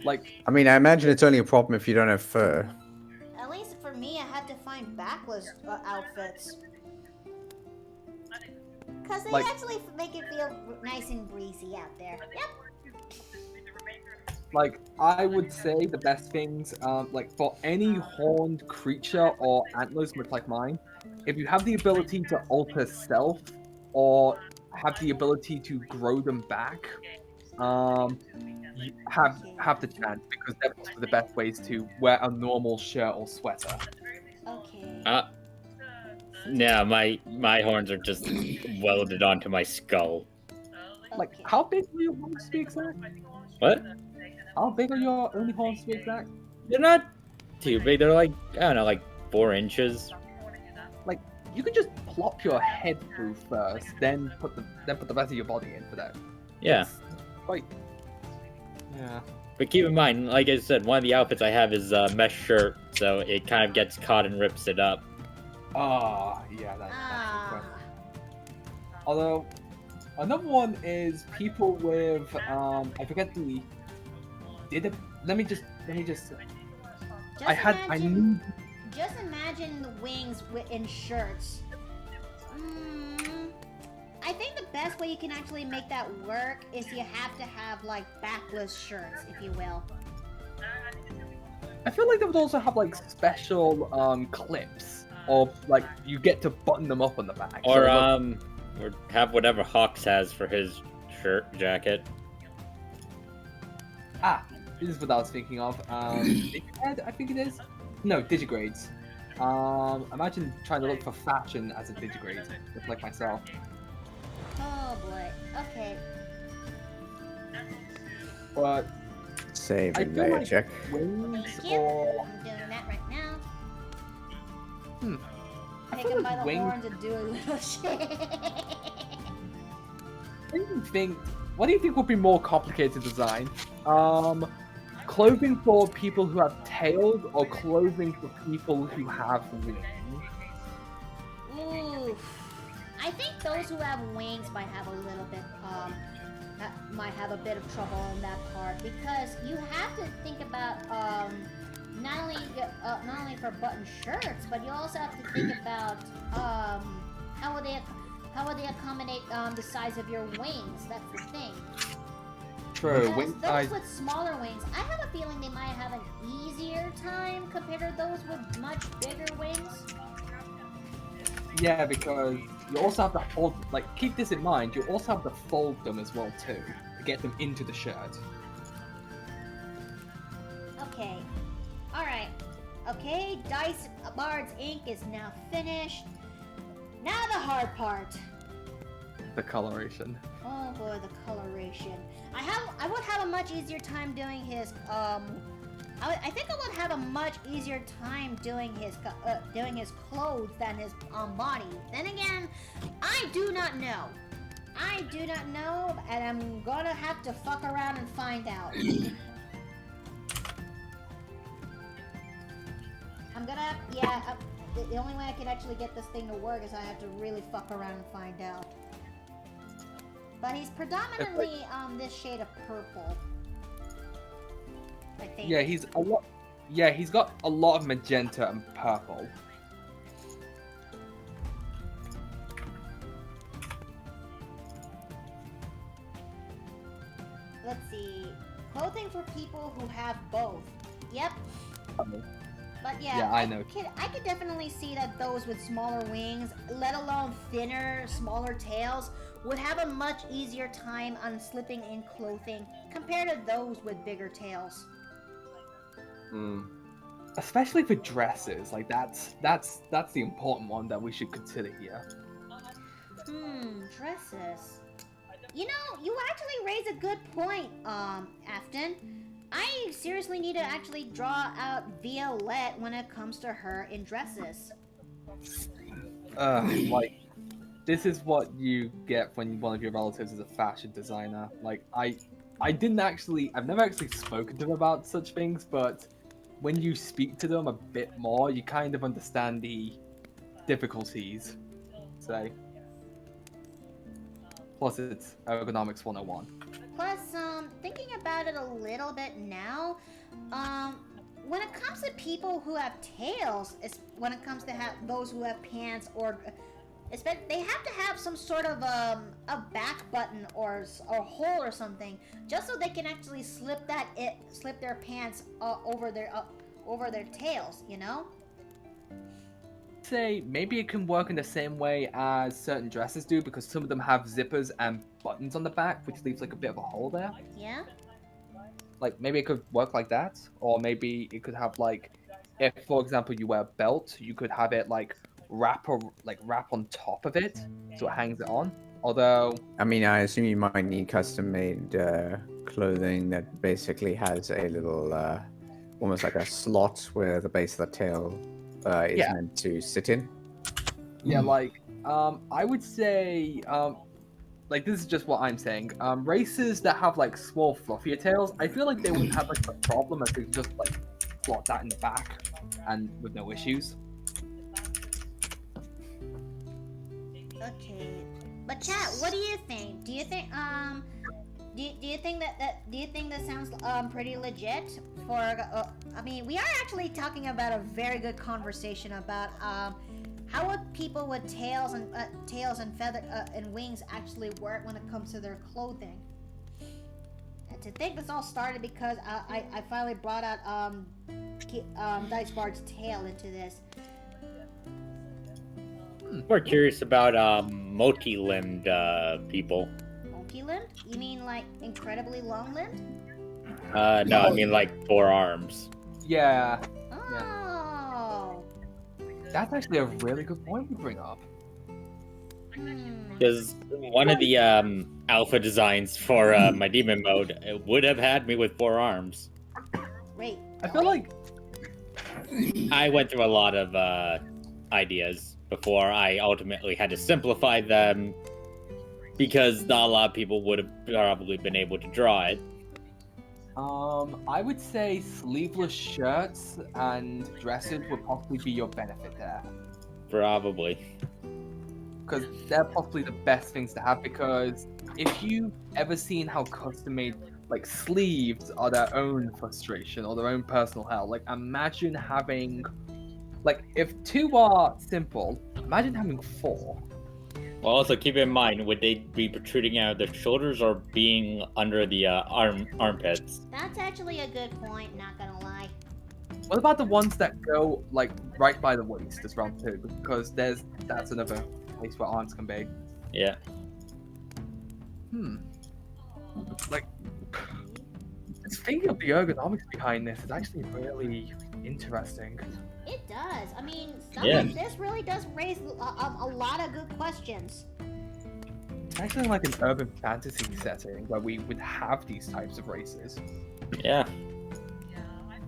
Like, I mean, I imagine it's only a problem if you don't have fur. At least for me, I had to find backless outfits. Because they Like- actually make it feel nice and breezy out there. Yep. like I would say the best things, like for any horned creature or antlers, much like mine, if you have the ability to alter self or have the ability to grow them back, you have the chance, because they're the best ways to wear a normal shirt or sweater. Okay. Yeah, my horns are just welded onto my skull. Like, how big are your horns to be exact? What? How big are your only horns to be exact? They're not too big. They're like, I don't know, like 4 inches. Like, you can just plop your head through first, then put the rest of your body in for that. Yeah. Like, yeah. But keep in mind, like I said, one of the outfits I have is a mesh shirt, so it kind of gets caught and rips it up. Ah, yeah, that's good. Although, another one is people with, I forget the, let me just, Just imagine the wings in shirts. I think the best way you can actually make that work is you have to have like backless shirts, if you will. I feel like they would also have like special clips, or like you get to button them up on the back. Or So, or have whatever Hawks has for his shirt jacket. this is what I was thinking of. Digigrade, I think it is. No, digigrades. Imagine trying to look for fashion as a digigrade, just like myself. Oh boy. Okay. But Save I and feel layer like check. wings Thank you. or I'm doing that right now. I Take feel him by like the wings. horns and do a little shit. What do you think would be more complicated design? Clothing for people who have tails, or clothing for people who have wings? Oof. I think those who have wings might have a little bit, might have a bit of trouble on that part, because you have to think about, not only for button shirts, but you also have to think about, how would they accommodate, the size of your wings? That's the thing. True, wing Those size. with smaller wings, I have a feeling they might have an easier time compared to those with much bigger wings. Yeah, because you also have to hold, like, keep this in mind, you also have to fold them as well too, to get them into the shirt. Okay. Alright. Okay, Dice Bard's ink is now finished. Now the hard part. The coloration. Oh boy, the coloration. I would have a much easier time doing his, I think I would have a much easier time doing his clothes than his body. Then again, I do not know. I do not know, and I'm gonna have to fuck around and find out. I'm gonna, yeah. the only way I could actually get this thing to work is I have to really fuck around and find out. But he's predominantly this shade of purple. I think. Yeah, he's a lot. Yeah, he's got a lot of magenta and purple. Let's see. Clothing for people who have both. Yep. But yeah, I know. I could definitely see that those with smaller wings, let alone thinner, smaller tails, would have a much easier time on slipping in clothing compared to those with bigger tails. Especially for dresses, like that's the important one that we should consider here. Dresses. You know, you actually raise a good point, Afton. I seriously need to actually draw out Violette when it comes to her in dresses. Like, this is what you get when one of your relatives is a fashion designer. Like, I've never actually spoken to them about such things, but when you speak to them a bit more, you kind of understand the difficulties. So, plus it's ergonomics 101. Plus, thinking about it a little bit now, when it comes to people who have tails, when it comes to those who have pants, or they have to have some sort of a back button or a hole or something, just so they can actually slip their pants over their tails, you know? Say maybe it can work in the same way as certain dresses do, because some of them have zippers and buttons on the back, which leaves like a bit of a hole there. Yeah. Like maybe it could work like that, or maybe it could have like, if for example you wear a belt, you could have it like wrap on top of it, so it hangs it on. Although, I mean, I assume you might need custom-made clothing that basically has a little, almost like a slot where the base of the tail is meant to sit in. yeah, like I would say, like this is just what I'm saying. Races that have like small, fluffier tails, I feel like they wouldn't have like a problem if they just like slot that in the back and with no issues. Okay, but chat, what do you think? Do you think do you think that sounds pretty legit? For I mean, we are actually talking about a very good conversation about how would people with tails and feather and wings actually work when it comes to their clothing. And to think this all started because I finally brought out Dice Bard's tail into this. We're curious about multi-limbed people. Multi-limbed? You mean like incredibly long-limbed? No, I mean like 4 arms. Yeah. Oh. That's actually a really good point you bring up. Because one of the alpha designs for my demon mode would have had me with 4 arms. Wait. I feel like I went through a lot of ideas before I ultimately had to simplify them, because not a lot of people would have probably been able to draw it. I would say sleeveless shirts and dresses would possibly be your benefit there. Probably. Because they're possibly the best things to have, because if you've ever seen how custom-made, like, sleeves are their own frustration or their own personal hell, like, imagine having, like, if 2 are simple, imagine having 4. Well, also keep in mind, would they be protruding out of their shoulders or being under the armpits? That's actually a good point, not gonna lie. What about the ones that go, like, right by the waist as well, too? Because that's another place where arms can be. Yeah. Like, thinking of the ergonomics behind this is actually really interesting. It does. I mean, stuff Yeah. like this really does raise a lot of good questions. It's actually like an urban fantasy setting where we would have these types of races. Yeah.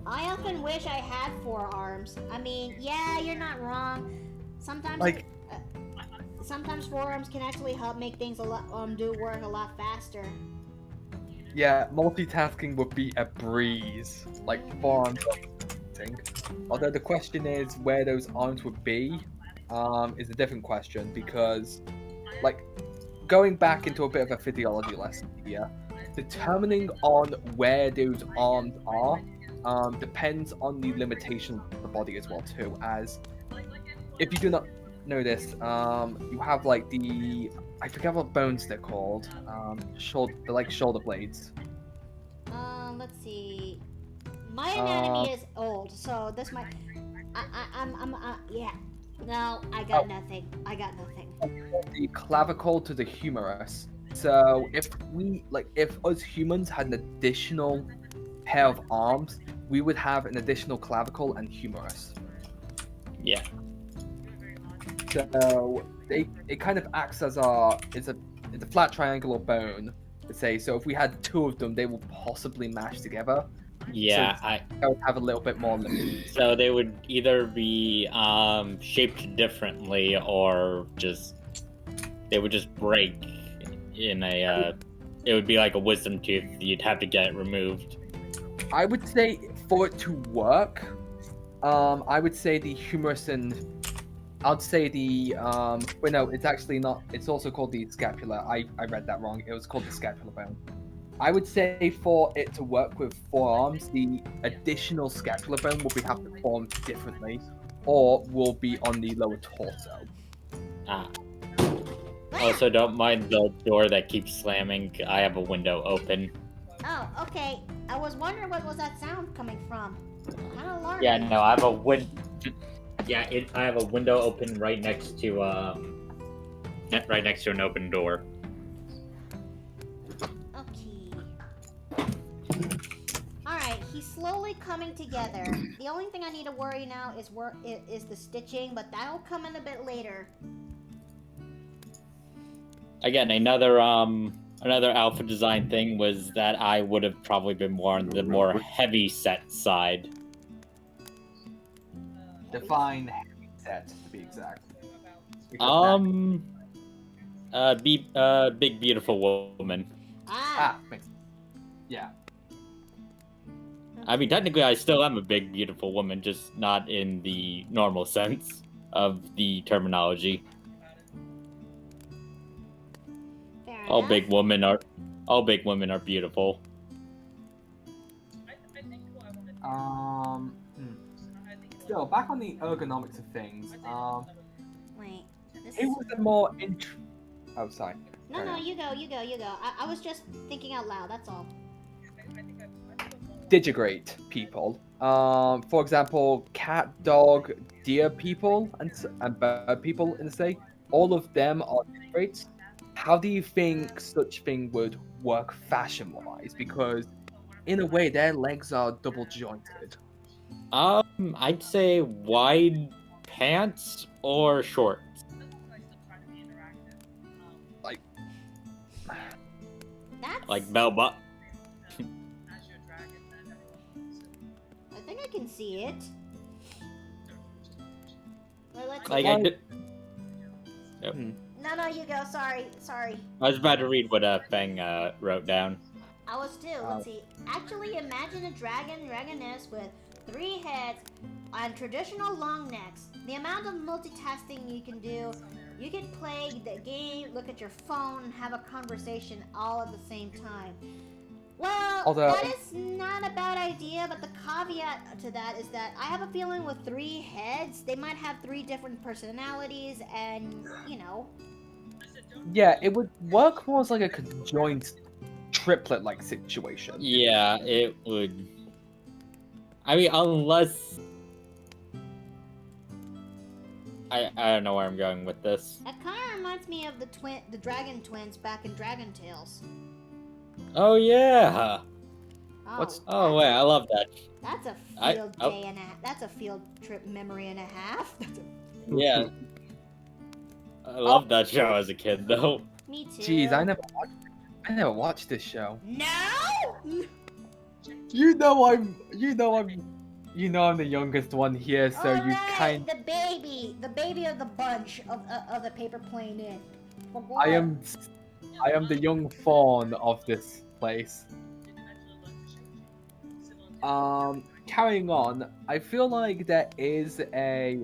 I often wish I had 4 arms. I mean, yeah, you're not wrong. Sometimes, Like- sometimes 4 arms can actually help make things do work a lot faster. Yeah, multitasking would be a breeze. Like, 4 arms. limiting. Although the question is where those arms would be, is a different question because, like, going back into a bit of a physiology lesson here, determining on where those arms are depends on the limitations of the body as well too. As if you do not know this, you have like I forget what bones they're called. They're like shoulder blades. Let's see. My anatomy is old, so this might. Yeah. No, I got nothing. I got nothing. The clavicle to the humerus. So if us humans had an additional pair of arms, we would have an additional clavicle and humerus. Yeah. So it kind of acts as it's a flat triangular bone. To say, so if we had two of them, they will possibly mash together. Yeah, so I would have a little bit more limit. So they would either be shaped differently, or they would just break in a. It would be like a wisdom tooth. You'd have to get it removed. I would say for it to work, I would say the humerus and I'd say the wait, no, it's actually not. It's also called the scapula. I read that wrong. It was called the scapular bone. I would say for it to work with forearms, the additional scapular bone will have to form differently, or will be on the lower torso. Also, don't mind the door that keeps slamming. I have a window open. Oh, okay. I was wondering what was that sound coming from. Kind of alarming. Yeah, no, I have a I have a window open right next to an open door. Alright, he's slowly coming together. The only thing I need to worry now is the stitching, but that'll come in a bit later. Again, another alpha design thing was that I would have probably been more on the more heavy set side. Define heavy set to be exact. Big beautiful woman. Yeah. I mean, technically, I still am a big beautiful woman, just not in the normal sense of the terminology. All big women are beautiful. Still, back on the ergonomics of things. Wait. It was a more Oh, sorry. No, you go. I was just thinking out loud, that's all. Digigrate people. For example, cat, dog, deer people, and bird people in the state. All of them are digigrates. How do you think such thing would work fashion-wise? Because in a way, their legs are double jointed. I'd say wide pants or shorts. Like bell butt. I think I can see it. Well, let's Nope. No, you go. Sorry. I was about to read what Feng wrote down. I was too. Let's see. Actually, imagine a dragoness with 3 heads and traditional long necks. The amount of multitasking you can do. You can play the game, look at your phone, and have a conversation all at the same time. Well, that is not a bad idea, but the caveat to that is that I have a feeling with 3 heads, they might have 3 different personalities, and, you know. Yeah, it would work more as like a conjoined triplet-like situation. Yeah, it would. I mean, unless... I don't know where I'm going with this. That kind of reminds me of the dragon twins back in Dragon Tales. Oh yeah. Oh wait, I love that. That's a That's a field trip memory and a half. Yeah. I loved that show as a kid, though. Me too. Jeez, I never watched this show. No. You know I'm the youngest one here, so All you right, kind. the baby of the bunch of the paper plane in. I am the young fawn of this place. carrying on, I feel like there is a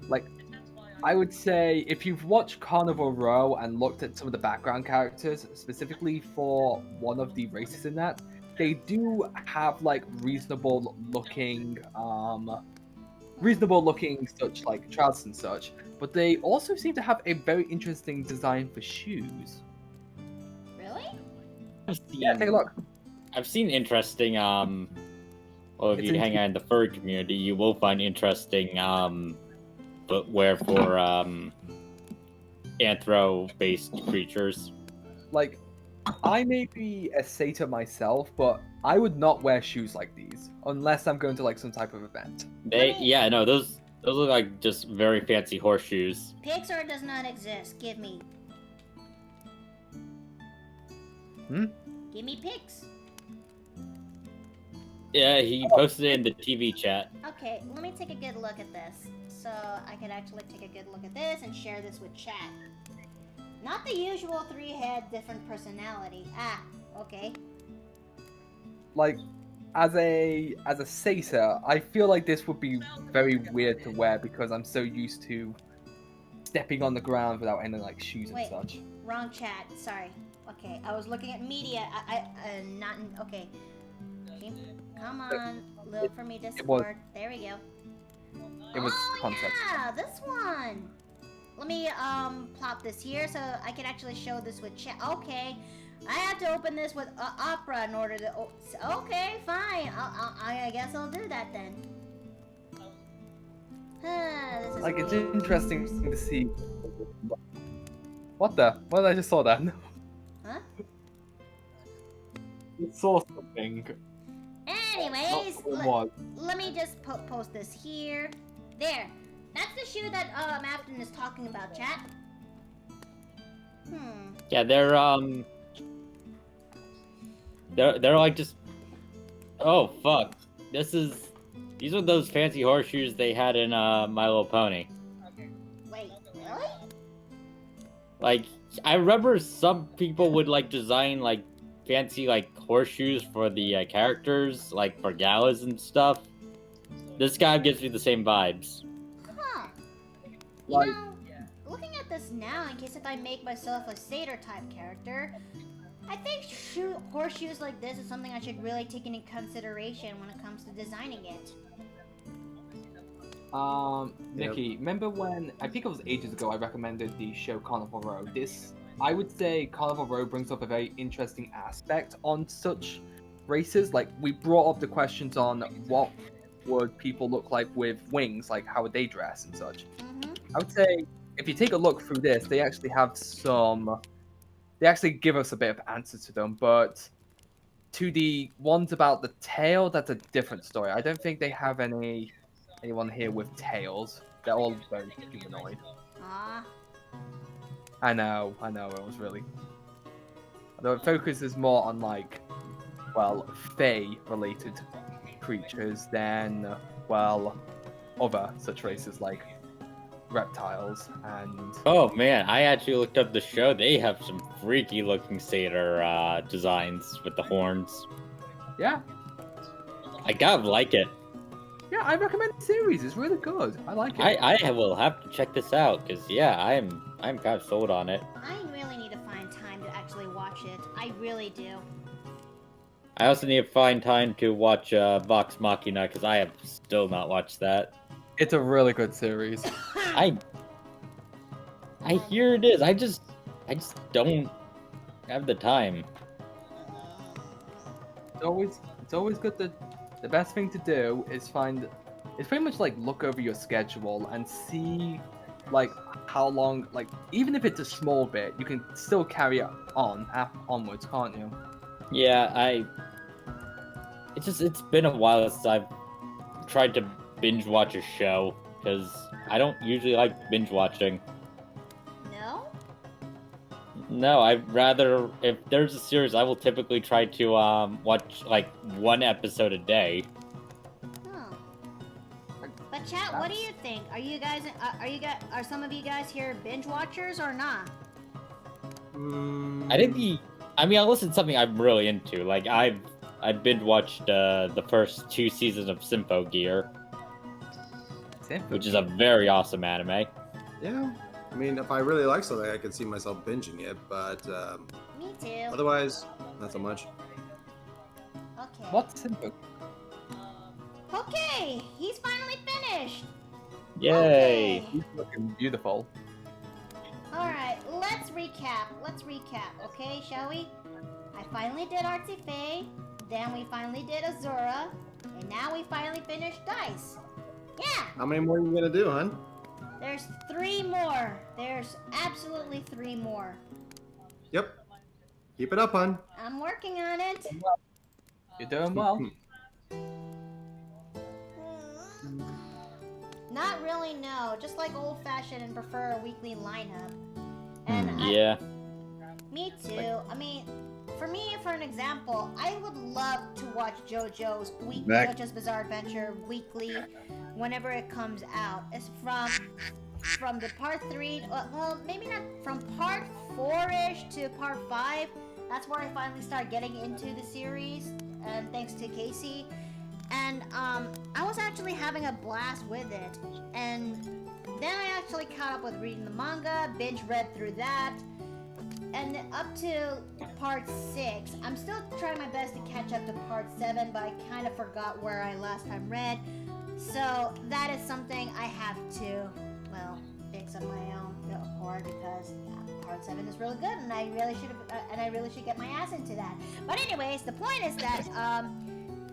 like, I would say if you've watched Carnival Row and looked at some of the background characters, specifically for one of the races in that, they do have like reasonable looking such like trousers and such, but they also seem to have a very interesting design for shoes. Really? Yeah, take a look. I've seen interesting well, if It's you hang out in the furry community, you will find interesting footwear for anthro-based creatures. Like, I may be a satyr myself, but I would not wear shoes like these unless I'm going to like some type of event. Yeah, no, those look like just very fancy horseshoes. Pixar does not exist. Give me. Give me pics. Yeah, he posted it in the TV chat. Okay, let me take a good look at this. So I could actually take a good look at this and share this with chat. Not the usual 3-head different personality. Ah, okay. Like, as a satyr, I feel like this would be very weird to wear because I'm so used to stepping on the ground without any like shoes Wait, and such. wrong chat. Sorry. Okay, I was looking at media. Not in, okay. Come on, look for me, Discord. There we go. It was concept. Yeah, this one. Let me plop this here so I can actually show this with chat. Okay, I have to open this with Opera in order to. Okay, fine. I guess I'll do that then. This is Like, it's weird. interesting to see. What the? What did I just saw that? Huh? I saw something. Anyways, Not what it was. let me just post this here. There. That's the shoe that Afton is talking about, chat. Yeah, they're like just. Oh fuck! These are those fancy horseshoes they had in My Little Pony. Wait, really? Like, I remember some people would like design like fancy like horseshoes for the characters, like for galas and stuff. This guy gives me the same vibes. Huh. Like, You know, looking at this now, in case if I make myself a satyr type character, I think horseshoes like this is something I should really take into consideration when it comes to designing it. Nikki, remember when I think it was ages ago I recommended the show Carnival Row? I would say Carnival Row brings up a very interesting aspect on such races. Like, we brought up the questions on what would people look like with wings, like how would they dress and such. I would say if you take a look through this, they actually have they actually give us a bit of answers to them, but to the ones about the tail, that's a different story. I don't think they have anyone here with tails. They're all very humanoid. Ah. I know, it was really... Although it focuses more on, like, well, fae-related creatures than, well, other such races like reptiles and... Oh man, I actually looked up the show. They have some freaky looking satyr designs with the horns. Yeah. I gotta like it. Yeah, I recommend the series. It's really good. I like it. I will have to check this out because yeah, I'm kind of sold on it. I really need to find time to actually watch it. I really do. I also need to find time to watch Vox Machina because I have still not watched that. It's a really good series. I hear it is. I just don't have the time. It's always good to... The best thing to do is it's pretty much like look over your schedule and see like how long, like even if it's a small bit, you can still carry it onwards, can't you? Yeah, it's been a while since I've tried to binge watch a show because I don't usually like binge watching. No? No, I'd rather, if there's a series, I will typically try to watch like one episode a day. Huh. But chat, what do you think? Are you guys are some of you guys here binge watchers or not? I think unless it's something I'm really into, like I've I binge watched the first 2 seasons of Sympho Gear, which is a very awesome anime. Yeah. I mean, if I really like something, I can see myself binging it, but Me too. otherwise, not so much. Okay. What's Sympho? Okay, he's finally finished. Yay! Okay. He's looking beautiful. All right, let's recap. Okay, shall we? I finally did Artsy Faye, then we finally did Azura, and now we finally finished Dice. Yeah. How many more are you gonna do, hon? There's 3 more. There's absolutely 3 more. Yep. Keep it up, hon. I'm working on it. You're doing well. Not really, no. Just like old-fashioned and prefer a weekly lineup. And Yeah. me too. I mean, for an example, I would love to watch JoJo's JoJo's Bizarre Adventure weekly, whenever it comes out. It's from the part 3. Well, maybe not from part 4-ish to part 5. That's where I finally start getting into the series, and thanks to Casey. And I was actually having a blast with it. And then I actually caught up with reading the manga, binge read through that, and up to part 6. I'm still trying my best to catch up to part 7, but I kind of forgot where I last time read. So that is something I have to, well, fix on my own accord, because part 7 is really good, and I really should get my ass into that. But anyways, the point is that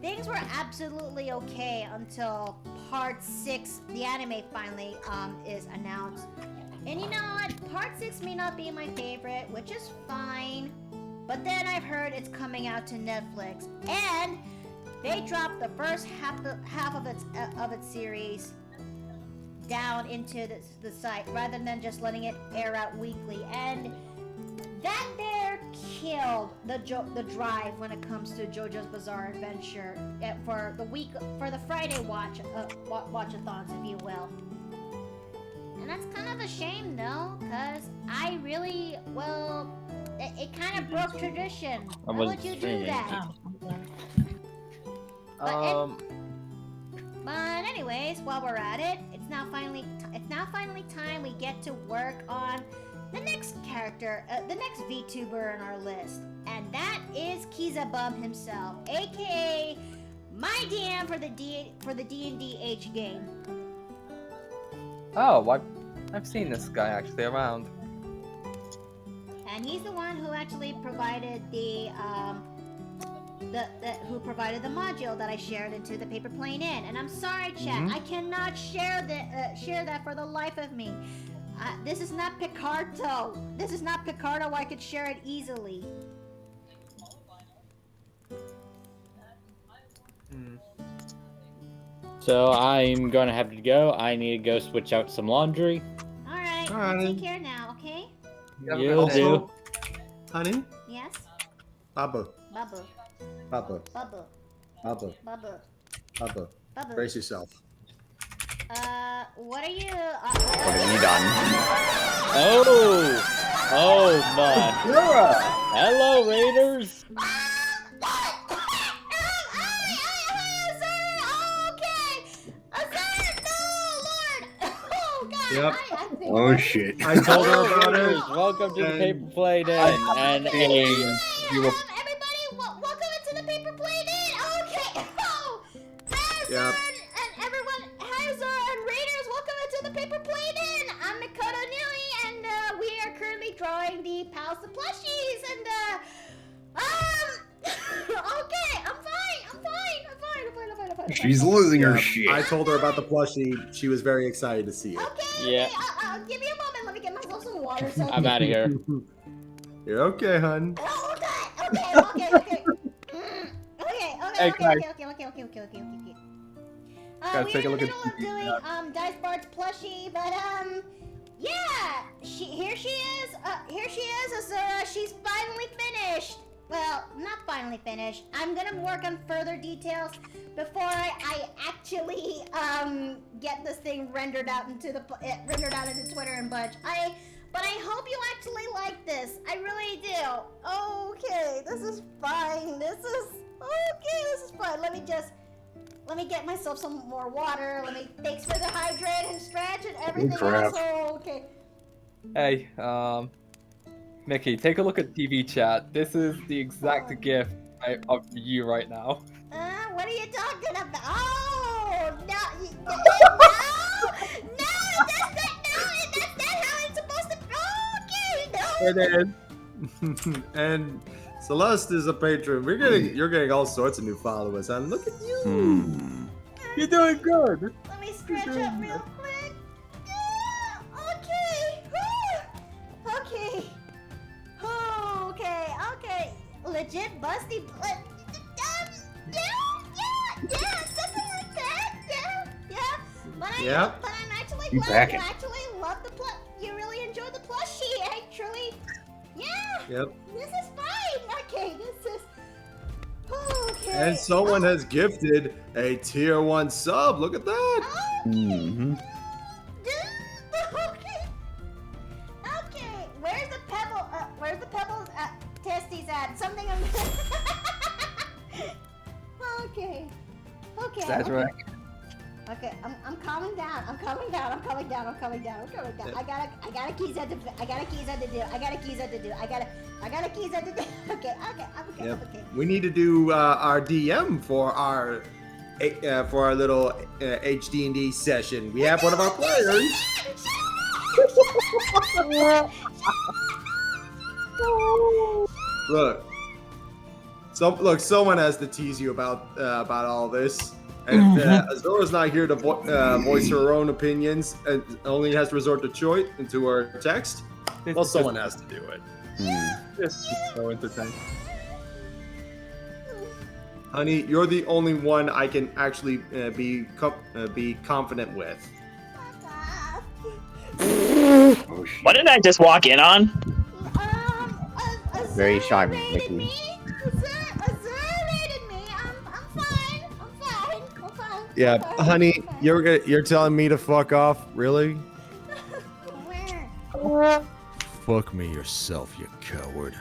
things were absolutely okay until part 6, the anime finally is announced. And you know what? Part 6 may not be my favorite, which is fine. But then I've heard it's coming out to Netflix, and they dropped the first half of its series down into the site rather than just letting it air out weekly. And that there killed the drive when it comes to JoJo's Bizarre Adventure for the Friday watch-a-thons, if you will. And that's kind of a shame, though, because I really, well, it kind of broke tradition. Why would you do that? But anyways, while we're at it, it's now finally time we get to work on the next character, the next VTuber on our list, and that is Kizabum himself, aka my DM for the D&D H game. Oh, I've seen this guy actually around. And he's the one who actually provided who provided the module that I shared into the paper plane in. And I'm sorry, chat, I cannot share that for the life of me. This is not Picardo. This is not Picardo. I could share it easily. So I'm gonna have to go. I need to go switch out some laundry. Alright, Alright. take care now, okay? You'll do. Honey? Yes? Babu. Babu. Babu. Babu. Babu. Babu. Babu. Babu. Brace yourself. What are you... What have you done? Oh my. Hello, Raiders. Yep. Oh shit. I told her about it. Raiders, welcome to the paper plate in. And Everybody, welcome into the paper plate in. Okay. Oh, Yep. and everyone, Hazard and Raiders, welcome into the paper plate in. I'm Mikoto Nui, and we are currently drawing the Pals of Plushies, and okay, I'm fine. She's losing her shit. I told her about the plushie. She was very excited to see it. Okay. Yeah. Give me a moment. Let me get myself some water. So I'm out of here. You're okay, hun. Oh, okay. Hey, guys. Okay. Guys, We're take a in look the at middle of doing Dice Bart's plushie, but yeah, here she is. Azura. She's finally finished. Well, not finally finished. I'm gonna work on further details before I actually get this thing rendered out into Twitter and Budge. But I hope you actually like this. I really do. Okay, this is fine. This is Okay, this is fun. Let me get myself some more water. Thanks for the hydrate and stretch and everything crap. else. Oh, okay. Hey, Mickey, take a look at TV chat. This is the exact gift of you right now. What are you talking about? Oh, no, that's not how it's supposed to. Okay, no. It is. And Celeste is a patron. You're getting all sorts of new followers, and look at you. You're doing good. Let me stretch up real quick. Okay. Okay. Oh, okay. Legit busty. Yeah, something like that. Yeah. But I'm actually You glad back you it. actually love the you really enjoyed the plushie. I truly. Yeah. Yep. This is fine. Okay, this is. Okay. And someone has gifted a tier 1 sub. Look at that. Mm-hmm. Okay. Where's the pebble? Where's the pebbles testes at? Something. Okay. That's right. Okay, I'm calming down. I'm coming down. I gotta keys out to do. I gotta keys out to do. Okay. I'm Yep. okay. We need to do our DM for our little HD&D session. We have one of our players. Look, someone has to tease you about all this. And Azora's not here to voice her own opinions and only has to resort to Choi into her text. Well, someone has to do it. Just so entertaining. Honey, you're the only one I can actually be confident with. What did I just walk in on? Very shy, Mickey. Azura rated me. I'm fine. Yeah, honey, you're telling me to fuck off? Really? Fuck me yourself, you coward.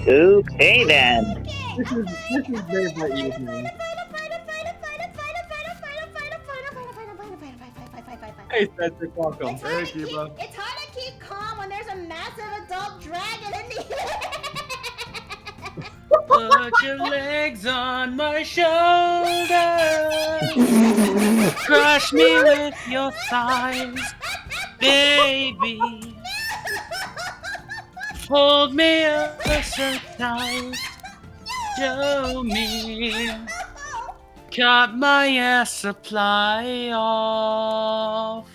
Okay then. This is very evening. Hey, Cedric, welcome. It's hard to keep calm when there's a massive adult dragon in the Put your legs on my shoulders. Crush me with your thighs, baby. Hold me up so tight. Show me. Cut my air supply off.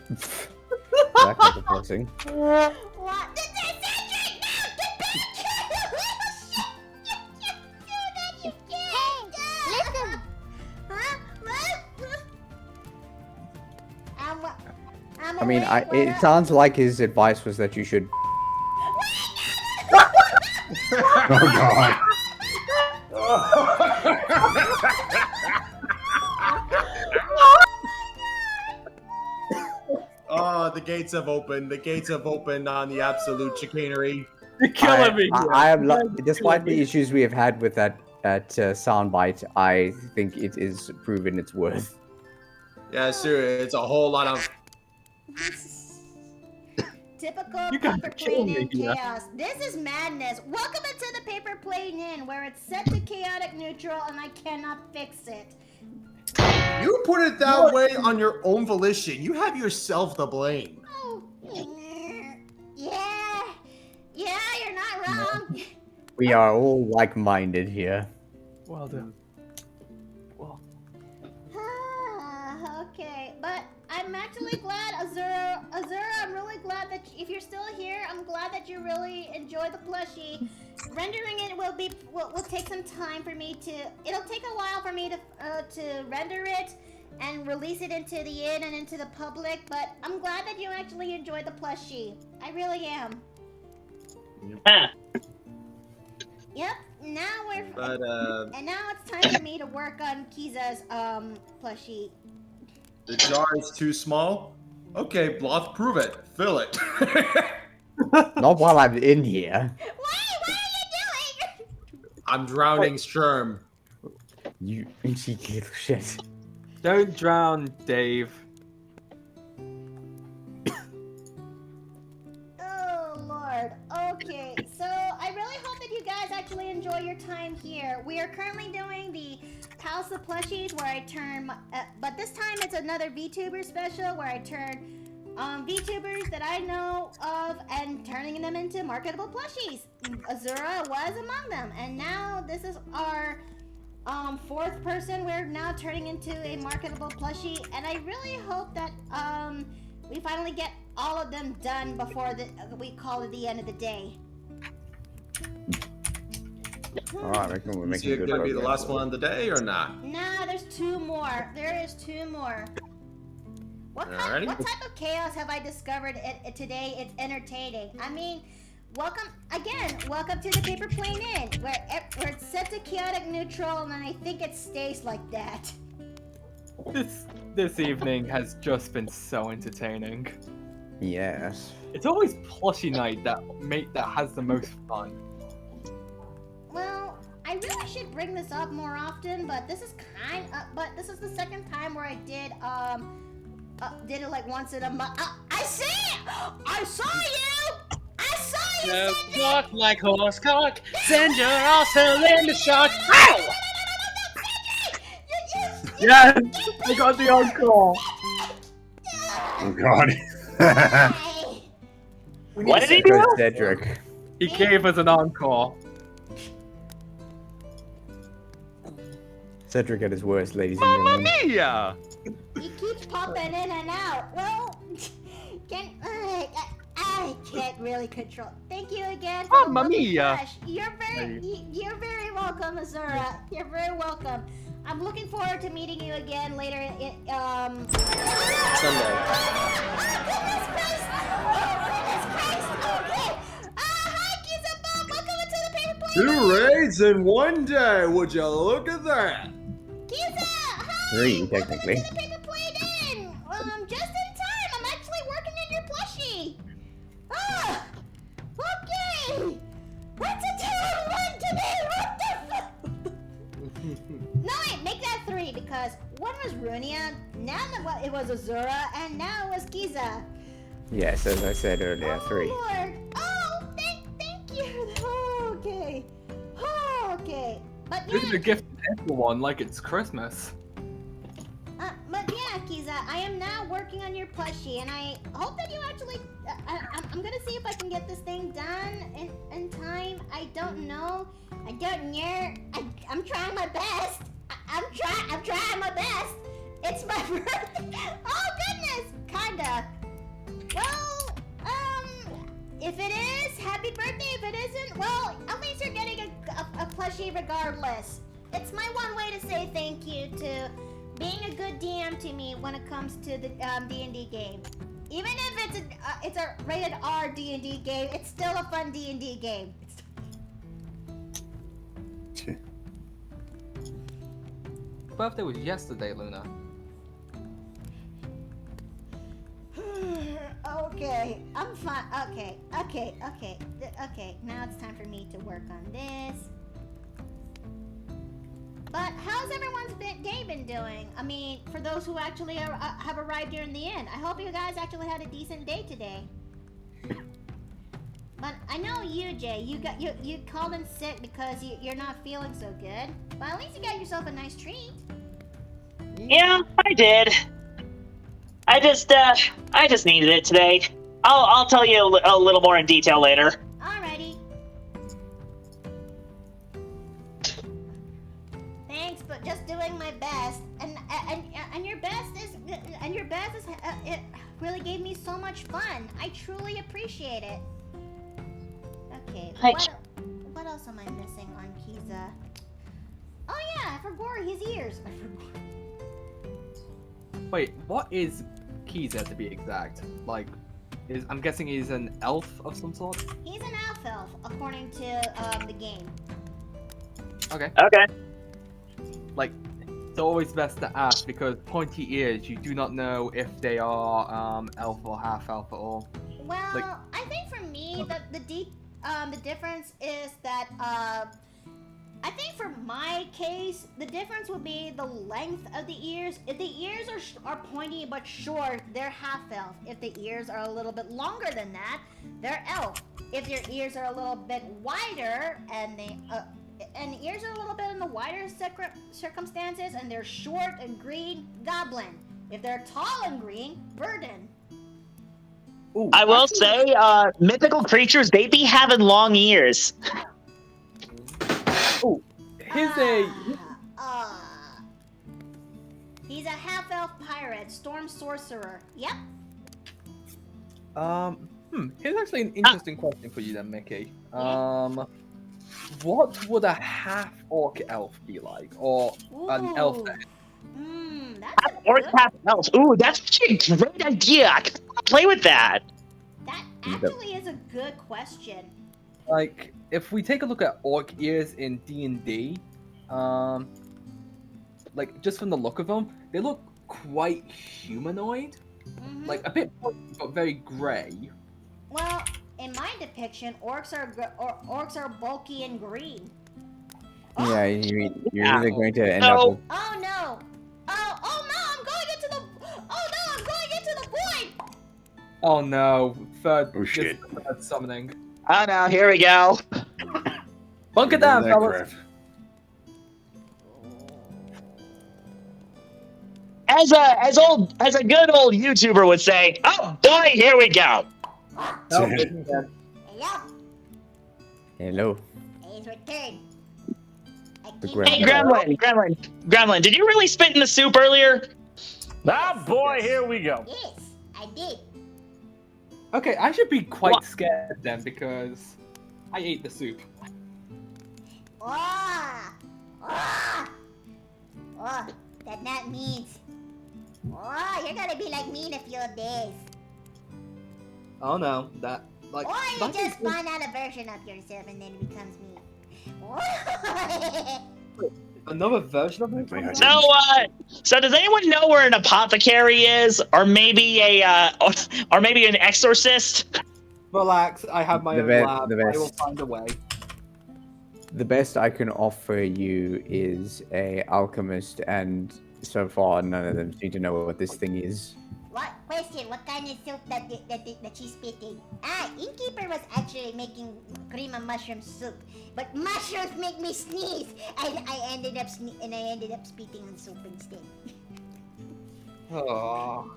That got depressing. What? I mean, it sounds like his advice was that you should. Oh god. Oh, the gates have opened. The gates have opened on the absolute chicanery. You're killing me. I am, despite the issues we have had with that soundbite, I think it is proven its worth. Yeah, seriously, it's a whole lot of. Typical You gotta paper kill plane me, in yeah. chaos. This is madness. Welcome into the paper plane in, where it's set to chaotic neutral and I cannot fix it. You put it that way on your own volition. You have yourself to blame. Oh, yeah, you're not wrong. We are all like-minded here. Well done. Well. Okay, but I'm actually glad, Azura, I'm really glad that if you're still here, I'm glad that you really enjoy the plushie. Rendering it will take some time for me to. It'll take a while for me to render it and release it into the inn and into the public. But I'm glad that you actually enjoyed the plushie. I really am. Yep. Now we're. But And now it's time for me to work on Kiza's plushie. the jar is too small. Okay, Bloth, prove it. Fill it. Not while I'm in here. What are you doing? I'm drowning Sherm. You cheeky little shit. Don't drown, Dave. Oh, Lord. Okay, so I really hope that you guys actually enjoy your time here. We are currently doing the House of Plushies where I turn, but this time it's another VTuber special where I turn VTubers that I know of and turning them into marketable plushies. Azura was among them, and now this is our fourth person we're now turning into a marketable plushie, and I really hope that we finally get all of them done before we call it the end of the day. Alright, I reckon we're Is making it good going to be the progress. last one of the day or not? Nah, there's two more. There is two more. What Alrighty. type of chaos have I discovered today? It's entertaining. I mean, welcome to the Paper Plane Inn, where it's set to chaotic neutral, and I think it stays like that. This evening has just been so entertaining. Yes. It's always plushie night that has the most fun. Well, I really should bring this up more often, but this is the second time where I did it like once in a month. I see it! I saw you! I saw you! No, walk like horse cock, send your arsenal in the shock. Ow! Yes! I got the encore! Oh god. What did he do? Cedric. He gave us an encore. Cedric at his worst, ladies and gentlemen. Mia! He keeps popping in and out. Well, I can't really control. Thank you again for the Mamma lovely mia! flash. You're very welcome, Azura. You're very welcome. I'm looking forward to meeting you again later in Sunday. Goodness Christ! Oh, goodness Christ! Okay. Hi, Kizabum. Welcome into the Paper Plane. 2 raids in one day. Would you look at that? Kiza, hi. 3, technically. Welcome to the Paper Plane Inn. Just in time. I'm actually working on your plushie. Ah, okay. What's a 2 and 1 to me? What the fuck? No, wait, make that 3 because one was Runia, now it was Azura, and now it was Kiza. Yes, as I said earlier, 3. Lord. Oh, thank you. Okay. Okay. But This is yeah, a gift to everyone, like it's Christmas. but yeah, Kiza, I am now working on your plushie, and I hope that you actually. I'm gonna see if I can get this thing done in time. I don't know. I don't know. I'm trying my best. I'm trying my best. It's my birthday. Oh goodness, kinda. Well, if it is, happy birthday. If it isn't, well, at least you're getting a plushie regardless. It's my one way to say thank you to being a good DM to me when it comes to the D&D game. Even if it's a rated R D&D game, it's still a fun D&D game. Birthday was yesterday, Luna. Okay, I'm fine. Okay. Now it's time for me to work on this. But how's everyone's day been doing? I mean, for those who actually have arrived here in the inn, I hope you guys actually had a decent day today. But I know you, Jay, you called in sick because you're not feeling so good. But at least you got yourself a nice treat. Yeah, I did. I just needed it today. I'll tell you a little more in detail later. Alrighty. Thanks, but just doing my best, and your best is it really gave me so much fun. I truly appreciate it. Okay. What else am I missing on Kiza? Oh yeah, I forgot his ears. Wait, what is Kiza to be exact? Like, I'm guessing he's an elf of some sort? He's an elf, according to the game. Okay. Okay. Like, it's always best to ask because pointy ears, you do not know if they are elf or half elf at all. Well, Like- I think for me, the difference is that I think for my case, the difference would be the length of the ears. If the ears are pointy but short, they're half elf. If the ears are a little bit longer than that, they're elf. If your ears are a little bit wider and the ears are a little bit in the wider circumstances and they're short and green, goblin. If they're tall and green, burden. Ooh, I will say, mythical creatures, they be having long ears. Oh, here's He's a half-elf pirate, storm sorcerer. Yep. Here's actually an interesting question for you then, Mickey. What would a half-orc elf be like, or an elf? That's Or half elf. Ooh, that's actually a great idea. I could play with that. That actually is a good question. Like, if we take a look at orc ears in D&D, like, just from the look of them, they look quite humanoid. Like, a bit pointy, but very grey. Well, in my depiction, orcs are bulky and green. Yeah, you're either going to end up with... Oh no! Oh no! I'm going into the void! Oh no, third shit. Third summoning. Oh no, here we go. Bunker down, fellas. As a good old YouTuber would say, oh boy, here we go. Oh, Hello. He's returned. Hey, Gremlin, did you really spit in the soup earlier? Ah, boy, here we go. Yes, I did. Okay, I should be quite scared then because I ate the soup. That means. You're gonna be like me in a few days. Oh no, that like. Or you just find out a version of yourself and then it becomes me. Another version of me? So does anyone know where an apothecary is, or maybe or maybe an exorcist? Relax, I have my own lab. I will find a way. The best I can offer you is a alchemist, and so far none of them seem to know what this thing is. What question? What kind of soup that she's spitting? Innkeeper was actually making cream of mushroom soup, but mushrooms make me sneeze, and I ended up spitting on soup instead. Oh,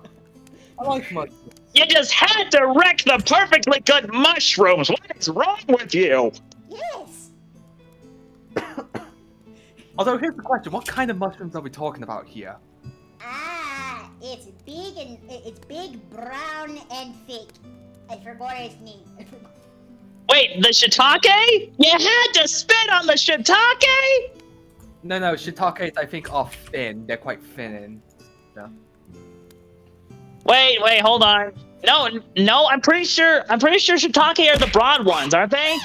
I like mushrooms. You just had to wreck the perfectly good mushrooms. What is wrong with you? Yes. Although here's the question: what kind of mushrooms are we talking about here? It's big, brown, and thick. I forgot his name. Wait, the shiitake? You had to spit on the shiitake? No, shiitakes I think are thin. They're quite thin and stuff. Wait, hold on. No, I'm pretty sure shiitake are the broad ones, aren't they?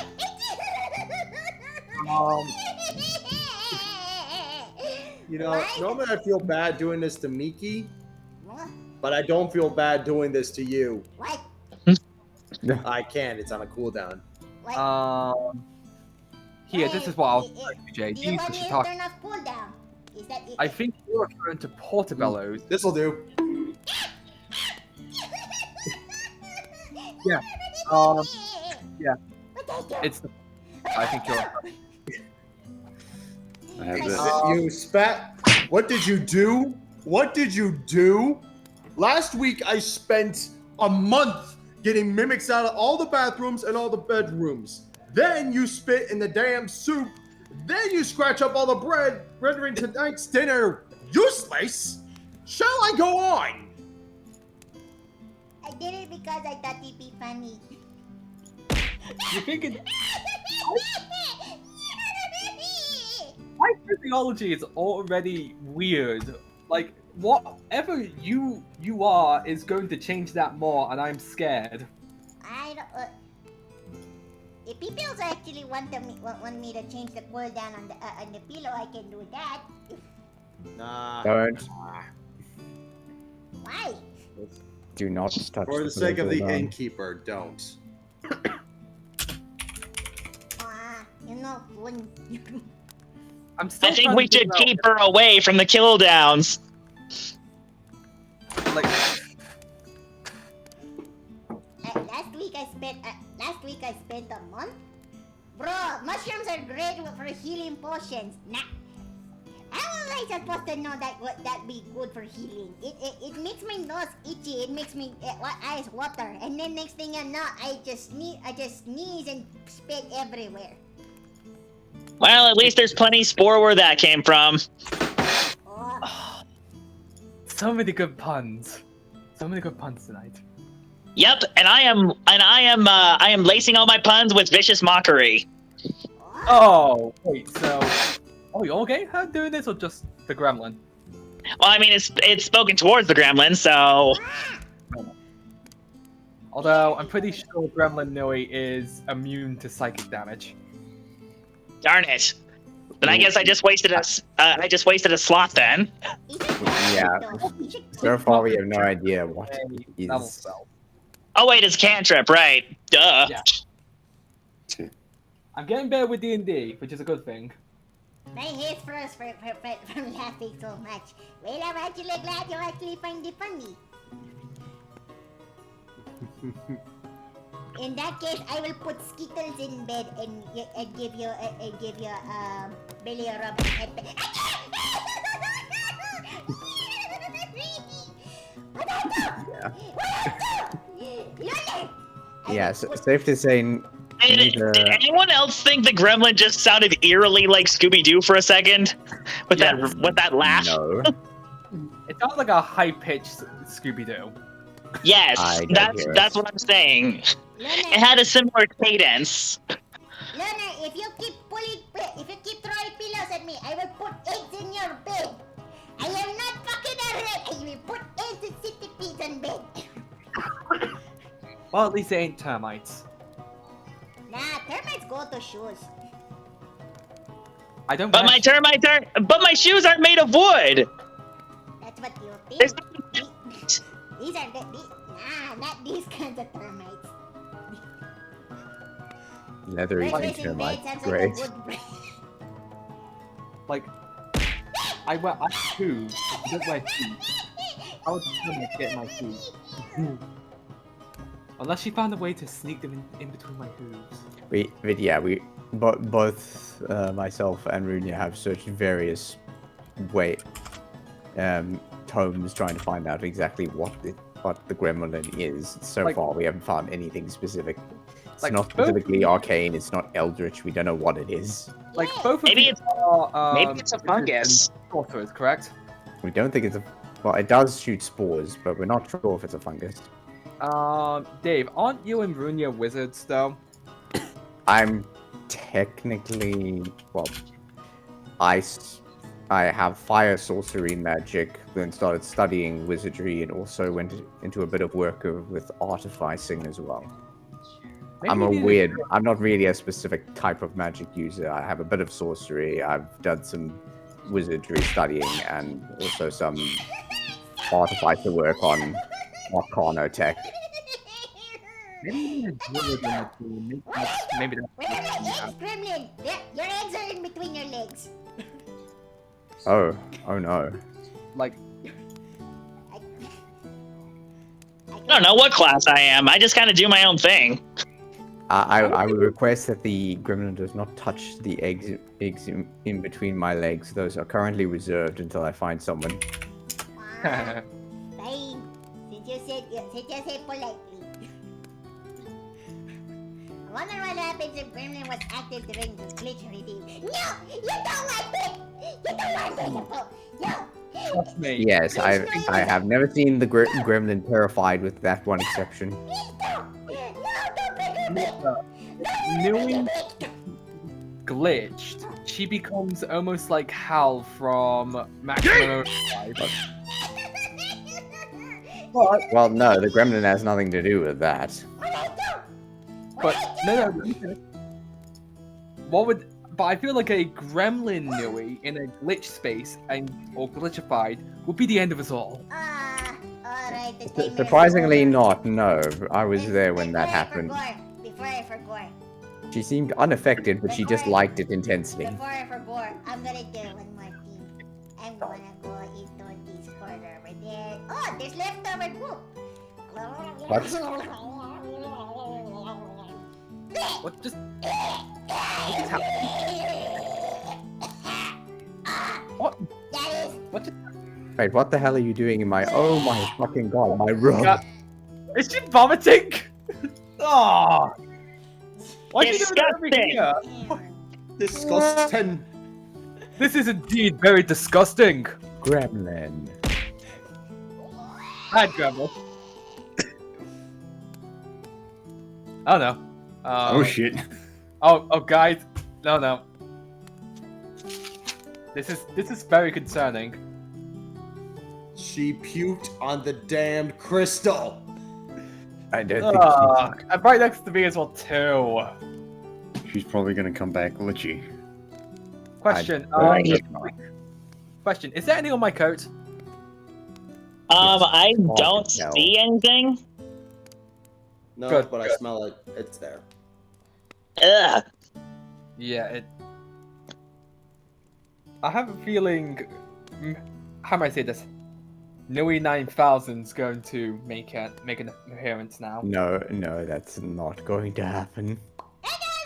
You know, normally I feel bad doing this to Miki, but I don't feel bad doing this to you. What? I can't. It's on a cooldown. Here, this is what I'll do, Jay. Do you want me to turn off cooldown? Is that it? I think you're referring to portobellos. This'll do. Yeah. Yeah. It's. I think you're. I have this. You spat. What did you do? What did you do? Last week I spent a month getting mimics out of all the bathrooms and all the bedrooms. Then you spit in the damn soup. Then you scratch up all the bread, rendering tonight's dinner useless. Shall I go on? I did it because I thought it'd be funny. You think it? My physiology is already weird. Like, whatever you are is going to change that more, and I'm scared. I don't. If people actually want me to change the cooldown on the pillow, I can do that. Nah. Don't. Why? Do not touch For the sake of the cooldown. innkeeper, don't. no one. I'm still I think trying we to should figure out keep her away from the kill downs. Like, Last week I spent a month. Bro, mushrooms are great for healing potions. Nah. How am I supposed to know that would that be good for healing? It makes my nose itchy. It makes me eyes water, and then next thing you know, I just sneeze and spit everywhere. Well, at least there's plenty spore where that came from. so many good puns. So many good puns tonight. Yep, and I am lacing all my puns with vicious mockery. Oh, wait, so... Oh, you okay? How doing this, or just the gremlin? Well, I mean, it's spoken towards the gremlin, so... Although, I'm pretty sure Gremlin Noe is immune to psychic damage. Darn it. Then I guess I just wasted a slot then. Yeah. So far, we have no idea what it Level is. spell. Oh wait, it's cantrip, right? Duh. Yeah. I'm getting better with D&D, which is a good thing. My hair's froze from laughing so much. Well, I'm actually glad you actually find it funny. In that case, I will put Skittles in bed and give you belly rub and head. Yeah, so safe to say. Did anyone else think the gremlin just sounded eerily like Scooby-Doo for a second? With that laugh? No. It sounds like a high-pitched Scooby-Doo. Yes, that's what I'm saying. It had a similar cadence. Leonard, if you keep throwing pillows at me, I will put eggs in your bed. I am not fucking a rat. I will put eggs and centipedes in bed. Well, at least they ain't termites. Nah, termites go to shoes. I don't. But but my shoes aren't made of wood. That's what you think. These are not these kinds of termites. Leathery termite. Great. Like, I have shoes. I don't wear shoes. How would termites get my shoes? Unless she found a way to sneak them in between my hooves. Both myself and Runia have searched various tomes trying to find out exactly what the gremlin is. So far, we haven't found anything specific. It's not specifically arcane. It's not eldritch. We don't know what it is. Like both of maybe these are maybe it's a fungus. Sorcerers, correct? We don't think it's a. Well, it does shoot spores, but we're not sure if it's a fungus. Dave, aren't you and Runia wizards though? I'm technically I have fire sorcery magic, then started studying wizardry, and also went into a bit of work with artificing as well. I'm not really a specific type of magic user. I have a bit of sorcery. I've done some wizardry studying and also some artificer work on Arcano tech. Maybe that's Where are my eggs, Gremlin? Your eggs are in between your legs. Oh no. Like, I don't know what class I am. I just kind of do my own thing. I would request that the gremlin does not touch the eggs in between my legs. Those are currently reserved until I find someone. Fine. Since you said politely. I wonder what happens if Gremlin was active during the glitch redeem. No! You don't want it! You don't want it! No! Trust me. Yes, I have never seen the gremlin terrified with that one exception. Nui glitched. She becomes almost like Hal from Maximum Overdrive. Well, no, the gremlin has nothing to do with that. But no. But I feel like a gremlin Nui in a glitch space or glitchified would be the end of us all. Alright, Surprisingly not, no. I was there when that happened. Before I forgot. She seemed unaffected, but she just liked it intensely. Before I forgot, I'm gonna do one more thing. I'm gonna go into this corner over there. Oh, there's leftover poop. What? What just? What? That is. What just? Wait, what the hell are you doing in my? Oh my fucking god, my room! Is she vomiting? Oh. Why did you do that over here? Disgusting. This is indeed very disgusting. Gremlin. Bad gremlin. Oh no. Oh shit. Oh guys. No. This is very concerning. She puked on the damned crystal. I don't think And right next to me as well too. She's probably gonna come back glitchy. Question. Question. Is there any on my coat? I don't see anything. No, Good, but I good. smell it. It's there. Ugh. Yeah, I have a feeling. How am I say this? Nui 9000's going to make an appearance now. No, that's not going to happen.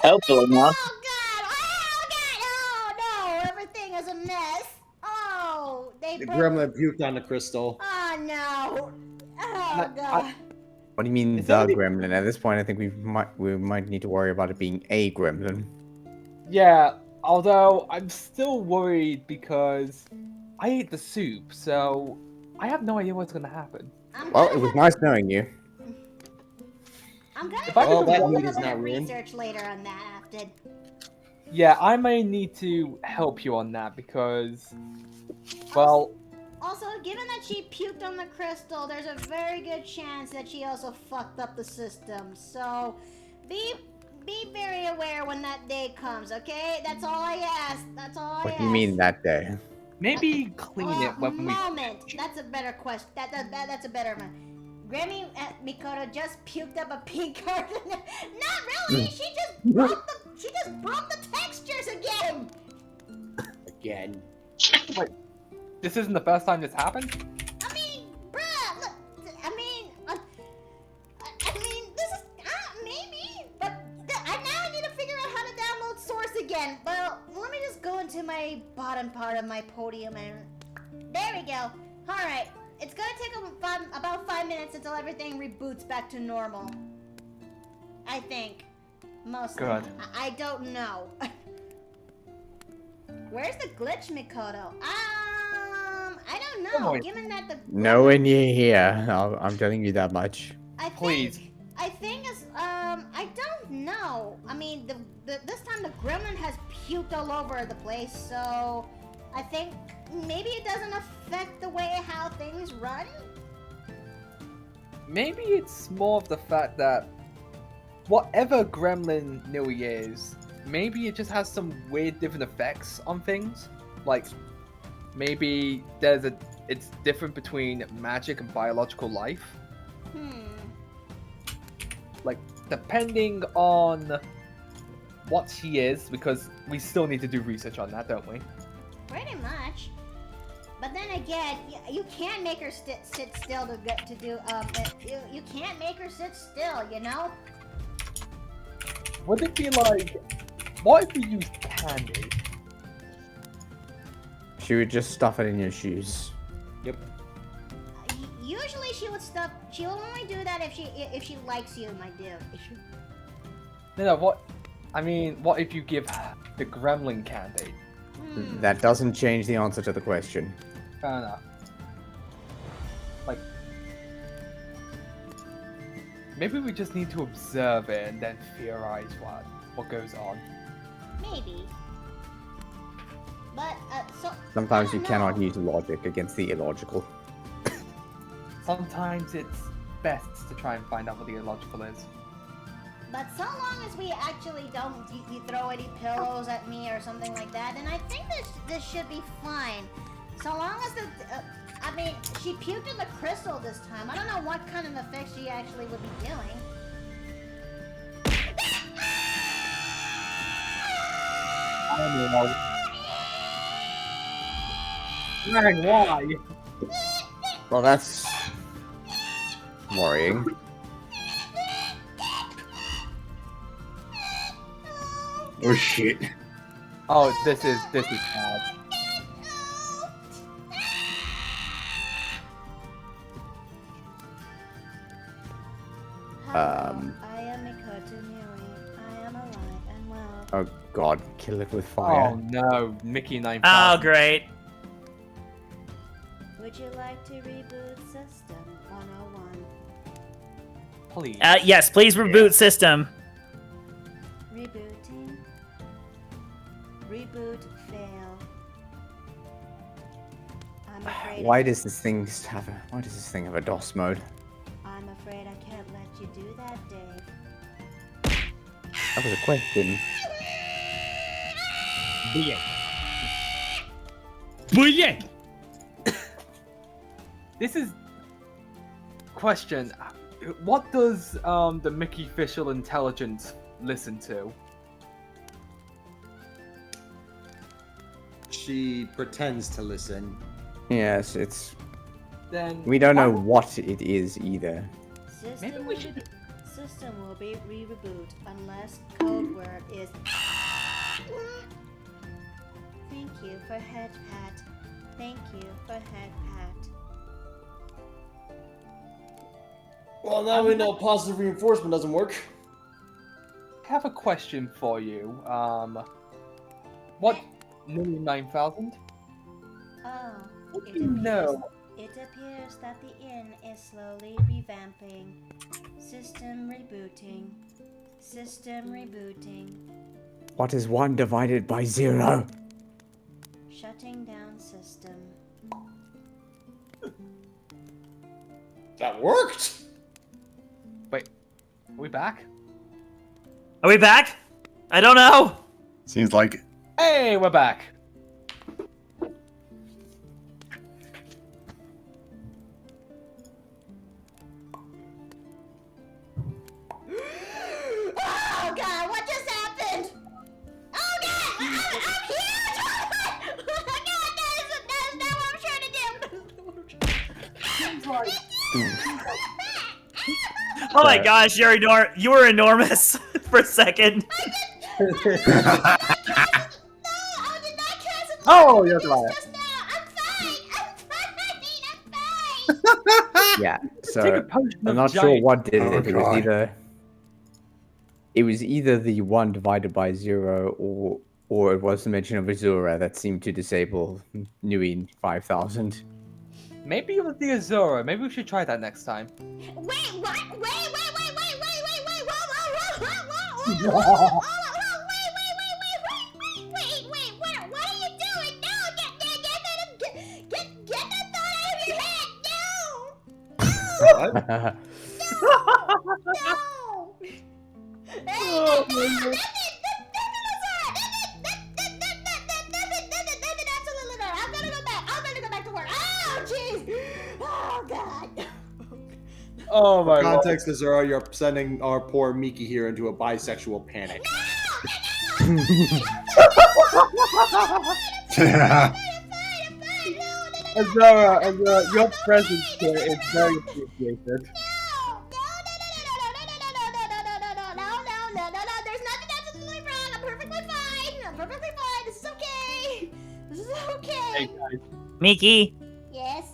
Hopefully not. Oh god! Oh no! Everything is a mess. Oh, they The broke. gremlin puked on the crystal. Oh no! Oh god! What do you mean Is the that gremlin? At this point, I think we might need to worry about it being a gremlin. Yeah, although I'm still worried because I ate the soup, so I have no idea what's gonna happen. Well, it was nice knowing you. I'm gonna If I do could a do little that bit is of not ruined. research later on that after. Yeah, I may need to help you on that because, well, Also, given that she puked on the crystal, there's a very good chance that she also fucked up the system. So, be very aware when that day comes, okay? That's all I ask. That's all I ask. What do you mean that day? maybe clean it when we. Moment. That's a better question. That's a better one. Grammy Mikoto just puked up a pink card. Not really. She just broke the textures again. Again. Wait, this isn't the first time this happened? I mean, bruh. Look, I mean, this is maybe, but now I need to figure out how to download Source again. Well, let me just go into my bottom part of my podium and there we go. All right. It's gonna take about 5 minutes until everything reboots back to normal. I think. Mostly. Good. I don't know. Where's the glitch, Mikoto? I don't know. on. Given that the Nowhere near here. I'm telling you that much. Please. I think it's I don't know. I mean, this time the gremlin has puked all over the place, so I think maybe it doesn't affect the way how things run. Maybe it's more of the fact that whatever gremlin Nui is, maybe it just has some weird different effects on things. Like, maybe it's different between magic and biological life. Like, depending on what she is, because we still need to do research on that, don't we? Pretty much. But then again, you can't make her sit still to do you can't make her sit still, you know? Would it be like, what if we used candy? She would just stuff it in your shoes. Yep. Usually she'll only do that if she likes you, my dude. No, what? I mean, what if you give the gremlin candy? That doesn't change the answer to the question. Fair enough. Like, maybe we just need to observe it and then theorize what goes on. Maybe. But Sometimes you cannot use logic against the illogical. Sometimes it's best to try and find out what the illogical is. But so long as we actually don't you throw any pillows at me or something like that, then I think this should be fine. So long as I mean, she puked in the crystal this time. I don't know what kind of effect she actually would be doing. Man, why? Well, that's worrying. Oh shit. Oh, this is bad. I am Mikoto Nui. I am alive and well. Oh god, kill it with fire. Oh no, Mickey 9000. Oh, great. Would you like to reboot System 101? Please. Yes, please reboot system. Rebooting. Reboot fail. I'm afraid. Why does this thing have a DOS mode? I'm afraid I can't let you do that, Dave. That was a question. This is question. What does the Mickey Official Intelligence listen to? She pretends to listen. Yes, it's. Then We don't know what it is either. System will be reboot unless code word is. Thank you for head pat. Thank you for head pat. Well, now we know positive reinforcement doesn't work. I have a question for you. What? 9000? Oh, What do you know? It appears that the inn is slowly revamping. System rebooting. System rebooting. What is 1 divided by 0? Shutting down system. That worked! Wait, are we back? Are we back? I don't know. Seems like it. Hey, we're back. Oh god, what just happened? Oh god, I'm here! Oh god, that's not what I'm trying to do! Oh my gosh, you were enormous for a second. Oh, you're right. Yeah, Take so a potion I'm of not sure giant- what did Oh, it. God. It was either the 1 divided by 0 or it was the mention of Azura that seemed to disable Nui 5000. Maybe it was the Azura. Maybe we should try that next time. Wait, what? Wait, whoa, what are you doing? No, get that thought out of your head! No! I'm gonna go back to work. Oh, jeez! Oh, God! Oh my For context, Azura, you're sending our poor Miki here into a bisexual panic. Azura, your presence here is very appreciated. No, there's nothing that's absolutely wrong. I'm perfectly fine. This is okay. Hey guys. Miki, Yes.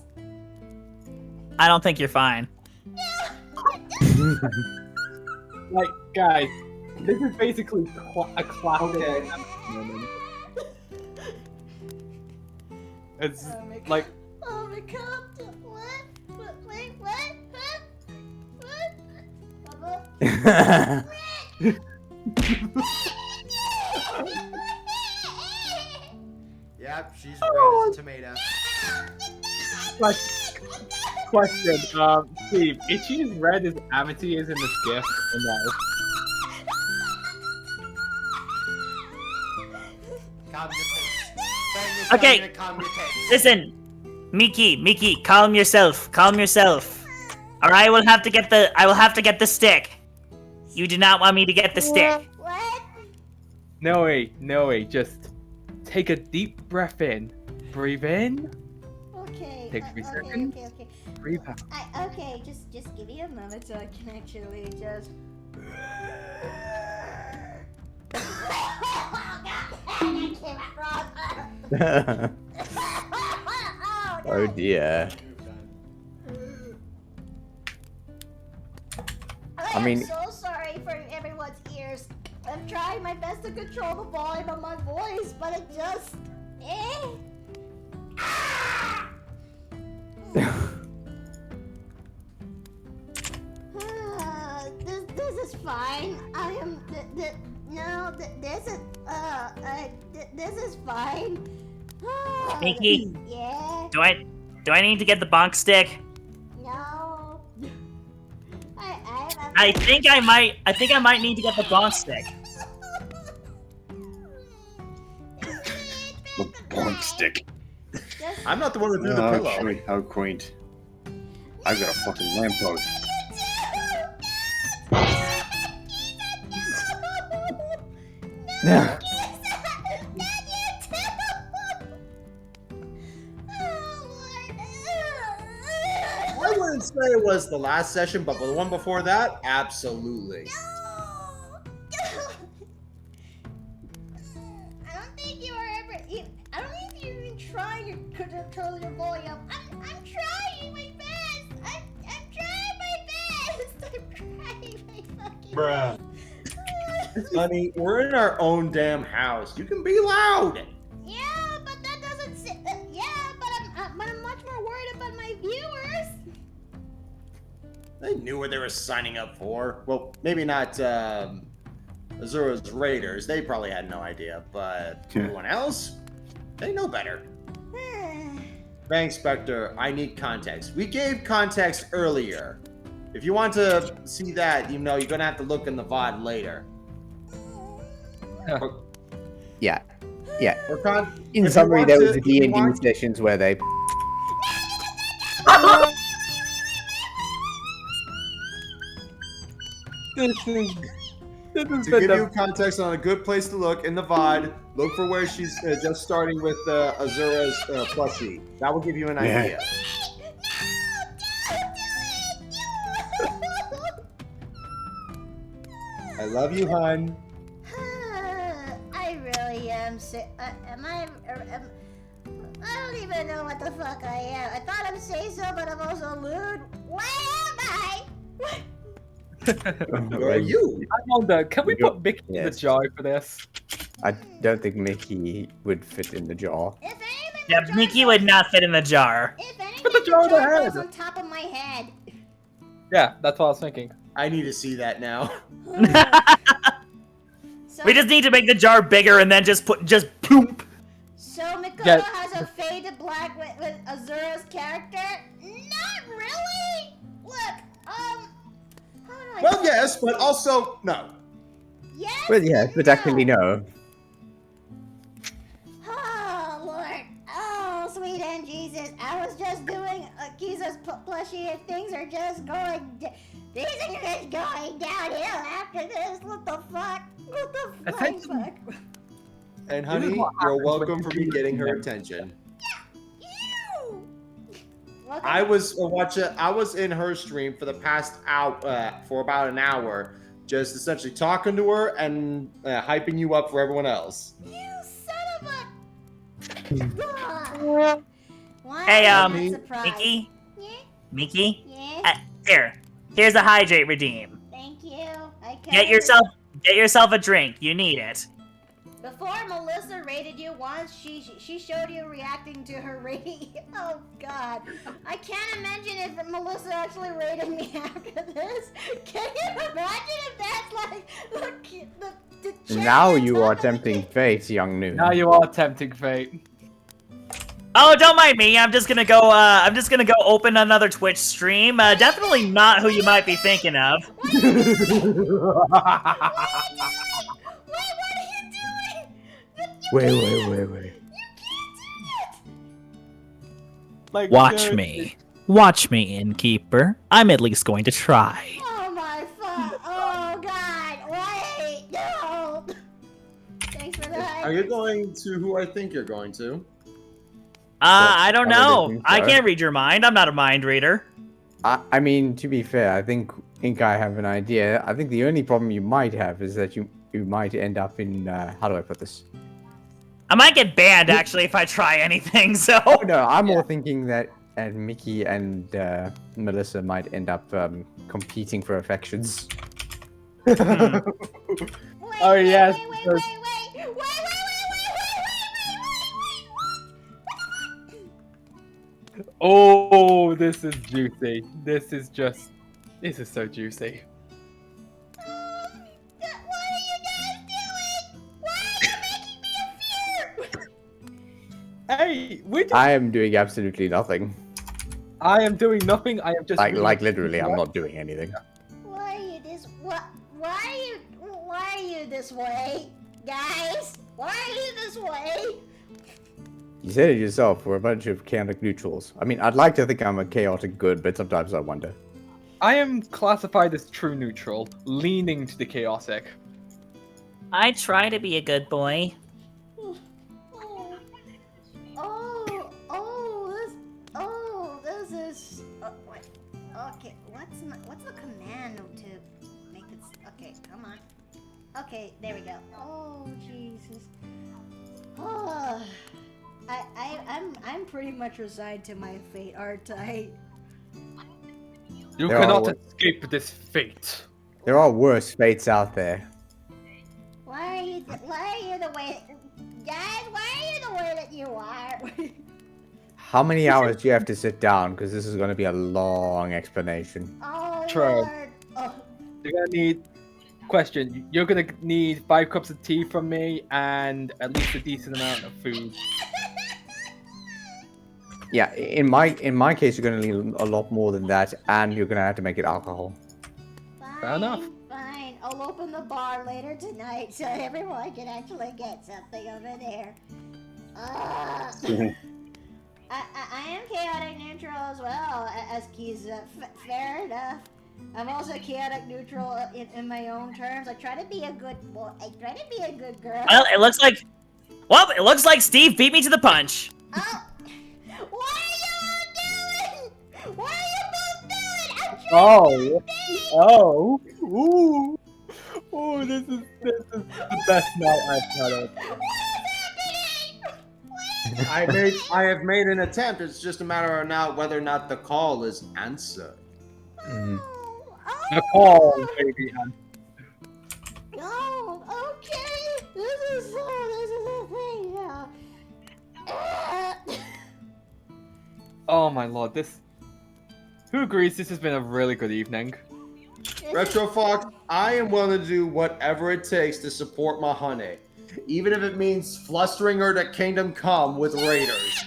I don't think you're fine. Like, guys, this is basically a classic moment. It's like, Oh my god. What? Wait, what? Huh? What? Yep, she's red as a tomato. question, Steve, is she as red as Amity is in this gift, or no? Calm your tits. Okay, listen, Miki, calm yourself. All right, I will have to get the stick. You do not want me to get the stick. What? No way, just take a deep breath in. Breathe in. Okay. Take 3 seconds. Okay. Breathe out. Okay, just give me a moment so I can actually just. Oh dear. I mean, I'm so sorry for everyone's ears. I'm trying my best to control the volume of my voice, but it just. This is fine. I am. This is fine. Mickey? Yeah. Do I need to get the bonk stick? No. I think I might need to get the bonk stick. The bonk stick. I'm not the one that threw the pillow. How quaint. I've got a fucking lamppost. No. I wouldn't say it was the last session, but the one before that, absolutely. I don't think you were ever. I don't think you even trying to control your volume. I'm trying my best. I'm trying my best. I'm trying my fucking Bruh. Honey, we're in our own damn house. You can be loud. Yeah, but that doesn't. But I'm much more worried about my viewers. They knew what they were signing up for. Well, maybe not Azura's Raiders. They probably had no idea. But everyone else, they know better. Bank Spectre, I need context. We gave context earlier. If you want to see that, you're gonna have to look in the VOD later. Yeah. In if summary, you there want was to- the D&D if you want- sessions where they. To give you context on a good place to look in the VOD, look for where she's just starting with Azura's plushie. That will give you an idea. I love you, hon. I really am sick. Am I? I don't even know what the fuck I am. I thought I'm say so, but I'm also lewd. Where am I? Where are you? I wonder, can we put Mickey in the Yes. jar for this? I don't think Mickey would fit in the jar. Yeah, Mickey would not fit in the jar. If anything, Put the jar on the jar goes head. on top of my head. Yeah, that's what I was thinking. I need to see that now. So, We just need to make the jar bigger and then just poop. So Makoto Yeah. has a fade to black with Azura's character? Not really. Look, how do I? Well, yes, but also no. Yes. Well, yes, but actually, no. Oh Lord. Oh sweet and Jesus. I was just doing Kiza's plushie and things are just going. Things are just going downhill after this. What the fuck? What the fuck? And This honey, is what you're happens welcome when for you me do getting her that. attention. Ew. Welcome. I was I was in her stream for the past hour, for about an hour, just essentially talking to her and hyping you up for everyone else. You son of a. Why Hey, am I not surprised? Mickey? Yeah? Mickey? Yeah? Here's a hydrate redeem. Thank you. I Get yourself a drink. You need it. Before Melissa rated you once, she showed you reacting to her rating. Oh God, I can't imagine if Melissa actually rated me after this. Can you imagine if that's like the chat Now that's you are up in the tempting fate, young noob. Now you are tempting fate. Oh, don't mind me. I'm just gonna go. I'm just gonna go open another Twitch stream. Definitely not who you might be thinking of. Wait, what are you doing? Wait. Like, Watch me. Watch me, innkeeper. I'm at least going to try. Oh my fuck! Oh God! Wait! No! Thanks for the hype. Are you going to who I think you're going to? I don't I would know. think I so. can't read your mind. I'm not a mind reader. I mean, to be fair, I think I have an idea. I think the only problem you might have is that you might end up in how do I put this? I might get banned actually if I try anything. So. Oh no, I'm more thinking that Mickey and Melissa might end up competing for affections. Oh yes. Oh, this is juicy. This is so juicy. Hey, I am doing absolutely nothing. I am doing nothing. I am just Like literally, I'm not doing anything. Why are you this? Why are you this way, guys? Why are you this way? You said it yourself. We're a bunch of chaotic neutrals. I mean, I'd like to think I'm a chaotic good, but sometimes I wonder. I am classified as true neutral, leaning to the chaotic. I try to be a good boy. This is. Okay, what's the command to make it? Okay, come on. Okay, there we go. Oh Jesus. Oh, I'm pretty much resigned to my fate, aren't I? You There cannot are- escape this fate. There are worse fates out there. Why are you the way, guys? Why are you the way that you are? How many hours do you have to sit down? Because this is going to be a long explanation. Oh True. Lord. Oh. You're gonna need. Question. You're gonna need 5 cups of tea from me and at least a decent amount of food. Yeah, in my case, you're going to need a lot more than that, and you're going to have to make it alcohol. Fair enough. Fine, I'll open the bar later tonight so everyone can actually get something over there. I am chaotic neutral as well, as Keys. Fair enough. I'm also chaotic neutral in my own terms. I try to be a good boy. I try to be a good girl. Well, it looks like Steve beat me to the punch. What are you all doing? What are you both doing? I'm trying This is the best night I've had. I have made an attempt. It's just a matter of now whether or not the call is answered. The call, baby. Oh, okay. This is a thing now. Oh my lord, this. Who agrees this has been a really good evening? Retro Fox, I am willing to do whatever it takes to support my honey. Even if it means flustering her to Kingdom Come with raiders.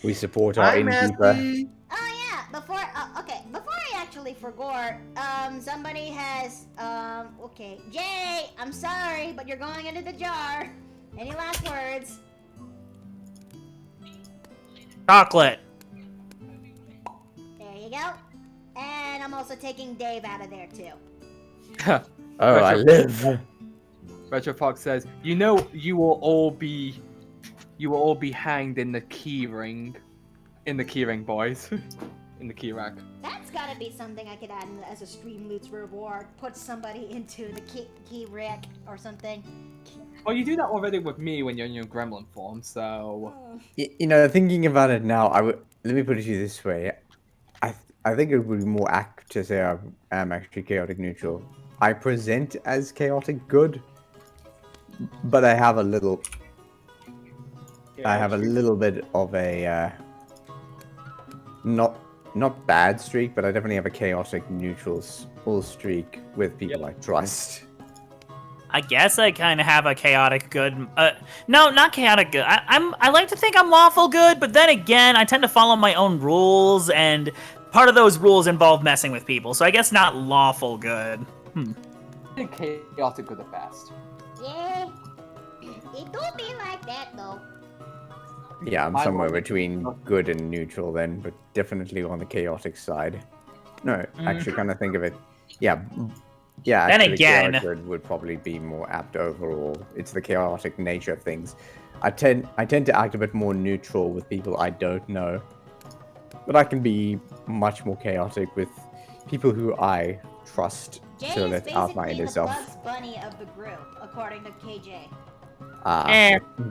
We support our innkeeper. Oh yeah, before I actually forgot, somebody has, okay, Jay, I'm sorry, but you're going into the jar. Any last words? Chocolate. There you go. And I'm also taking Dave out of there too. Oh, I live. Retro Fox says, "You know, you will all be hanged in the key ring, boys, in the key rack." That's gotta be something I could add as a stream loot's reward. Put somebody into the key rack or something. Well, you do that already with me when you're in your gremlin form, so. You know, thinking about it now, let me put it to you this way. I think it would be more apt to say I am actually chaotic neutral. I present as chaotic good, but I have a little. I have a little bit of a not bad streak, but I definitely have a chaotic neutral full streak with people I trust. I guess I kind of have a chaotic good. No, not chaotic good. I like to think I'm lawful good, but then again, I tend to follow my own rules, and part of those rules involve messing with people. So I guess not lawful good. I think chaotic good at best. Yeah, it don't be like that though. Yeah, I'm somewhere between good and neutral then, but definitely on the chaotic side. No, actually, kind of think of it. Yeah. Yeah, Then actually, again- chaotic good would probably be more apt overall. It's the chaotic nature of things. I tend to act a bit more neutral with people I don't know, but I can be much more chaotic with people who I trust Jay to is let out my basically inner the self. Bugs Bunny of the group, according to KJ.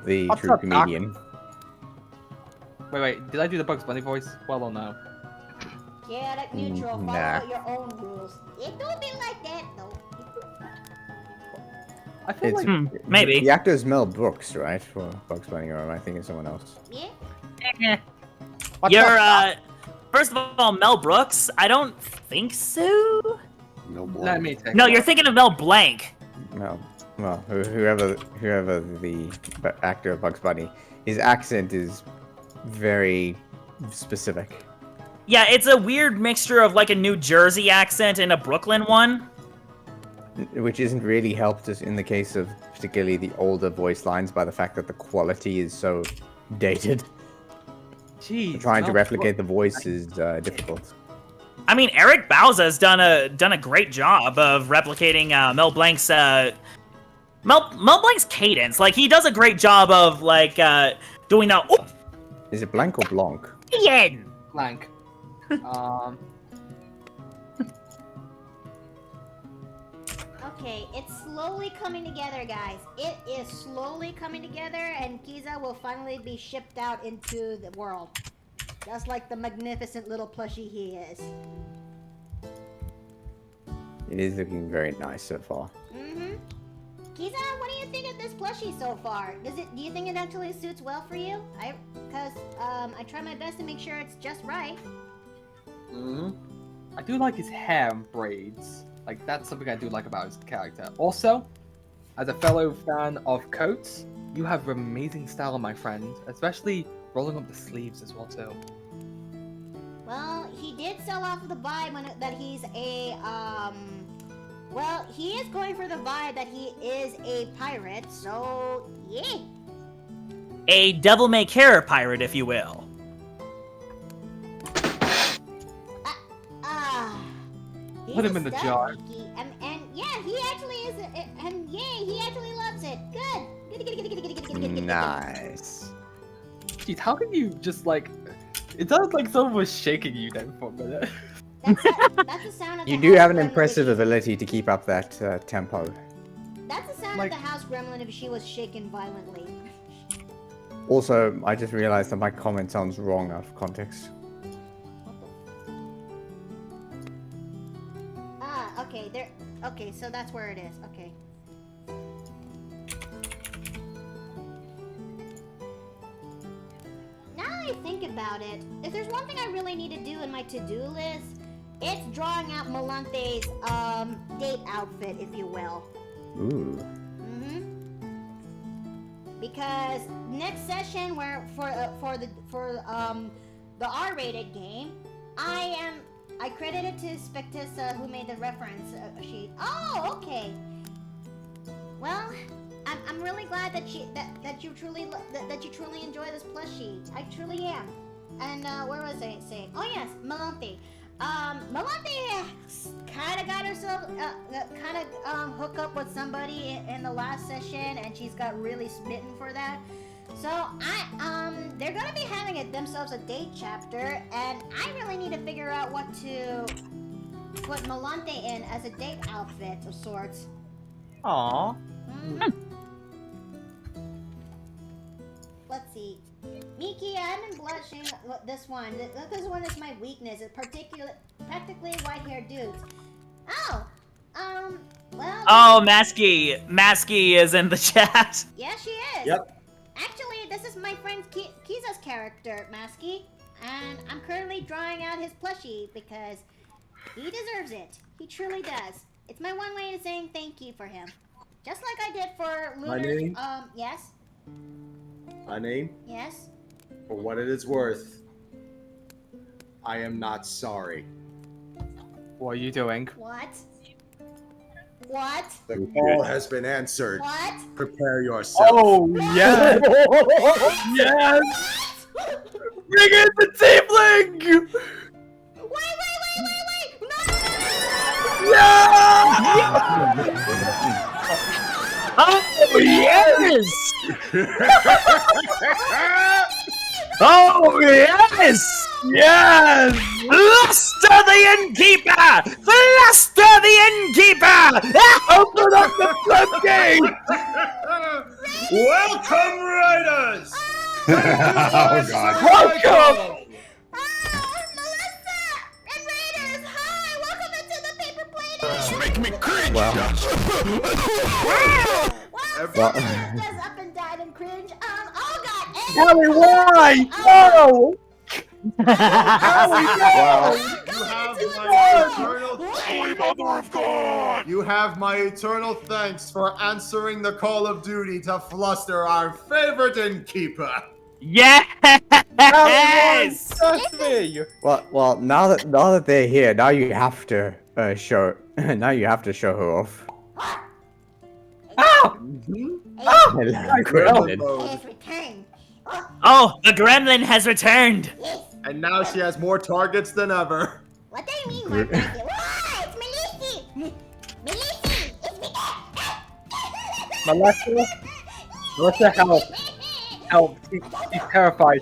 The What's true up, Doc? comedian. Wait, did I do the Bugs Bunny voice? Well or no? Chaotic neutral, follow Nah. your own rules. It don't be like that, though. I feel It's like maybe. the actor is Mel Brooks, right? For Bugs Bunny, or am I thinking someone else? Yeah? You're first of all, Mel Brooks? I don't think so. Let me take No, a you're look. thinking of Mel Blanc. Well, whoever the actor of Bugs Bunny, his accent is very specific. Yeah, it's a weird mixture of like a New Jersey accent and a Brooklyn one. Which isn't really helped us in the case of particularly the older voice lines by the fact that the quality is so dated. Jeez, Trying to Mel replicate the voice is difficult. I mean, Eric Bauza has done a great job of replicating Mel Blanc's Mel Blanc's cadence. Like he does a great job of like doing that. Oh, Is it Blanc or Blanc? Ian! Blank. Okay, it's slowly coming together, guys. It is slowly coming together, and Kiza will finally be shipped out into the world. Just like the magnificent little plushie he is. It is looking very nice so far. Mm-hmm. Kiza, what do you think of this plushie so far? Do you think it actually suits well for you? I try my best to make sure it's just right. I do like his hair and braids. Like, that's something I do like about his character. Also, as a fellow fan of coats, you have amazing style, my friend. Especially rolling up the sleeves as well, too. Well, he did sell off the vibe that he's a, well, he is going for the vibe that he is a pirate, so, yeah. A devil may care pirate, if you will. Put him in the jar. And yeah, he actually is, and yeah, he actually loves it. Good. Nice. Jeez, how can you just, like... It sounds like someone was shaking you then for a minute. That's the sound of You the do house have an gremlin impressive if ability to keep up that tempo. That's the sound of the house gremlin if she was shaken violently. Also, I just realized that my comment sounds wrong out of context. Okay, there. Okay, so that's where it is. Okay. Now that I think about it, if there's one thing I really need to do in my to-do list, it's drawing out Melante's date outfit, if you will. Ooh. Because next session, where for the R-rated game, I credited to Spectissa who made the reference sheet. Oh, okay. Well, I'm really glad that you truly enjoy this plushie. I truly am. And where was I saying? Oh yes, Melante. Melante kind of got herself hook up with somebody in the last session, and she's got really smitten for that. So they're gonna be having themselves a date chapter, and I really need to figure out what to put Melante in as a date outfit of sorts. Aww. Let's see. Miki, I've been blushing. This one is my weakness. It's practically white-haired dudes. Oh, well. Oh, Masky is in the chat. Yeah, she is. Yep. Actually, this is my friend Kiza's character, Masky, and I'm currently drawing out his plushie because he deserves it. He truly does. It's my one way of saying thank you for him. Just like I did for Lunar. My name? Yes? My name? Yes? For what it is worth, I am not sorry. What are you doing? What? What? The call has been answered. What? Prepare yourself. Oh, yes! Yes! Bring in the tiefling! Wait! Oh, yes! Oh, yes! Yes! Luster the Innkeeper! Luster the Innkeeper! Open up the floodgate! Welcome, Raiders! Oh god. Welcome! Make me cringe. Well. Well, just up and died and cringe. Oh god. Harry, why? No! You have my eternal thanks for answering the call of duty to fluster our favorite innkeeper. Yes! Trust me! Well, now that they're here, now you have to show her off. Oh! Gremlin. Has returned. Oh, the gremlin has returned! And now she has more targets than ever. What do you mean, more target? Whoa, it's Melissy! Melissy! It's me! Melissa, help. Help. She's terrified.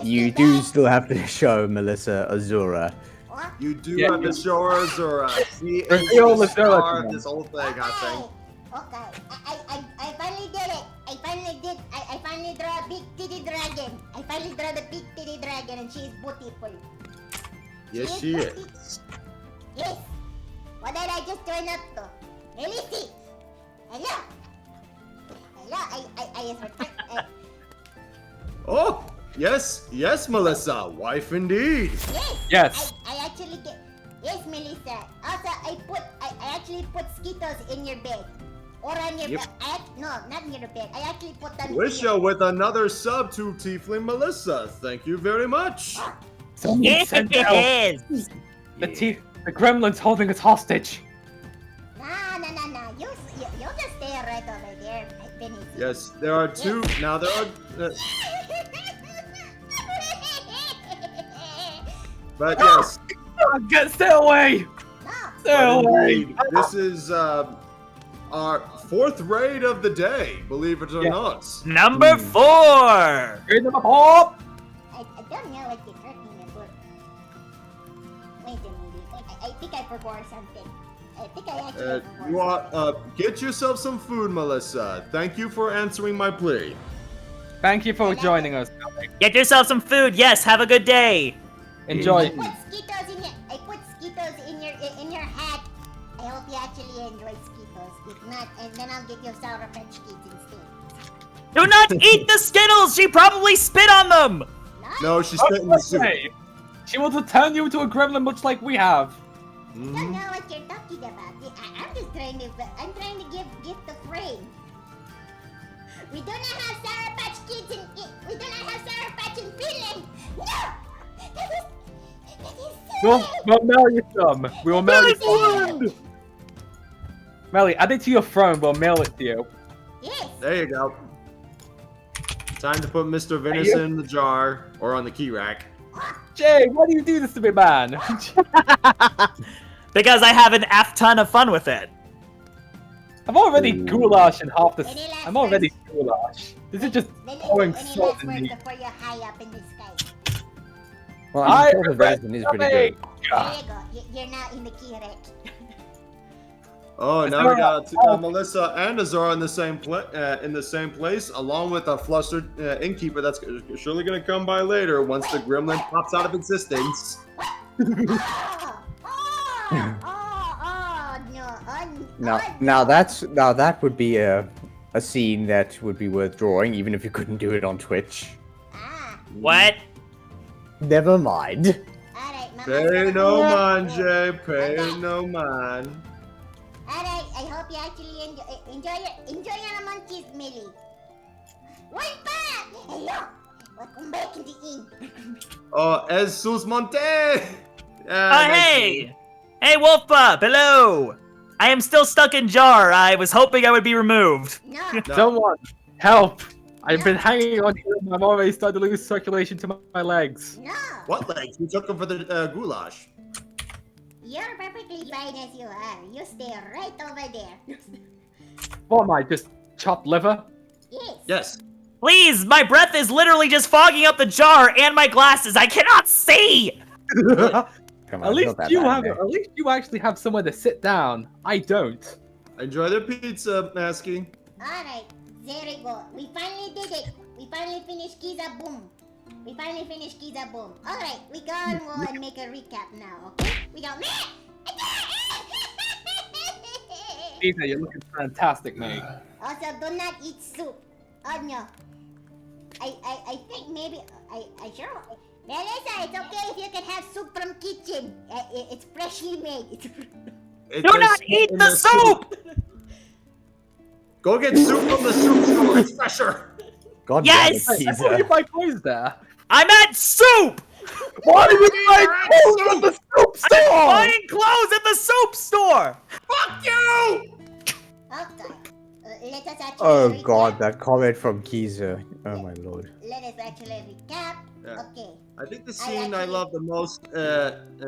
You do still have to show Melissa Azura. You do have to show her Azura. She is Reveal the Azura star to of this whole thing, I think. Okay, I finally did it. I finally draw a big titty dragon. I finally draw the big titty dragon and she is beautiful. Yes, she is. Yes. What did I just join up to? Melissy! Hello! Hello, I is returned. Oh, yes, Melissa, wife indeed. Yes. I actually get. Yes, Melissa. Also, I actually put Skittles in your bed. Or on your bed. No, not in your bed. I actually put them Wish you with another sub to Tiefling Melissa. Thank you very much. Yes! The gremlin's holding us hostage. No. You just stay right over there, Benny. Yes, there are two. Now there are. But yes. Stay away! Stay away! Indeed, this is our fourth raid of the day, believe it or not. Number 4! Raid number 4! I don't know what you're talking about. Wait a minute. I think I forgot something. I think I actually forgot. You are, get yourself some food, Melissa. Thank you for answering my plea. Thank you for joining us. Get yourself some food. Yes, have a good day. Enjoy. I put Skittles in your hat. I hope you actually enjoy Skittles. If not, and then I'll get you Sour French kids instead. Do not eat the Skittles! She probably spit on them! No, she's spit in the soup. She will turn you into a gremlin much like we have. I don't know what you're talking about. I'm just trying to give the frame. We do not have Sour Patch Kids we do not have Sour Patch in Finland. No! That is We'll mail you some. We will mail you some. Melly, add it to your phone. We'll mail it to you. Yes. There you go. Time to put Mr. Venison in the jar or on the key rack. Jay, why do you do this to me, man? Because I have an ton of fun with it. I'm already goulash in half the. I'm already goulash. This is just pouring salt in me. Before you're high up in the sky. Well, I mean, the version is pretty good. There you go. You're now in the key rack. Oh, now we got Melissa and Azora in the same place, along with a flustered innkeeper that's surely going to come by later once the gremlin pops out of existence. Now that would be a scene that would be worth drawing, even if you couldn't do it on Twitch. What? Never mind. Pay no mind, Jay. Pay no mind. Alright, I hope you actually enjoy your monkeys, Millie. One back! Hello! Welcome back to the inn. Oh, Es sus monte! Hey! Hey, Wolfpup! Hello! I am still stuck in jar. I was hoping I would be removed. No. Someone, help! I've been hanging on here and I'm already starting to lose circulation to my legs. No. What legs? We took them for the goulash. You're perfectly fine as you are. You stay right over there. What am I, just chopped liver? Yes. Yes. Please, my breath is literally just fogging up the jar and my glasses. I cannot see. Come on, At least not that you bad, have. eh? At least you actually have somewhere to sit down. I don't. Enjoy the pizza, Masky. Alright, there we go. We finally did it. We finally finished Giza Boom. We finally finished Giza Boom. Alright, we go and we'll make a recap now, okay? We go. Giza, you're looking fantastic, mate. Also, do not eat soup. Oh no. I think maybe I sure. Melissa, it's okay if you can have soup from kitchen. It's freshly made. Do not eat the soup! Go get soup from the soup store. It's fresher. God Yes! damn it, I thought you Keezer. buy clothes there. I'm at soup. Why would you buy clothes at the soup store? I'm buying clothes at the soup store. Fuck you! Okay. Let us actually Oh recap. god, that comment from Keezer. Oh my lord. Let us actually recap. Yeah. Okay. I think the I scene I actually- love the most,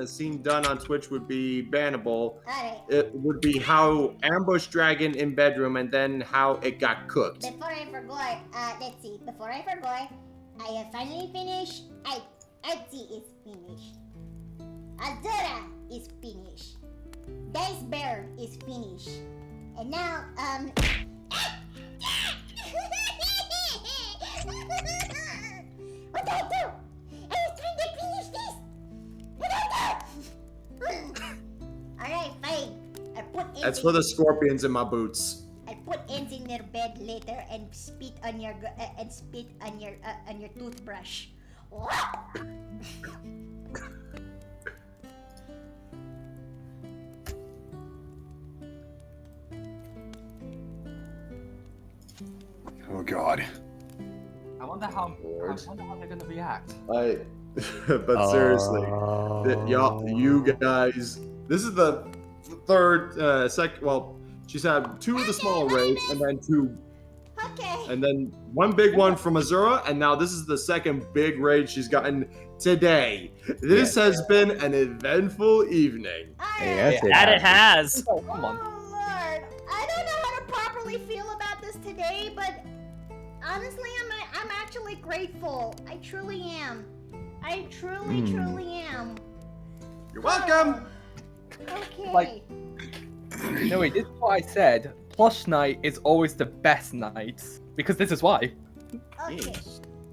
scene done on Twitch would be bannable. Alright. It would be how ambush dragon in bedroom and then how it got cooked. Before I forgot, let's see. Before I forgot, I have finally finished. Etsy is finished. Azura is finished. Dice Bear is finished. And now, what do I do? I was trying to finish this. What do I do? Alright, fine. I put ends That's in- for the scorpions in my boots. I put ends in your bed later and spit on your toothbrush. Oh God. I wonder how they're gonna react. But seriously, you guys, this is the third, well, she's had two of the smaller raids and then two, Okay. and then one big one from Azura, and now this is the second big raid she's gotten today. This has been an eventful evening. Yes, That it has. Oh, come on. Oh Lord, I don't know how to properly feel about this today, but honestly, I'm actually grateful. I truly am. I truly am. You're welcome. Okay. Like- No, wait, this is what I said. Plush night is always the best night. Because this is why. Okay.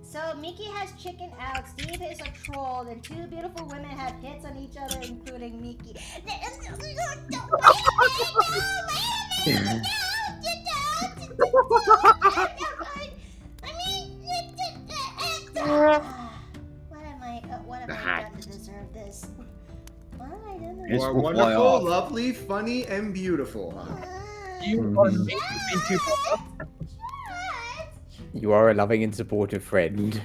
So Mickey has chicken out, Steve is a troll, and two beautiful women have hits on each other, including Mickey. What have I done to deserve this? What have I done to You are It's wonderful, wild. lovely, funny, and beautiful. You are making me too. You are a loving and supportive friend.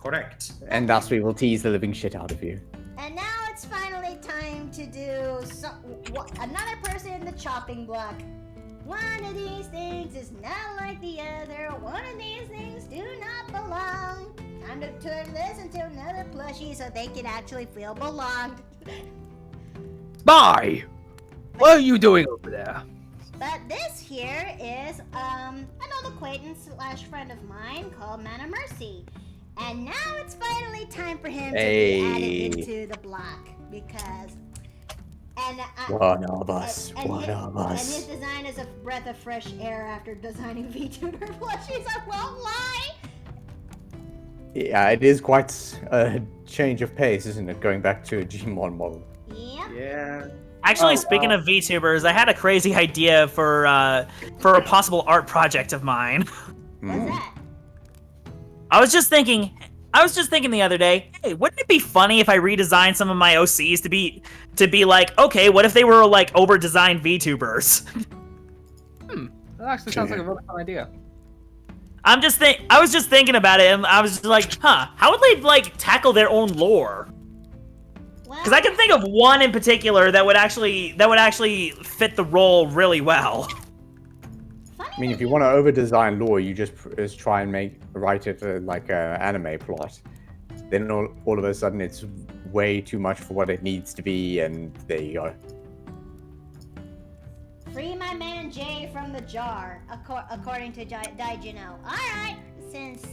Correct. And thus we will tease the living shit out of you. And now it's finally time to do another person in the chopping block. One of these things is not like the other. One of these things do not belong. Time to turn this into another plushie so they can actually feel belonged. Bye! What are you doing over there? But this here is an old acquaintance / friend of mine called Man of Mercy. And now it's finally time for him to be added into the block because One of us. One of And us. his design is a breath of fresh air after designing VTuber plushies. I won't lie. Yeah, it is quite a change of pace, isn't it? Going back to a Gmon model. Yep. Yeah. Actually, speaking of VTubers, I had a crazy idea for a possible art project of mine. What's that? I was just thinking the other day, hey, wouldn't it be funny if I redesigned some of my OCs to be like, okay, what if they were like over-designed VTubers? That actually sounds like a really fun idea. I was just thinking about it, and I was just like, huh, how would they like tackle their own lore? Because I can think of one in particular that would actually fit the role really well. I mean, if you want to over-design lore, you just try and write it like an anime plot. Then all of a sudden it's way too much for what it needs to be, and there you go. Free my man Jay from the jar, according to Daijino. Alright, since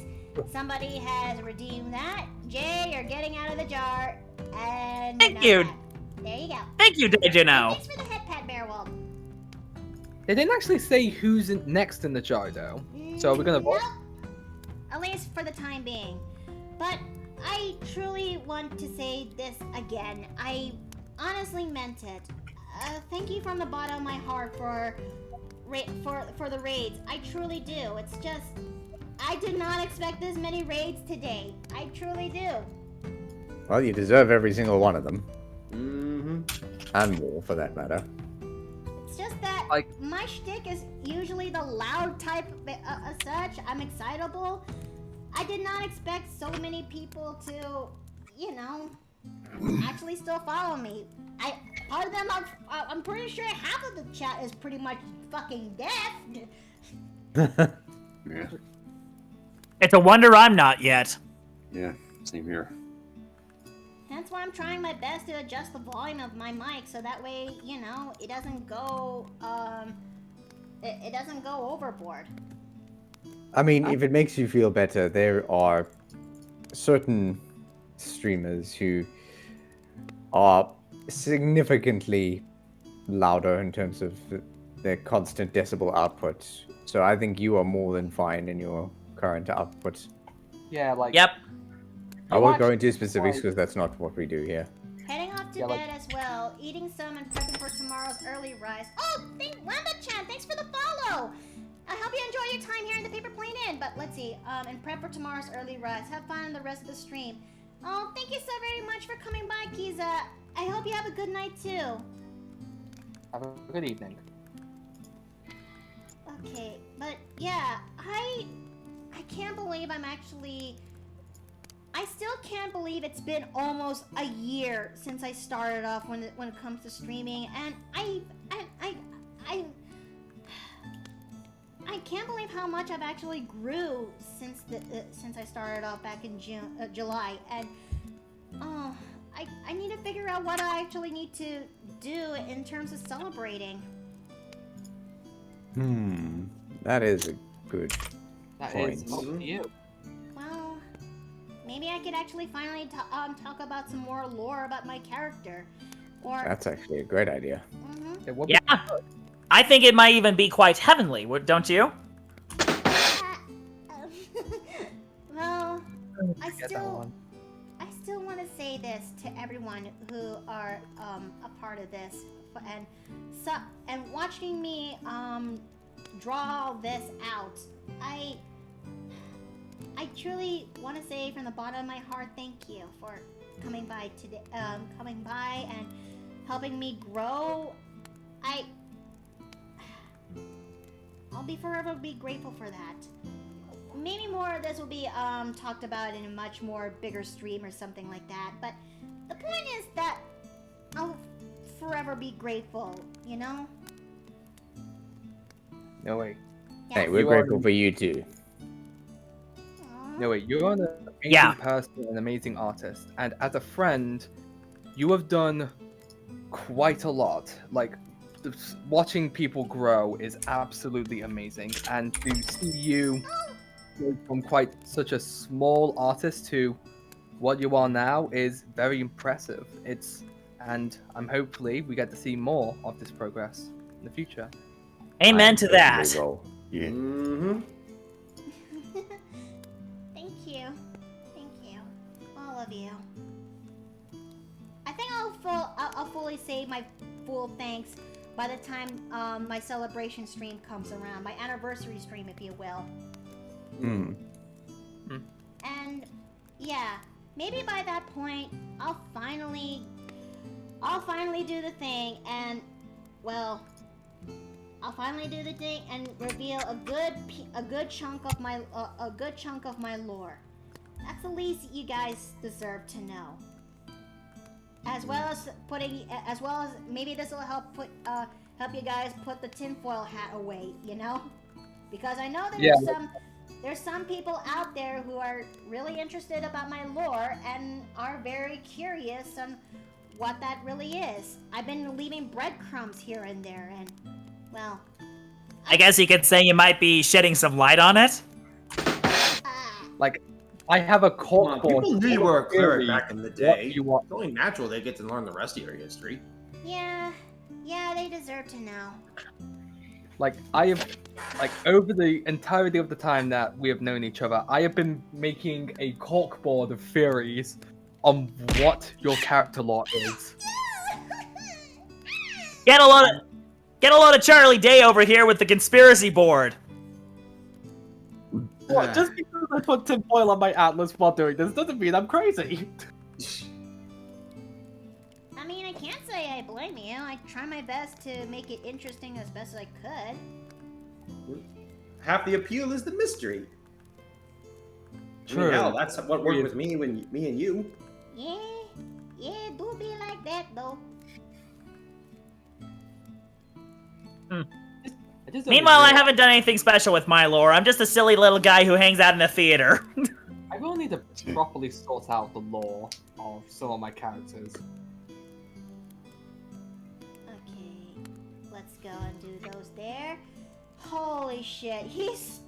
somebody has redeemed that, Jay, you're getting out of the jar, and... Thank you. There you go. Thank you, Daijino. Thanks for the head pat, Bearwald. They didn't actually say who's next in the jar, though. So we're gonna vote. Nope. At least for the time being. But I truly want to say this again. I honestly meant it. Thank you from the bottom of my heart for the raids. I truly do. It's just I did not expect this many raids today. I truly do. Well, you deserve every single one of them. Mm-hmm. And more, for that matter. It's just that my shtick is usually the loud type as such. I'm excitable. I did not expect so many people to, actually still follow me. Part of them, I'm pretty sure half of the chat is pretty much fucking deaf. Yeah. It's a wonder I'm not yet. Yeah, same here. That's why I'm trying my best to adjust the volume of my mic so that way, it doesn't go, it doesn't go overboard. I mean, if it makes you feel better, there are certain streamers who are significantly louder in terms of their constant decibel output. So I think you are more than fine in your current output. Yeah, like... Yep. I won't go into specifics because that's not what we do here. Heading off to bed as well, eating some and prepping for tomorrow's early rise. Oh, Wanda-chan, thanks for the follow! I hope you enjoy your time here in the Paper Plane Inn, but let's see, and prep for tomorrow's early rise. Have fun in the rest of the stream. Oh, thank you so very much for coming by, Kiza. I hope you have a good night, too. Have a good evening. Okay, but yeah, I can't believe I still can't believe it's been almost a year since I started off when it comes to streaming, and I can't believe how much I've actually grew since I started off back in July, and I need to figure out what I actually need to do in terms of celebrating. That is a good point. That is up to you. Well, maybe I could actually finally talk about some more lore about my character, or That's actually a great idea. Yeah. I think it might even be quite heavenly, don't you? Well, I still want to say this to everyone who are a part of this, and watching me draw all this out. I truly want to say from the bottom of my heart, thank you for coming by today, and helping me grow. I'll be forever grateful for that. Maybe more of this will be talked about in a much more bigger stream or something like that. But the point is that I'll forever be grateful, No way. Hey, we're grateful for you too. No way, you're an amazing person, an amazing artist, and as a friend, you have done quite a lot. Like, watching people grow is absolutely amazing, and to see you go from quite such a small artist to what you are now is very impressive. And I'm hopefully we get to see more of this progress in the future. Amen to that. Yeah. Thank you, all of you. I think I'll fully say my full thanks by the time my celebration stream comes around, my anniversary stream, if you will. And yeah, maybe by that point I'll finally do the thing, and well, I'll finally do the thing and reveal a good chunk of my lore. That's the least you guys deserve to know. As well as maybe this will help you guys put the tinfoil hat away, Because I know there's there's some people out there who are really interested about my lore and are very curious on what that really is. I've been leaving breadcrumbs here and there, and, well... I guess you could say you might be shedding some light on it. Like, I have a corkboard. People knew you were a cleric theory. back in the day. You want? It's only natural they get to learn the rest of your history. Yeah, they deserve to know. Like, I have, like, over the entirety of the time that we have known each other, I have been making a corkboard of theories on what your character lore is. Get a load of Charlie Day over here with the conspiracy board. What? Just because I put tinfoil on my atlas while doing this doesn't mean I'm crazy. I mean, I can't say I blame you. I try my best to make it interesting as best as I could. Half the appeal is the mystery. True. I mean, hell, that's what worked with me and you. Yeah, it do be like that though. Meanwhile, I haven't done anything special with my lore. I'm just a silly little guy who hangs out in a theater. I will need to properly sort out the lore of some of my characters. Okay, let's go and do those there. Holy shit, his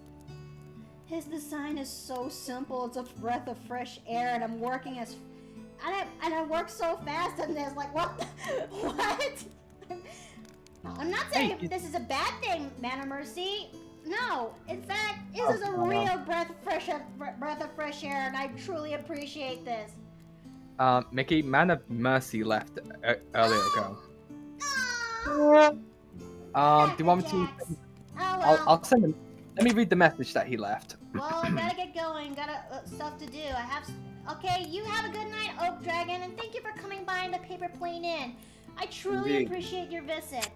design is so simple. It's a breath of fresh air, and I'm working as, and I work so fast on this. Like what? What? I'm not saying this is a bad thing, Man of Mercy. No, in fact, this is a real breath of fresh air, and I truly appreciate this. Mickey, Man of Mercy left earlier ago. Do you want me to? I'll send him. Let me read the message that he left. Well, gotta get going. Gotta stuff to do. I have. Okay, you have a good night, Oak Dragon, and thank you for coming by in the Paper Plane Inn. I truly Indeed. appreciate your visit.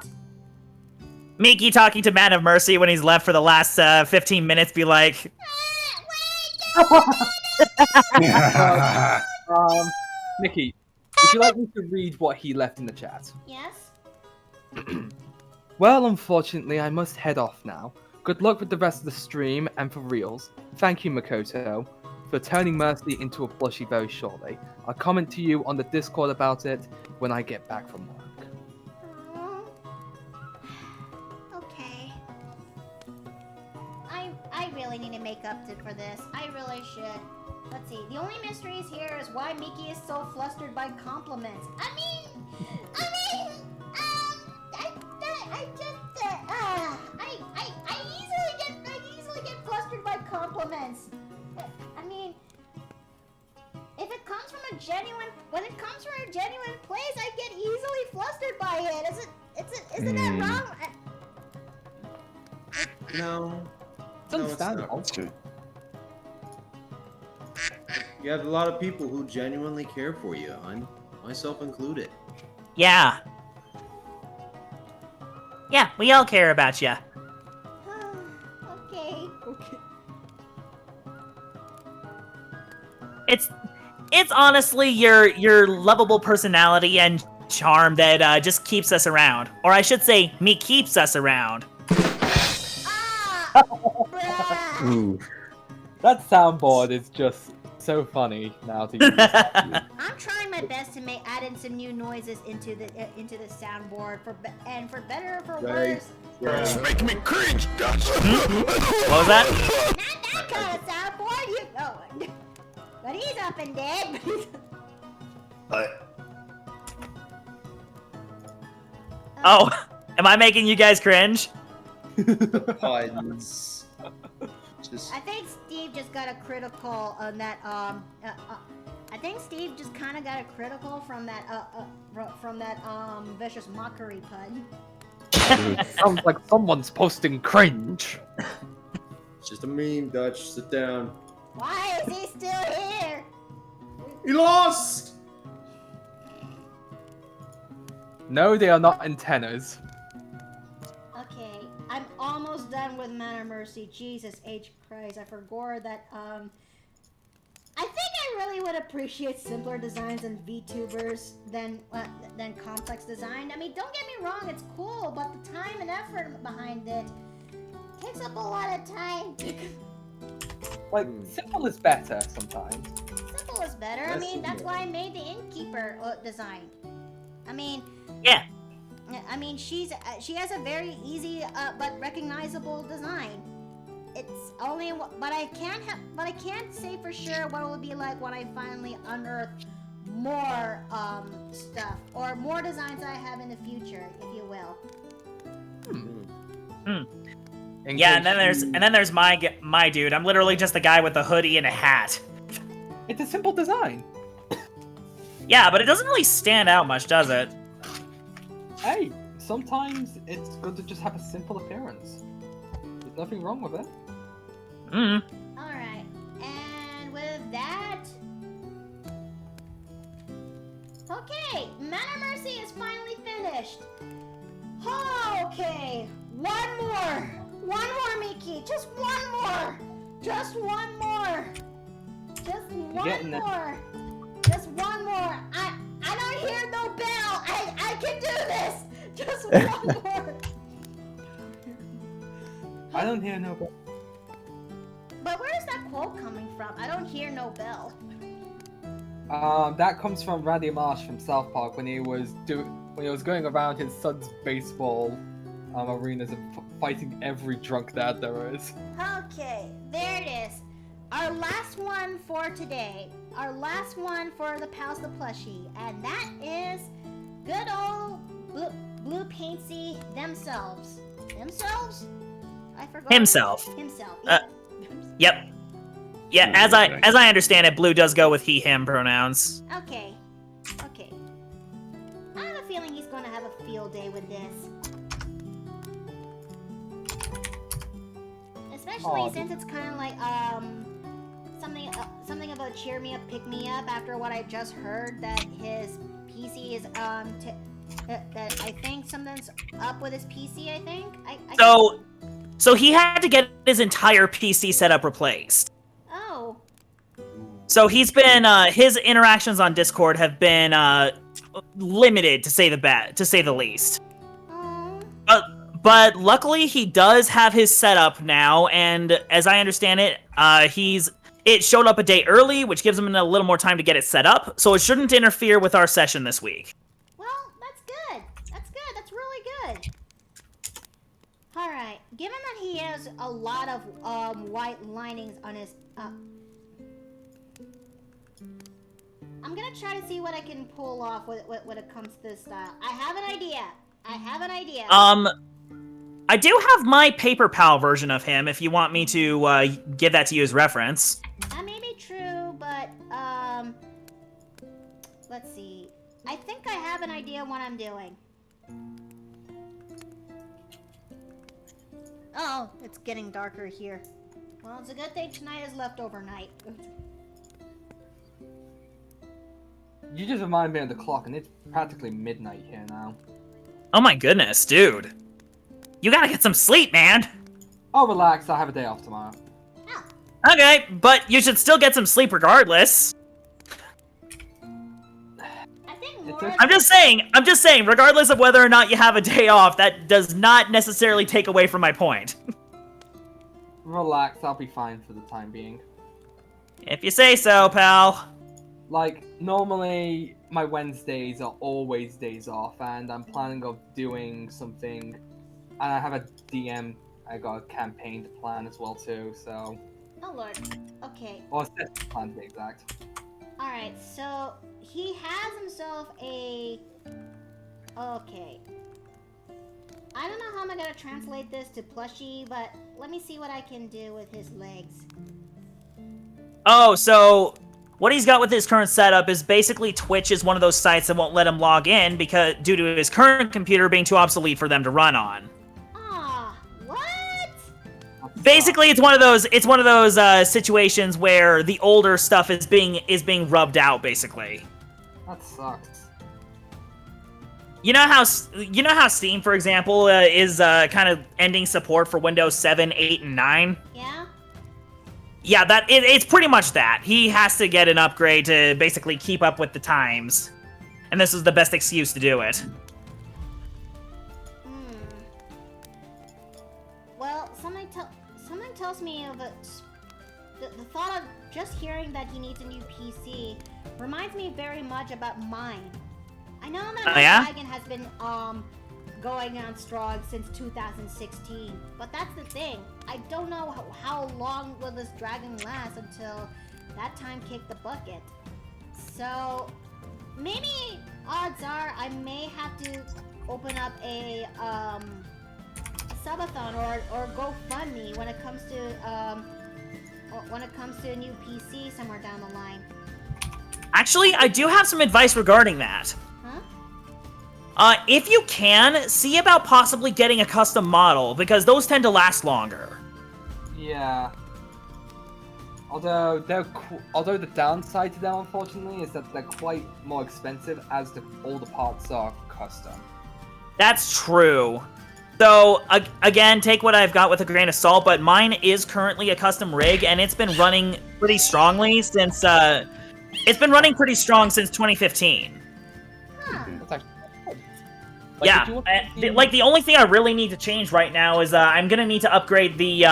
Miki talking to Man of Mercy when he's left for the last 15 minutes be like... Mickey, would you like me to read what he left in the chat? Yes? Well, unfortunately, I must head off now. Good luck with the rest of the stream and for reals. Thank you, Makoto, for turning Mercy into a plushie very shortly. I'll comment to you on the Discord about it when I get back from work. Okay. I really need to make up for this. I really should. Let's see. The only mysteries here is why Miki is so flustered by compliments. I easily get flustered by compliments. I mean, if it comes from when it comes from a genuine place, I get easily flustered by it. Isn't that wrong? No. It's understandable. That's good. You have a lot of people who genuinely care for you, myself included. Yeah. Yeah, we all care about you. Okay. It's honestly your lovable personality and charm that just keeps us around. Or I should say, me keeps us around. Ooh. That soundboard is just so funny now to use. I'm trying my best to add in some new noises into the soundboard for better or for worse. It's making me cringe. What was that? Not that kind of soundboard. But he's up and dead. Oh, am I making you guys cringe? Puns. I think Steve just got a critical on that. I think Steve just kind of got a critical from that. Vicious mockery pun. Sounds like someone's posting cringe. It's just a meme, Dutch. Sit down. Why is he still here? He lost! No, they are not antennas. Okay, I'm almost done with Man of Mercy. Jesus H. Christ, I forgot that, I think I really would appreciate simpler designs and VTubers than complex design. I mean, don't get me wrong, it's cool, but the time and effort behind it takes up a lot of time. Like, simple is better sometimes. Simple is better. I mean, that's why I made the innkeeper design. I mean, Yeah. I mean, she has a very easy but recognizable design. It's only, but I can't say for sure what it will be like when I finally unearth more stuff or more designs I have in the future, if you will. Yeah, and then there's my dude. I'm literally just the guy with the hoodie and a hat. It's a simple design. Yeah, but it doesn't really stand out much, does it? Hey, sometimes it's good to just have a simple appearance. There's nothing wrong with it. Alright, and with that... Okay, Man of Mercy is finally finished. Okay, one more, Miki, just one more. Just one more. Just one more. Just one more. I don't hear no bell. I can do this. Just one more. I don't hear no bell. But where is that quote coming from? I don't hear no bell. That comes from Randy Marsh from South Park when he was going around his son's baseball arenas and fighting every drunk dad there is. Okay, there it is. Our last one for today. Our last one for the Pals the Plushie. And that is good old Blue Paintsy themselves. Themselves? I forgot. Himself. Himself. Yep. Yeah, as I understand it, Blue does go with he/him pronouns. Okay. Okay. I have a feeling he's gonna have a field day with this. Especially since it's kind of like something about cheer me up, pick me up after what I just heard that his PC is that I think something's up with his PC. I think. So he had to get his entire PC setup replaced. Oh. So he's been his interactions on Discord have been limited to say the least. But luckily he does have his setup now, and as I understand it, it showed up a day early, which gives him a little more time to get it set up. So it shouldn't interfere with our session this week. Well, that's good. That's good. That's really good. All right. Given that he has a lot of white linings on his I'm gonna try to see what I can pull off when it comes to this style. I have an idea. I do have my Paper Pal version of him if you want me to give that to you as reference. That may be true, but let's see. I think I have an idea of what I'm doing. Oh, it's getting darker here. Well, it's a good thing tonight is leftover night. You just remind me of the clock, and it's practically midnight here now. Oh my goodness, dude. You gotta get some sleep, man. Oh, relax. I have a day off tomorrow. Okay, but you should still get some sleep regardless. I'm just saying, regardless of whether or not you have a day off, that does not necessarily take away from my point. Relax, I'll be fine for the time being. If you say so, pal. Like, normally, my Wednesdays are always days off, and I'm planning on doing something, and I have a DM, I got a campaign to plan as well, too, so... Oh, Lord. Okay. Or a set plan, to be exact. Alright, so he has himself a... Okay. I don't know how I'm gonna translate this to plushie, but let me see what I can do with his legs. Oh, so what he's got with his current setup is basically Twitch is one of those sites that won't let him log in because due to his current computer being too obsolete for them to run on. Basically, it's one of those situations where the older stuff is being rubbed out. Basically, that sucks. You know how Steam, for example, is kind of ending support for Windows 7, 8, and 9. Yeah. Yeah, it's pretty much that. He has to get an upgrade to basically keep up with the times, and this is the best excuse to do it. Well, something tells me of a the thought of just hearing that he needs a new PC reminds me very much about mine. I know that my dragon has been going on strong since 2016, but that's the thing. I don't know how long will this dragon last until that time kick the bucket. So maybe odds are I may have to open up a subathon or GoFundMe when it comes to a new PC somewhere down the line. Actually, I do have some advice regarding that. If you can, see about possibly getting a custom model, because those tend to last longer. Yeah. Although the downside to them, unfortunately, is that they're quite more expensive as all the parts are custom. That's true. So, again, take what I've got with a grain of salt, but mine is currently a custom rig, and it's been running pretty strongly since, it's been running pretty strong since 2015. That's actually good. Like, the only thing I really need to change right now is, I'm gonna need to upgrade the,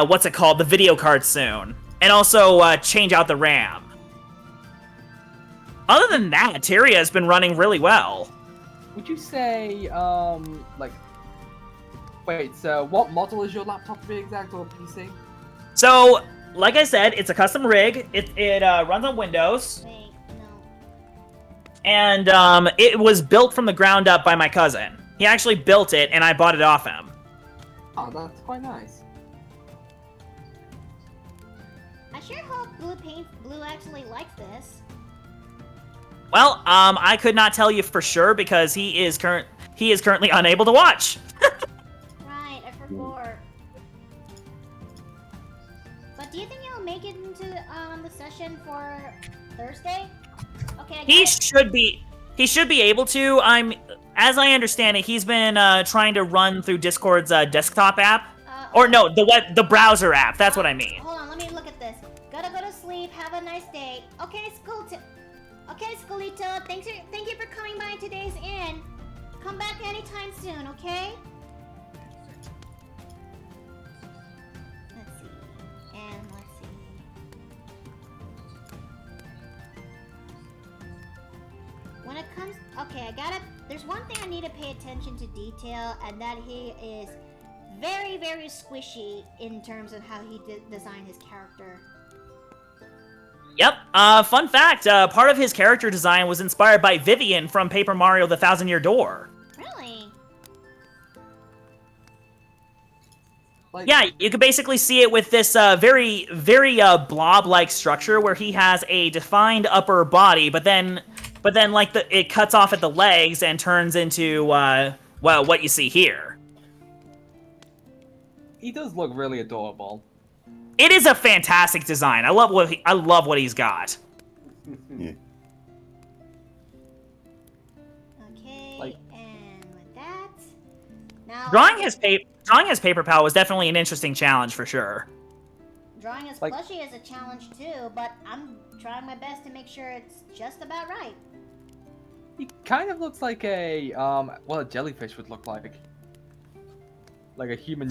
what's it called, the video card soon. And also, change out the RAM. Other than that, Tyria has been running really well. Would you say, wait, so what model is your laptop to be exact, or PC? So, like I said, it's a custom rig. It runs on Windows. Wait, no. And, it was built from the ground up by my cousin. He actually built it, and I bought it off him. Oh, that's quite nice. I sure hope Blue actually likes this. Well, I could not tell you for sure because he is currently unable to watch. Right, I forgot. But do you think he'll make it into the session for Thursday? Okay. He should be able to. As I understand it, he's been trying to run through Discord's desktop app, or no, the browser app. That's what I mean. Hold on, let me look at this. Gotta go to sleep. Have a nice day. Okay, Skolito, thank you for coming by today's inn. Come back anytime soon, okay? Let's see. When it comes... Okay, there's one thing I need to pay attention to detail, and that he is very, very squishy in terms of how he designed his character. Yep. Fun fact, part of his character design was inspired by Vivian from Paper Mario: The Thousand-Year Door. Really? Yeah, you could basically see it with this very, very blob-like structure where he has a defined upper body, but then like it cuts off at the legs and turns into well, what you see here. He does look really adorable. It is a fantastic design. I love what he's got. Yeah. Okay, and with that, now Drawing his paper pal was definitely an interesting challenge for sure. drawing his plushie is a challenge too, but I'm trying my best to make sure it's just about right. He kind of looks like a a jellyfish would look like. Like a human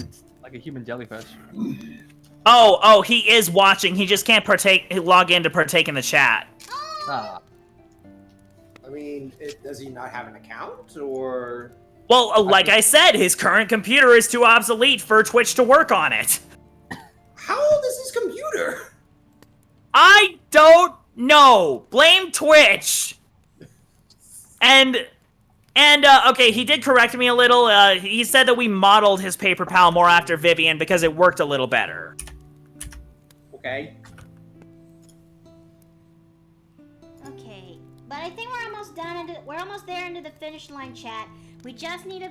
jellyfish. Oh, he is watching. He just can't log in to partake in the chat. I mean, does he not have an account, or? Well, like I said, his current computer is too obsolete for Twitch to work on it. How old is his computer? I don't know. Blame Twitch. And okay, he did correct me a little. He said that we modeled his paper pal more after Vivian because it worked a little better. Okay. Okay, but I think we're almost done. We're almost there into the finish line, chat. We just need to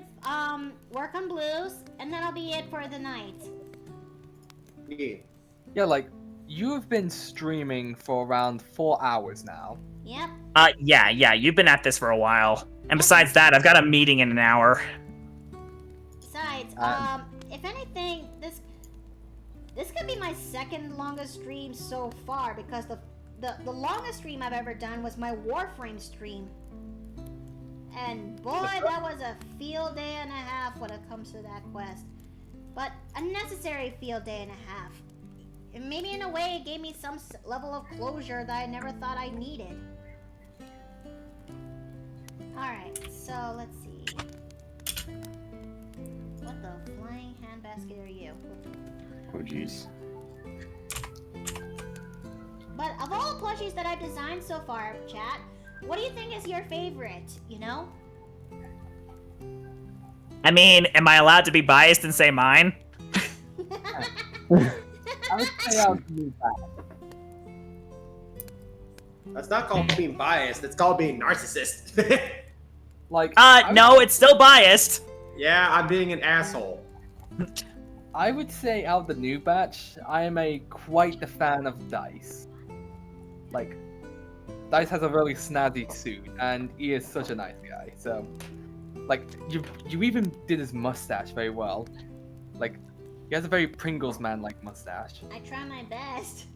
work on blues, and that'll be it for the night. Yeah, like you've been streaming for around 4 hours now. Yep. Yeah, you've been at this for a while. And besides that, I've got a meeting in an hour. Besides, if anything, this could be my second longest stream so far, because the longest stream I've ever done was my Warframe stream. And boy, that was a field day and a half when it comes to that quest. but a necessary field day and a half. And maybe in a way it gave me some level of closure that I never thought I needed. Alright, so let's see. What the flying handbasket are you? Oh, jeez. But of all the plushies that I've designed so far, chat, what do you think is your favorite, you know? I mean, am I allowed to be biased and say mine? I would say I'll do that. That's not called being biased. It's called being narcissist. Like, no, it's still biased. Yeah, I'm being an asshole. I would say out of the new batch, I am quite the fan of Dice. Like, Dice has a really snazzy suit, and he is such a nice guy. So, like, you even did his mustache very well. Like, he has a very Pringles man-like mustache. I try my best.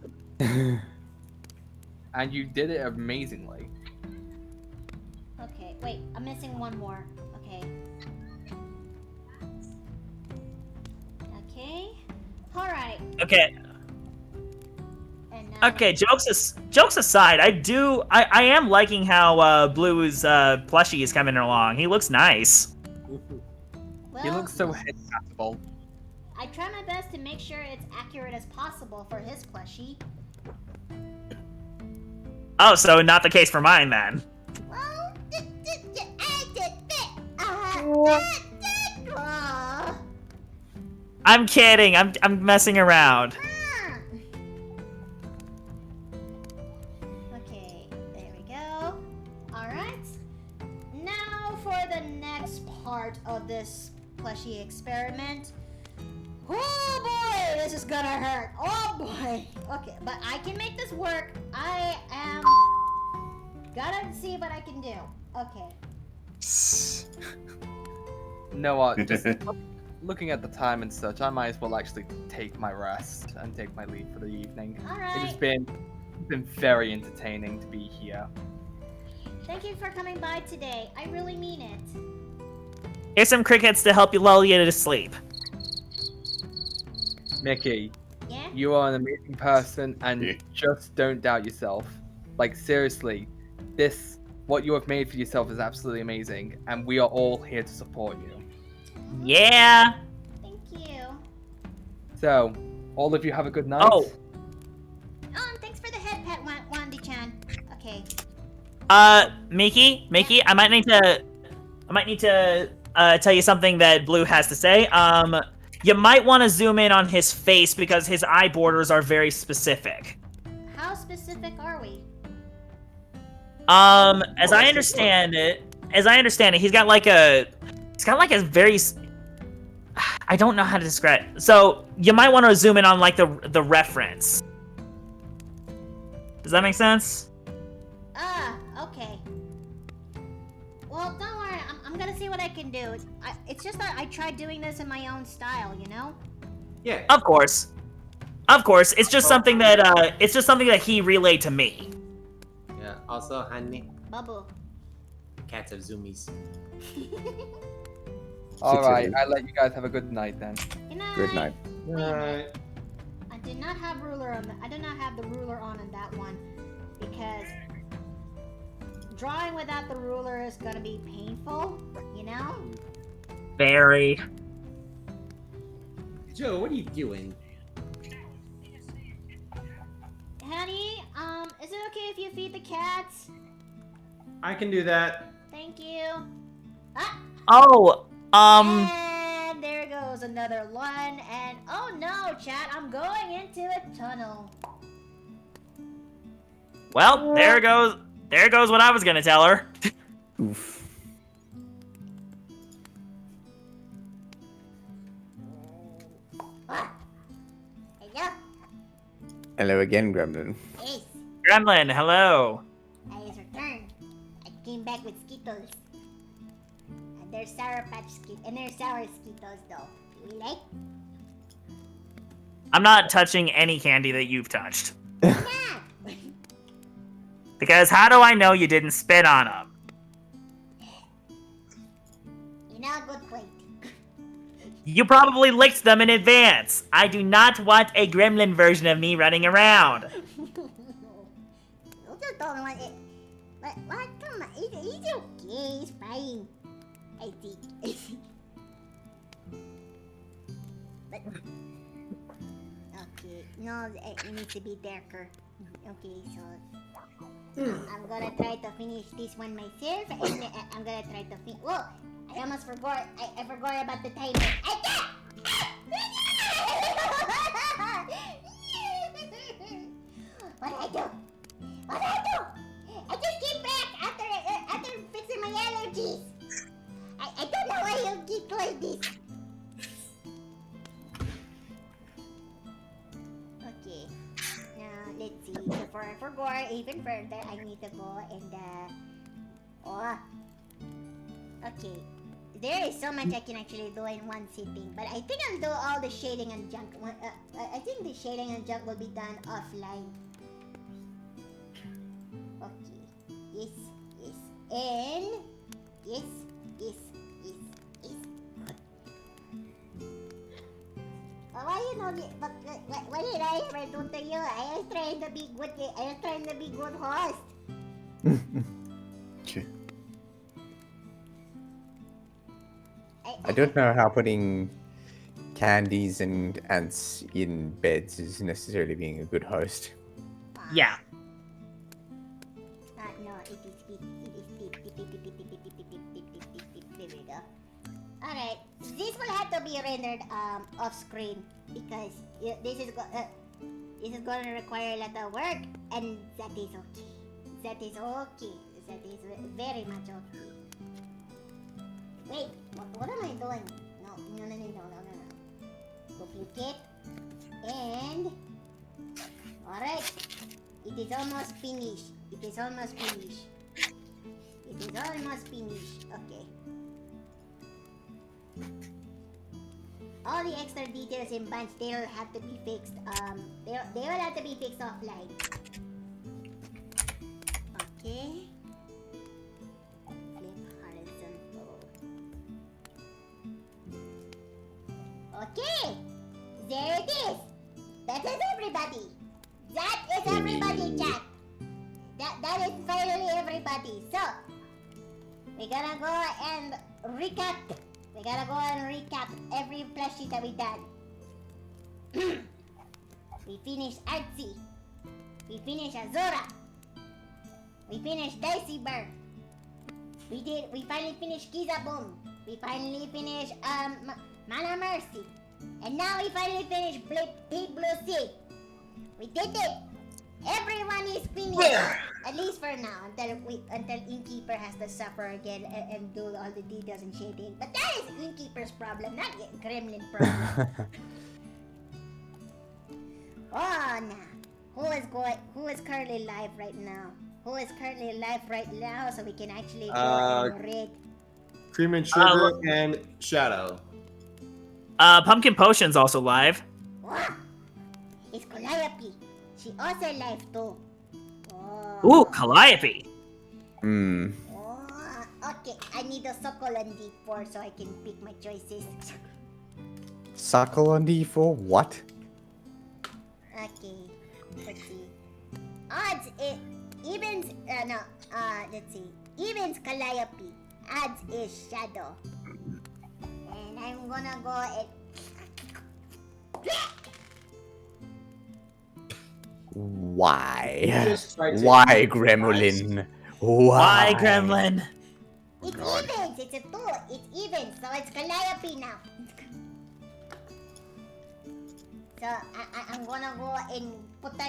And you did it amazingly. Okay, wait, I'm missing one more. Okay. Okay. Alright. Okay. And now Okay, jokes aside, I am liking how Blue's plushie is coming along. He looks nice. well, He looks so head-passable. I try my best to make sure it's accurate as possible for his plushie. Oh, so not the case for mine then. Well, I'm kidding. I'm messing around. Okay, there we go. Alright. Now for the next part of this plushie experiment. Oh boy, this is gonna hurt. Oh boy. Okay, but I can make this work. I am gonna see what I can do. Okay. No, just looking at the time and such, I might as well actually take my rest and take my leave for the evening. Alright. It has been very entertaining to be here. Thank you for coming by today. I really mean it. Here's some crickets to help you lull you to sleep. Mickey, Yeah? you are an amazing person, and just don't doubt yourself. Like, seriously, what you have made for yourself is absolutely amazing, and we are all here to support you. Yeah. Thank you. So, all of you have a good night. Oh. Oh, and thanks for the head pet, Wandy-chan. Okay. Mickey, I might need to tell you something that Blue has to say. You might want to zoom in on his face because his eye borders are very specific. How specific are we? As I understand it, he's got like a very, I don't know how to describe it. So you might want to zoom in on like the reference. Does that make sense? Okay. Well, don't worry. I'm gonna see what I can do. It's just that I tried doing this in my own style, you know? Yeah. Of course. It's just something that he relayed to me. Yeah. Also, honey, Bubble. cats have zoomies. Alright, I'll let you guys have a good night then. Good night. Good night. Alright. I did not have I did not have the ruler on that one because drawing without the ruler is gonna be painful, you know? Very. Joe, what are you doing? Honey, is it okay if you feed the cats? I can do that. Thank you. Ah! Oh, And there goes another one, and oh no, chat, I'm going into a tunnel. Well, there goes what I was gonna tell her. Oof. Hello? Hello again, Gremlin. Yes, Gremlin, hello. I has returned. I came back with Skittles. And they're Sour Patch Skittles, and they're sour Skittles though. You like? I'm not touching any candy that you've touched. Yeah. Because how do I know you didn't spit on them? You're not a good plate. You probably licked them in advance. I do not want a gremlin version of me running around. You just don't want it. What? Come on. It's okay. It's fine. I think. But, okay. No, it needs to be darker. Okay, so I'm gonna try to finish this one myself, and I'm gonna try to finish. Whoa! I almost forgot. I forgot about the timer. What I do? What I do? I just came back after fixing my allergies. I don't know why you keep like this. Okay. Now let's see. Before I forgot even further, I need to go and okay. There is so much I can actually do in one sitting, but I think I'll do all the shading and junk. I think the shading and junk will be done offline. Okay. Yes. And yes. Why you know? But what did I ever do to you? I was trying to be good. I was trying to be good host. Okay. I don't know how putting candies and ants in beds is necessarily being a good host. Yeah. No, it is. There we go. Alright, this will have to be rendered off screen because this is going to require a lot of work, and that is okay. That is okay. That is very much okay. Wait, what am I doing? No. Duplicate. And... Alright. It is almost finished. Okay. All the extra details in bunch, they will have to be fixed. They will have to be fixed offline. Okay. Flip horizontal. Okay. There it is. That is everybody. That is everybody, chat. That is finally everybody. So we're gonna go and recap. Every plushie that we done. We finished Artsy. We finished Azora. We finished Dicey Bird. We finally finished Kizaboom. We finally finished Mana Mercy. And now we finally finished Big Blue Sea. We did it. Everyone is finished. At least for now, until Innkeeper has to suffer again and do all the details and shading. But that is Innkeeper's problem, not Gremlin problem. Oh, nah. Who is currently live right now? So we can actually go and read. Cream and Sugar and Shadow. Pumpkin Potion's also live. Wow. It's Calliope. She also live too. Ooh, Calliope. Okay, I need a suckle on D4 so I can pick my choices. Suckle on D4? What? Okay, let's see. Odds, evens, let's see. Evens Calliope. Odds is Shadow. And I'm gonna go and... Why? Why, Gremlin? Why, Gremlin? It's evens, it's a 2. It's evens, so it's Calliope now. So I'm gonna go and put a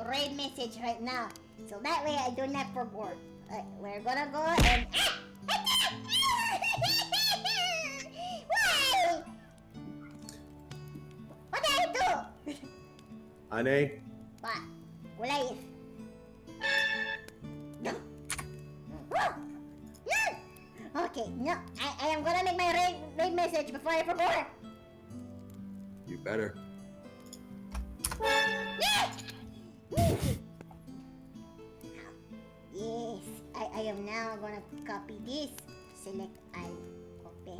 red message right now. So that way I don't have forward. We're gonna go and... Why? What did I do? Ane? What? Goliath. No. Okay, no. I am gonna make my red message before I forget. You better. Yes, I am now gonna copy this. Select all. Copy.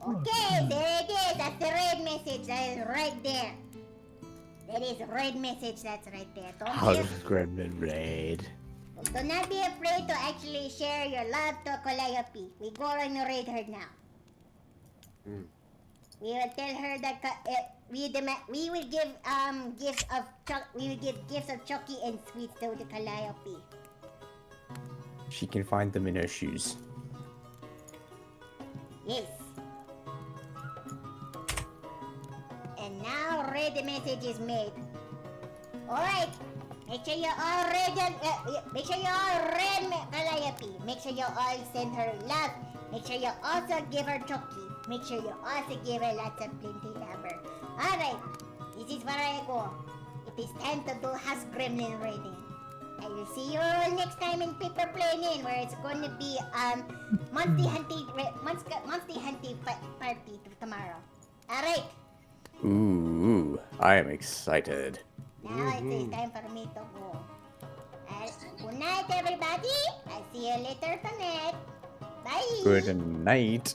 Okay, there it is. That's the raid message. That is right there. That is raid message. That's right there. How does Gremlin raid? Do not be afraid to actually share your love to Calliope. We go and raid her now. We will tell her that we will give gifts of Chucky and sweets to the Calliope. She can find them in her shoes. Yes. And now raid message is made. Alright. Make sure you all raid Calliope. Make sure you all send her love. Make sure you also give her Chucky. Make sure you also give her lots of plenty lover. Alright. This is where I go. It is time to do house gremlin raiding. I will see you all next time in Paper Planning, where it's going to be monthly hunting party tomorrow. Alright. Ooh, I am excited. Now it's time for me to go. Good night, everybody. I'll see you later tonight. Bye. Good night.